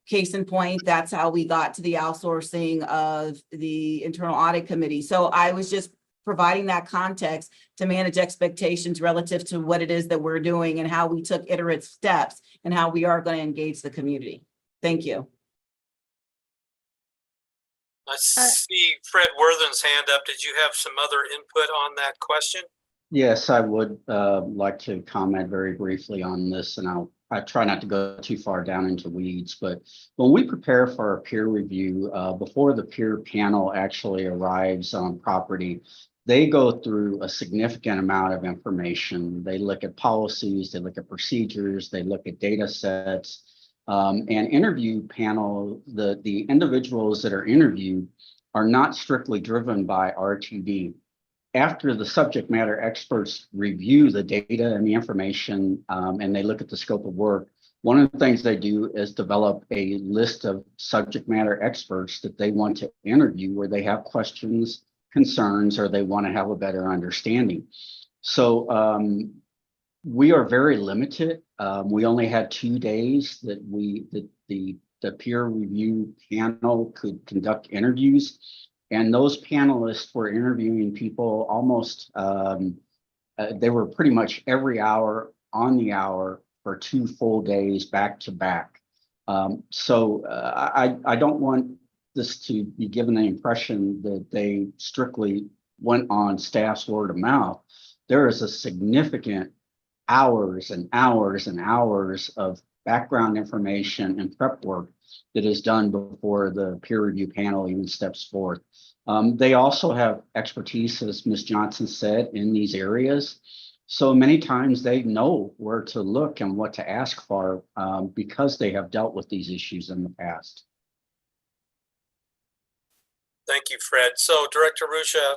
case in point, that's how we got to the outsourcing of the internal audit committee. So I was just providing that context to manage expectations relative to what it is that we're doing and how we took iterative steps and how we are going to engage the community. Thank you. I see Fred Worthen's hand up. Did you have some other input on that question? Yes, I would like to comment very briefly on this, and I try not to go too far down into weeds, but when we prepare for our peer review, before the peer panel actually arrives on property, they go through a significant amount of information. They look at policies, they look at procedures, they look at data sets, and interview panel, the individuals that are interviewed are not strictly driven by RTD. After the subject matter experts review the data and the information, and they look at the scope of work, one of the things they do is develop a list of subject matter experts that they want to interview where they have questions, concerns, or they want to have a better understanding. So we are very limited. We only had 2 days that the peer review panel could conduct interviews. And those panelists were interviewing people almost, they were pretty much every hour on the hour for 2 full days back to back. I don't want this to be given the impression that they strictly went on staff's word of mouth. There is a significant hours and hours and hours of background information and prep work that is done before the peer review panel even steps forth. They also have expertise, as Ms. Johnson said, in these areas. So many times they know where to look and what to ask for because they have dealt with these issues in the past. Thank you, Fred. So Director Ruscia,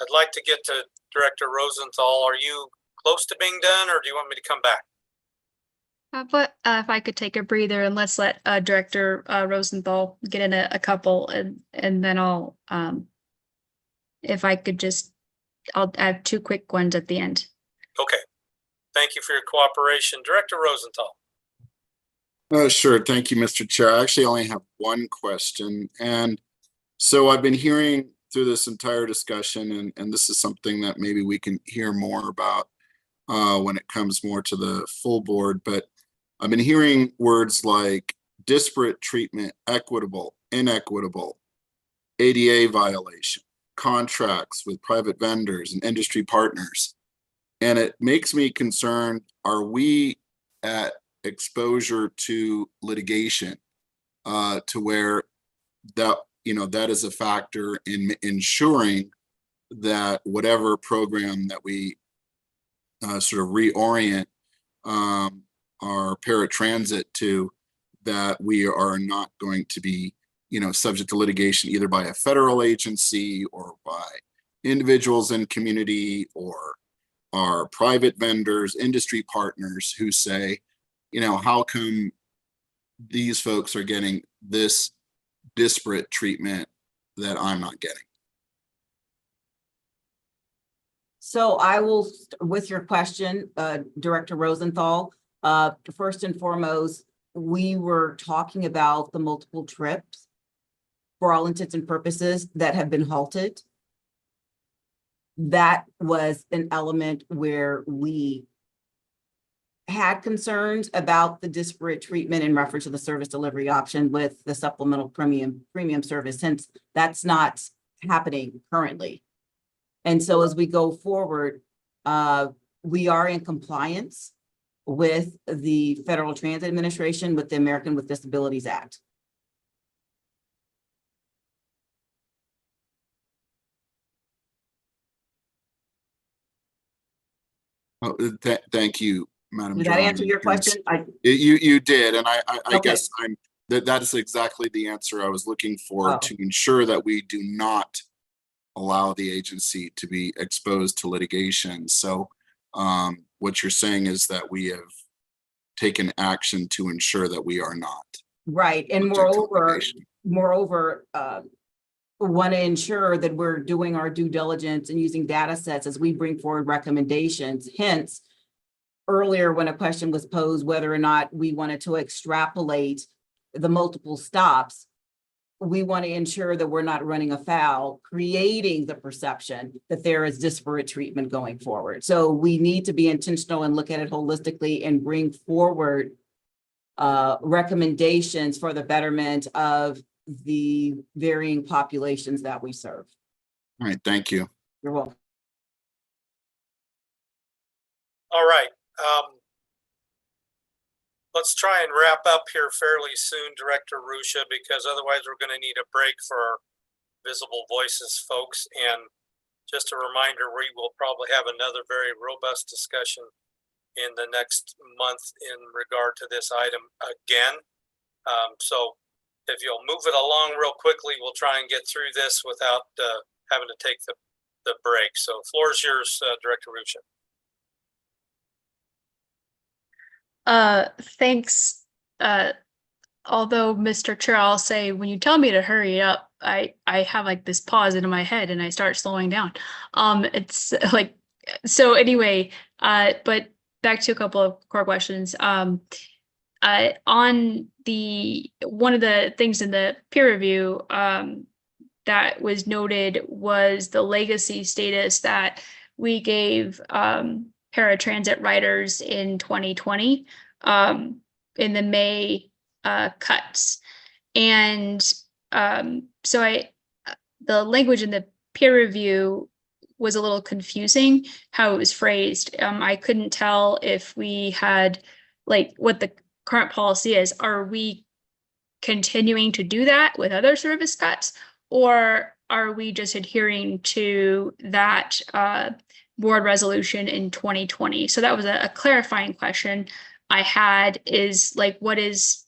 I'd like to get to Director Rosenthal. Are you close to being done, or do you want me to come back? But if I could take a breather and let's let Director Rosenthal get in a couple, and then I'll if I could just, I'll have 2 quick ones at the end. Okay. Thank you for your cooperation. Director Rosenthal. Sure. Thank you, Mr. Chair. I actually only have one question. And so I've been hearing through this entire discussion, and this is something that maybe we can hear more about when it comes more to the full board, but I've been hearing words like disparate treatment, equitable, inequitable, ADA violation, contracts with private vendors and industry partners. And it makes me concerned, are we at exposure to litigation to where that, that is a factor in ensuring that whatever program that we sort of reorient our paratransit to, that we are not going to be, subject to litigation either by a federal agency or by individuals in community or our private vendors, industry partners who say, how come these folks are getting this disparate treatment that I'm not getting? So I will, with your question, Director Rosenthal, first and foremost, we were talking about the multiple trips for all intents and purposes that have been halted. That was an element where we had concerns about the disparate treatment in reference to the service delivery option with the supplemental premium service, since that's not happening currently. And so as we go forward, we are in compliance with the Federal Transit Administration, with the American with Disabilities Act. Thank you, Madam Did that answer your question? You did, and I Okay. guess that is exactly the answer I was looking for, to ensure that we do not allow the agency to be exposed to litigation. So what you're saying is that we have taken action to ensure that we are not. Right, and moreover, want to ensure that we're doing our due diligence and using data sets as we bring forward recommendations. Hence, earlier when a question was posed whether or not we wanted to extrapolate the multiple stops, we want to ensure that we're not running afoul, creating the perception that there is disparate treatment going forward. So we need to be intentional and look at it holistically and bring forward recommendations for the betterment of the varying populations that we serve. All right, thank you. You're welcome. All right. Let's try and wrap up here fairly soon, Director Ruscia, because otherwise we're going to need a break for our Visible Voices folks. And just a reminder, we will probably have another very robust discussion in the next month in regard to this item again. So if you'll move it along real quickly, we'll try and get through this without having to take the break. So floor is yours, Director Ruscia. Thanks. Although, Mr. Chair, I'll say when you tell me to hurry up, I have like this pause in my head and I start slowing down. It's like, so anyway, but back to a couple of core questions. On the, one of the things in the peer review, that was noted was the legacy status that we gave paratransit riders in 2020 in the May cuts. And so the language in the peer review was a little confusing how it was phrased. I couldn't tell if we had like what the current policy is. Are we continuing to do that with other service cuts, or are we just adhering to that board resolution in 2020? So that was a clarifying question I had, is like, what is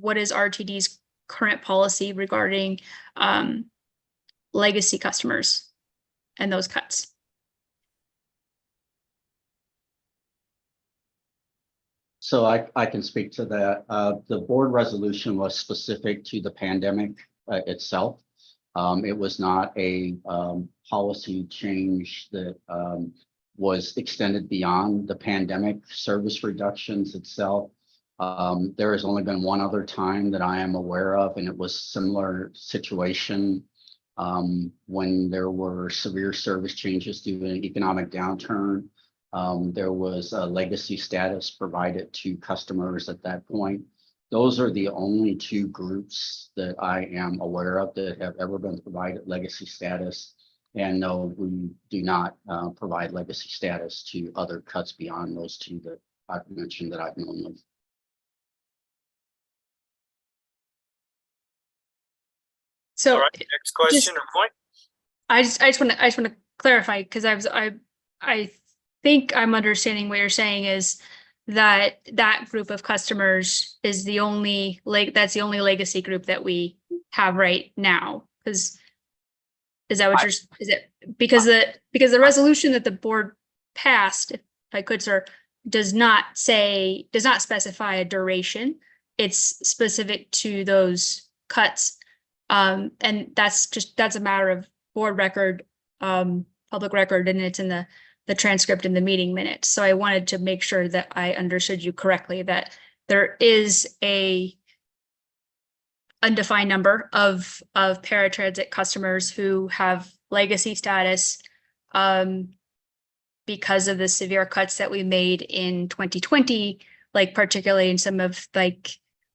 RTD's current policy regarding legacy customers and those cuts? So I can speak to that. The board resolution was specific to the pandemic itself. It was not a policy change that was extended beyond the pandemic service reductions itself. There has only been one other time that I am aware of, and it was similar situation when there were severe service changes due to an economic downturn. There was a legacy status provided to customers at that point. Those are the only two groups that I am aware of that have ever been provided legacy status. And no, we do not provide legacy status to other cuts beyond those two that I've mentioned that I've known of. So All right, next question or point? I just want to clarify, because I think I'm understanding what you're saying is that group of customers is the only that's the only legacy group that we have right now. Because is that what is it because the resolution that the board passed, if I could, sir, does not specify a duration. It's specific to those cuts. And that's a matter of board record, public record, and it's in the transcript in the meeting minutes. So I wanted to make sure that I understood you correctly, that there is a undefined number of paratransit customers who have legacy status because of the severe cuts that we made in 2020, like particularly in some of like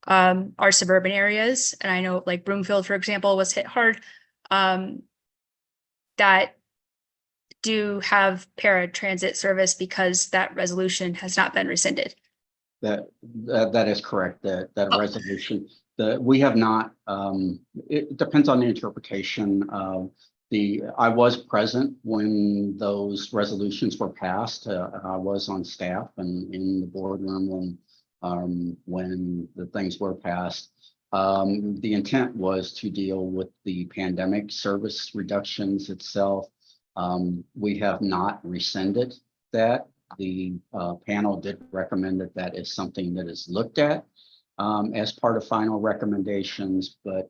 our suburban areas. And I know like Broomfield, for example, was hit hard, that do have paratransit service because that resolution has not been rescinded. That is correct. That resolution, we have not. It depends on the interpretation. I was present when those resolutions were passed. I was on staff and in the boardroom when the things were passed. The intent was to deal with the pandemic service reductions itself. We have not rescinded that. The panel did recommend that is something that is looked at as part of final recommendations. But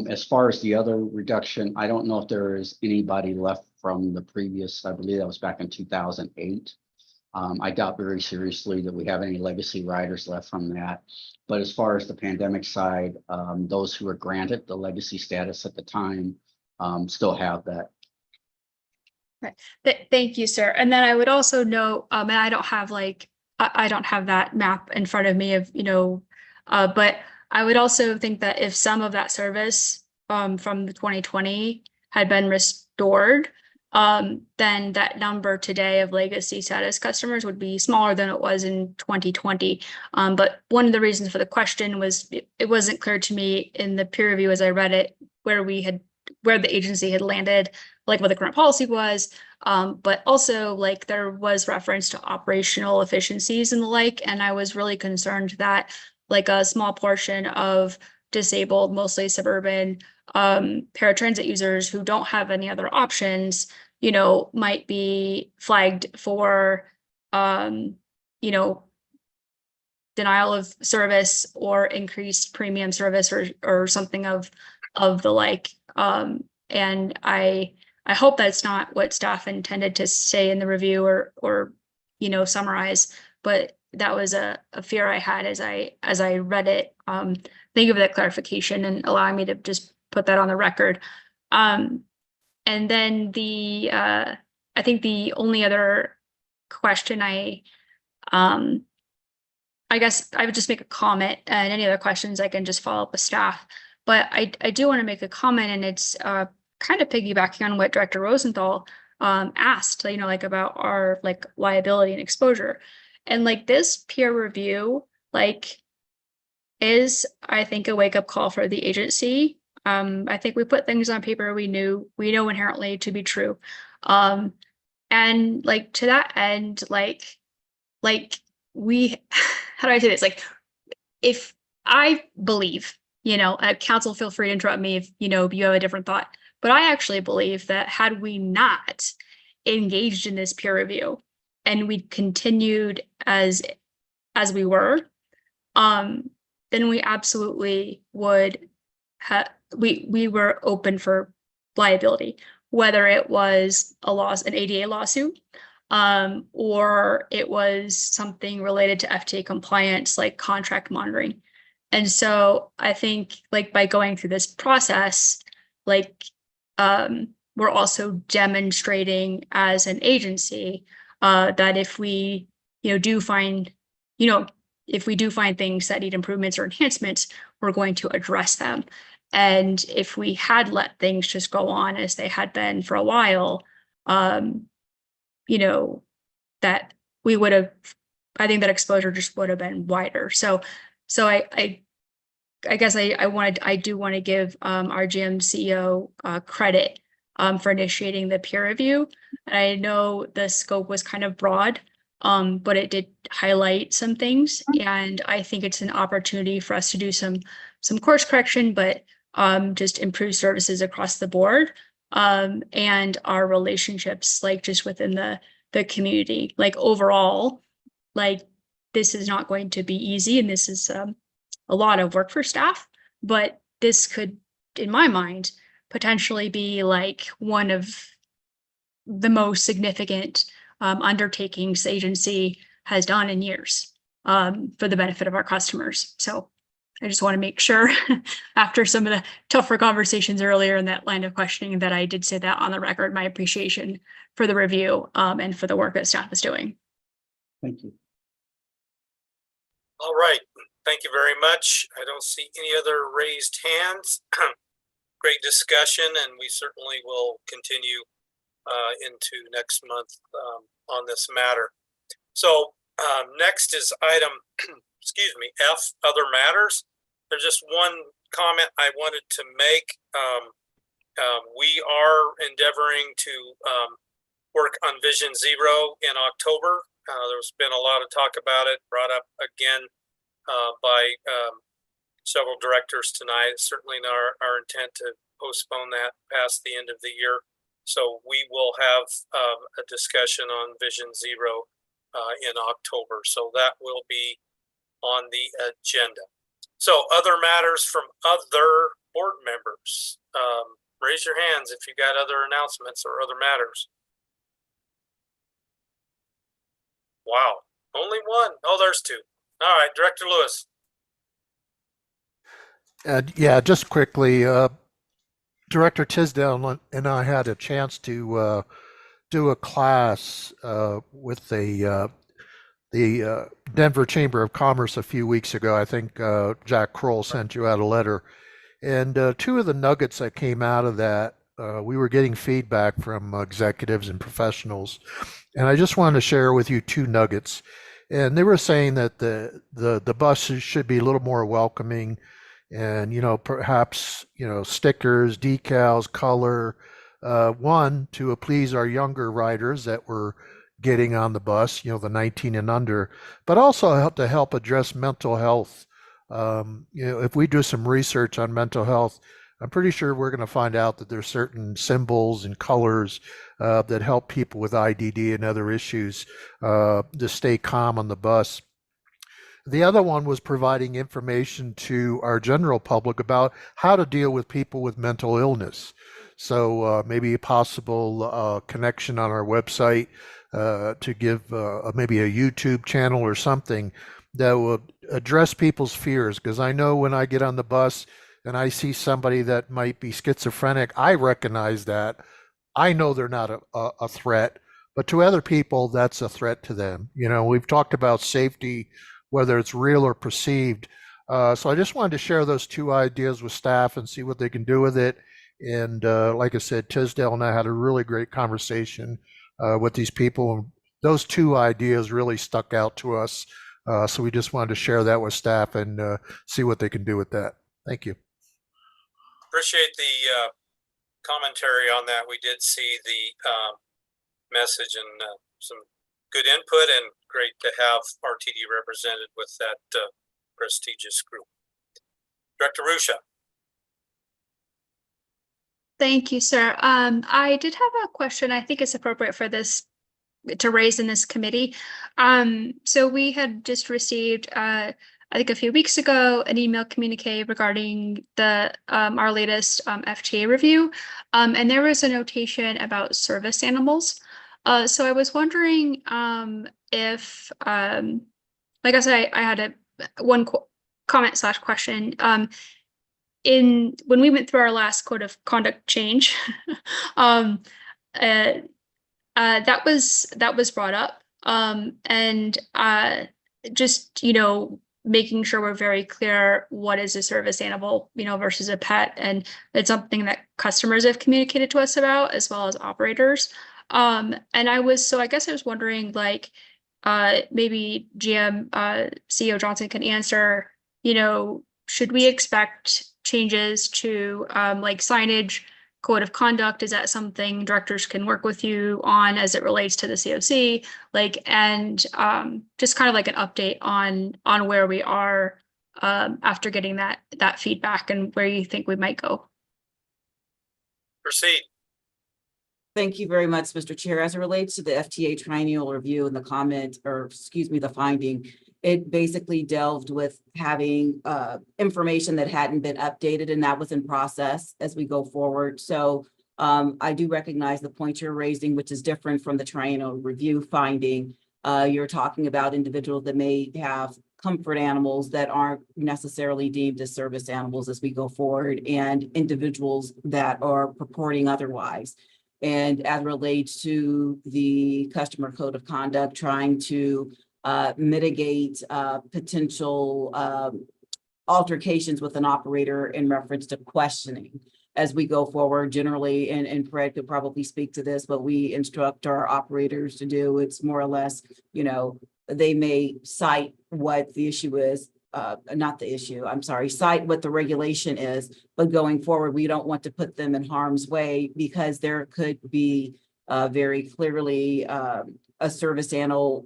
as far as the other reduction, I don't know if there is anybody left from the previous, I believe that was back in 2008. I doubt very seriously that we have any legacy riders left from that. But as far as the pandemic side, those who were granted the legacy status at the time still have that. Right. Thank you, sir. And then I would also note, and I don't have I don't have that map in front of me of, but I would also think that if some of that service from the 2020 had been restored, then that number today of legacy status customers would be smaller than it was in 2020. But one of the reasons for the question was it wasn't clear to me in the peer review as I read it where the agency had landed, like what the current policy was, but also like there was reference to operational efficiencies and the like, and I was really concerned that like a small portion of disabled, mostly suburban paratransit users who don't have any other options, might be flagged for, denial of service or increased premium service or something of the like. And I hope that's not what staff intended to say in the review or summarize, but that was a fear I had as I read it. Thank you for that clarification and allowing me to just put that on the record. And then I think the only other question I guess I would just make a comment, and any other questions I can just follow up with staff. But I do want to make a comment, and it's kind of piggybacking on what Director Rosenthal asked, like about our like liability and exposure. And like this peer review, like is, I think, a wake-up call for the agency. I think we put things on paper we know inherently to be true. And like to that end, like we, how do I say this? Like, if I believe, council, feel free to interrupt me if, you have a different thought, but I actually believe that had we not engaged in this peer review and we continued as we were, then we absolutely would have, we were open for liability, whether it was an ADA lawsuit, or it was something related to FTA compliance, like contract monitoring. And so I think like by going through this process, like we're also demonstrating as an agency that if we, do find, if we do find things that need improvements or enhancements, we're going to address them. And if we had let things just go on as they had been for a while, that we would have, I think that exposure just would have been wider. So I guess I do want to give our GM CEO credit for initiating the peer review. And I know the scope was kind of broad, but it did highlight some things. And I think it's an opportunity for us to do some course correction, but just improve services across the board, and our relationships, like just within the community. Like overall, like this is not going to be easy, and this is a lot of work for staff, but this could, in my mind, potentially be like one of the most significant undertakings the agency has done in years for the benefit of our customers. So I just want to make sure after some of the tougher conversations earlier in that line of questioning that I did say that on the record, my appreciation for the review and for the work that staff is doing. Thank you. All right. Thank you very much. I don't see any other raised hands. Great discussion, and we certainly will continue into next month on this matter. So next is item, excuse me, F, other matters. There's just one comment I wanted to make. We are endeavoring to work on Vision Zero in October. There's been a lot of talk about it, brought up again by several directors tonight. It's certainly not our intent to postpone that past the end of the year. So we will have a discussion on Vision Zero in October. So that will be on the agenda. So other matters from other board members. Raise your hands if you got other announcements or other matters. Wow, only one. Oh, there's two. All right, Director Lewis. Yeah, just quickly, Director Tisdale and I had a chance to do a class with the Denver Chamber of Commerce a few weeks ago. I think Jack Kroll sent you out a letter. And two of the nuggets that came out of that, we were getting feedback from executives and professionals. And I just wanted to share with you two nuggets. And they were saying that the buses should be a little more welcoming, and perhaps stickers, decals, color, one to please our younger riders that were getting on the bus, the 19 and under, but also to help address mental health. If we do some research on mental health, I'm pretty sure we're going to find out that there's certain symbols and colors that help people with IDD and other issues to stay calm on the bus. The other one was providing information to our general public about how to deal with people with mental illness. So maybe a possible connection on our website to give maybe a YouTube channel or something that will address people's fears. Because I know when I get on the bus, and I see somebody that might be schizophrenic, I recognize that. I know they're not a threat, but to other people, that's a threat to them. You know, we've talked about safety, whether it's real or perceived. So I just wanted to share those two ideas with staff and see what they can do with it. And like I said, Tisdale and I had a really great conversation with these people. Those two ideas really stuck out to us. So we just wanted to share that with staff and see what they can do with that. Thank you. Appreciate the commentary on that. We did see the message and some good input, and great to have RTD represented with that prestigious group. Director Rusha. Thank you, sir. I did have a question. I think it's appropriate for this to raise in this committee. So we had just received, I think a few weeks ago, an email communique regarding the our latest FTA review, and there was a notation about service animals. So I was wondering if, like I said, I had one comment / question. When we went through our last code of conduct change, that was brought up, and just making sure we're very clear what is a service animal, versus a pet, and it's something that customers have communicated to us about, as well as operators. And I guess I was wondering, like, maybe GM CEO Johnson can answer, should we expect changes to like signage, code of conduct? Is that something directors can work with you on as it relates to the COC? And just kind of like an update on where we are after getting that feedback and where you think we might go. Proceed. Thank you very much, Mr. Chair. As it relates to the FTA triennial review and the finding, it basically delved with having information that hadn't been updated, and that was in process as we go forward. So I do recognize the point you're raising, which is different from the triennial review finding. You're talking about individuals that may have comfort animals that aren't necessarily deemed as service animals as we go forward, and individuals that are purporting otherwise. And as it relates to the customer code of conduct, trying to mitigate potential altercations with an operator in reference to questioning as we go forward. Generally, and Fred could probably speak to this, but we instruct our operators to do, it's more or less, they may cite what the issue is, cite what the regulation is, but going forward, we don't want to put them in harm's way, because there could be very clearly a service animal,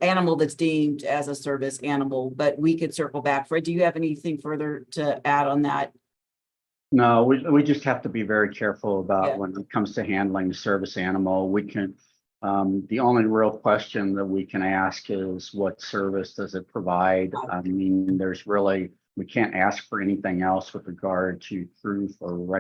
animal that's deemed as a service animal, but we could circle back. Fred, do you have anything further to add on that? No, we just have to be very careful about when it comes to handling the service animal. We can, the only real question that we can ask is, what service does it provide? I mean, we can't ask for anything else with regard to proof or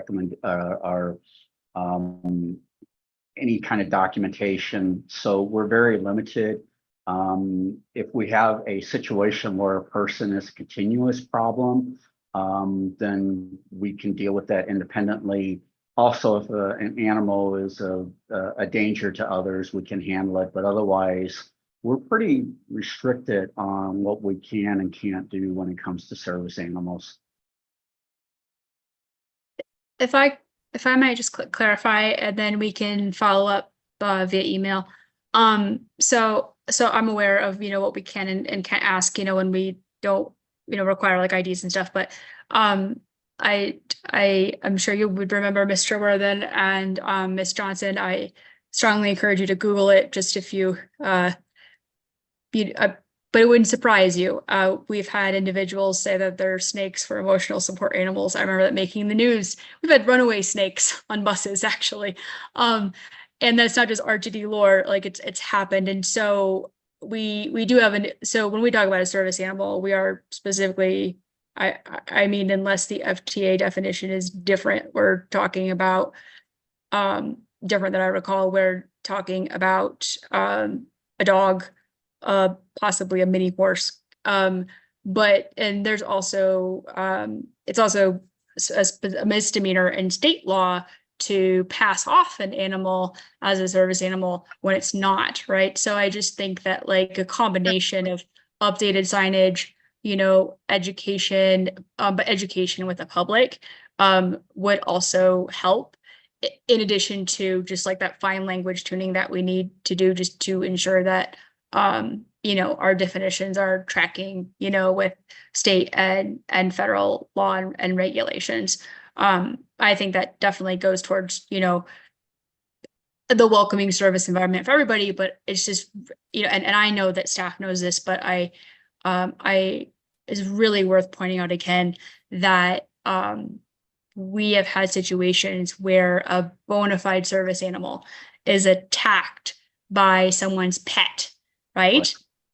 any kind of documentation. So we're very limited. If we have a situation where a person is a continuous problem, then we can deal with that independently. Also, if an animal is a danger to others, we can handle it. But otherwise, we're pretty restricted on what we can and can't do when it comes to service animals. If I might just clarify, and then we can follow up via email. So I'm aware of what we can and can't ask when we don't require like IDs and stuff. But I'm sure you would remember Mr. Worthen and Ms. Johnson. I strongly encourage you to Google it, just if you but it wouldn't surprise you. We've had individuals say that they're snakes for emotional support animals. I remember that making the news. We've had runaway snakes on buses, actually. And that's not just RTD lore, like it's happened. And so we do have so when we talk about a service animal, we are specifically, I mean, unless the FTA definition is different, we're talking about different than I recall. We're talking about a dog, possibly a mini horse. and there's also, it's also a misdemeanor in state law to pass off an animal as a service animal when it's not, right? So I just think that like a combination of updated signage, education, but education with the public would also help, in addition to just like that fine language tuning that we need to do just to ensure that our definitions are tracking, with state and federal law and regulations. I think that definitely goes towards, the welcoming service environment for everybody, but it's just, and I know that staff knows this, but it's really worth pointing out again that, we have had situations where a bona fide service animal is attacked by someone's pet, right?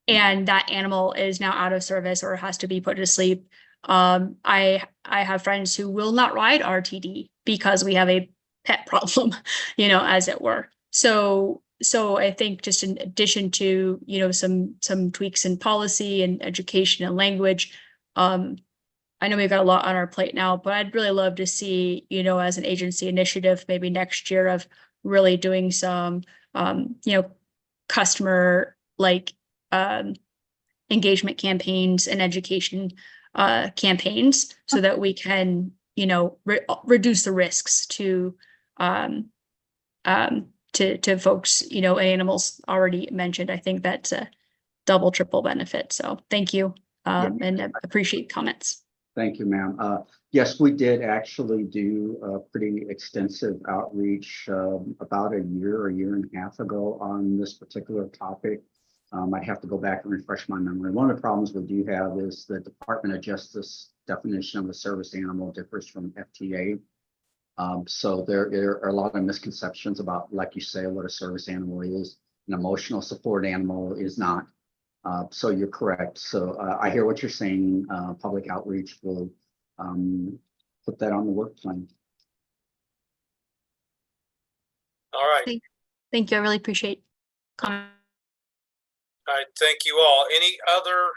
And that animal is now out of service or has to be put to sleep. I have friends who will not ride RTD because we have a pet problem, as it were. So I think just in addition to, some tweaks in policy and education and language, I know we've got a lot on our plate now, but I'd really love to see, as an agency initiative, maybe next year of really doing some, customer engagement campaigns and education campaigns so that we can, reduce the risks to folks, and animals already mentioned. I think that's a double, triple benefit. So thank you. And I appreciate comments. Thank you, ma'am. Yes, we did actually do a pretty extensive outreach about a year and a half ago on this particular topic. I'd have to go back and refresh my memory. One of the problems we do have is the Department of Justice definition of a service animal differs from FTA. So there are a lot of misconceptions about, like you say, what a service animal is. An emotional support animal is not. So you're correct. So I hear what you're saying. Public outreach will put that on the work plan. All right. Thank you. I really appreciate comment. All right. Thank you all. Any other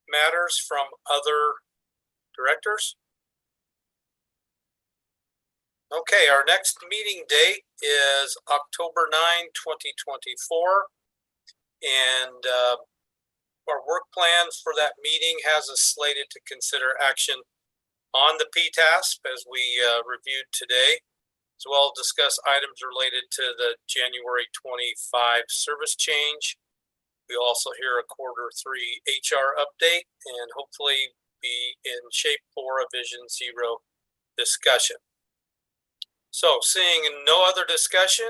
matters from other directors? Okay, our next meeting date is October 9, 2024. And our work plan for that meeting has us slated to consider action on the PTASP as we reviewed today, as well as discuss items related to the January 25 service change. We'll also hear a Q3 HR update and hopefully be in shape for a Vision Zero discussion. So seeing no other discussion,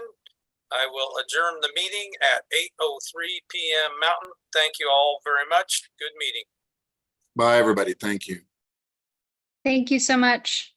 I will adjourn the meeting at 8:03 p.m. Mountain. Thank you all very much. Good meeting. Bye, everybody. Thank you. Thank you so much.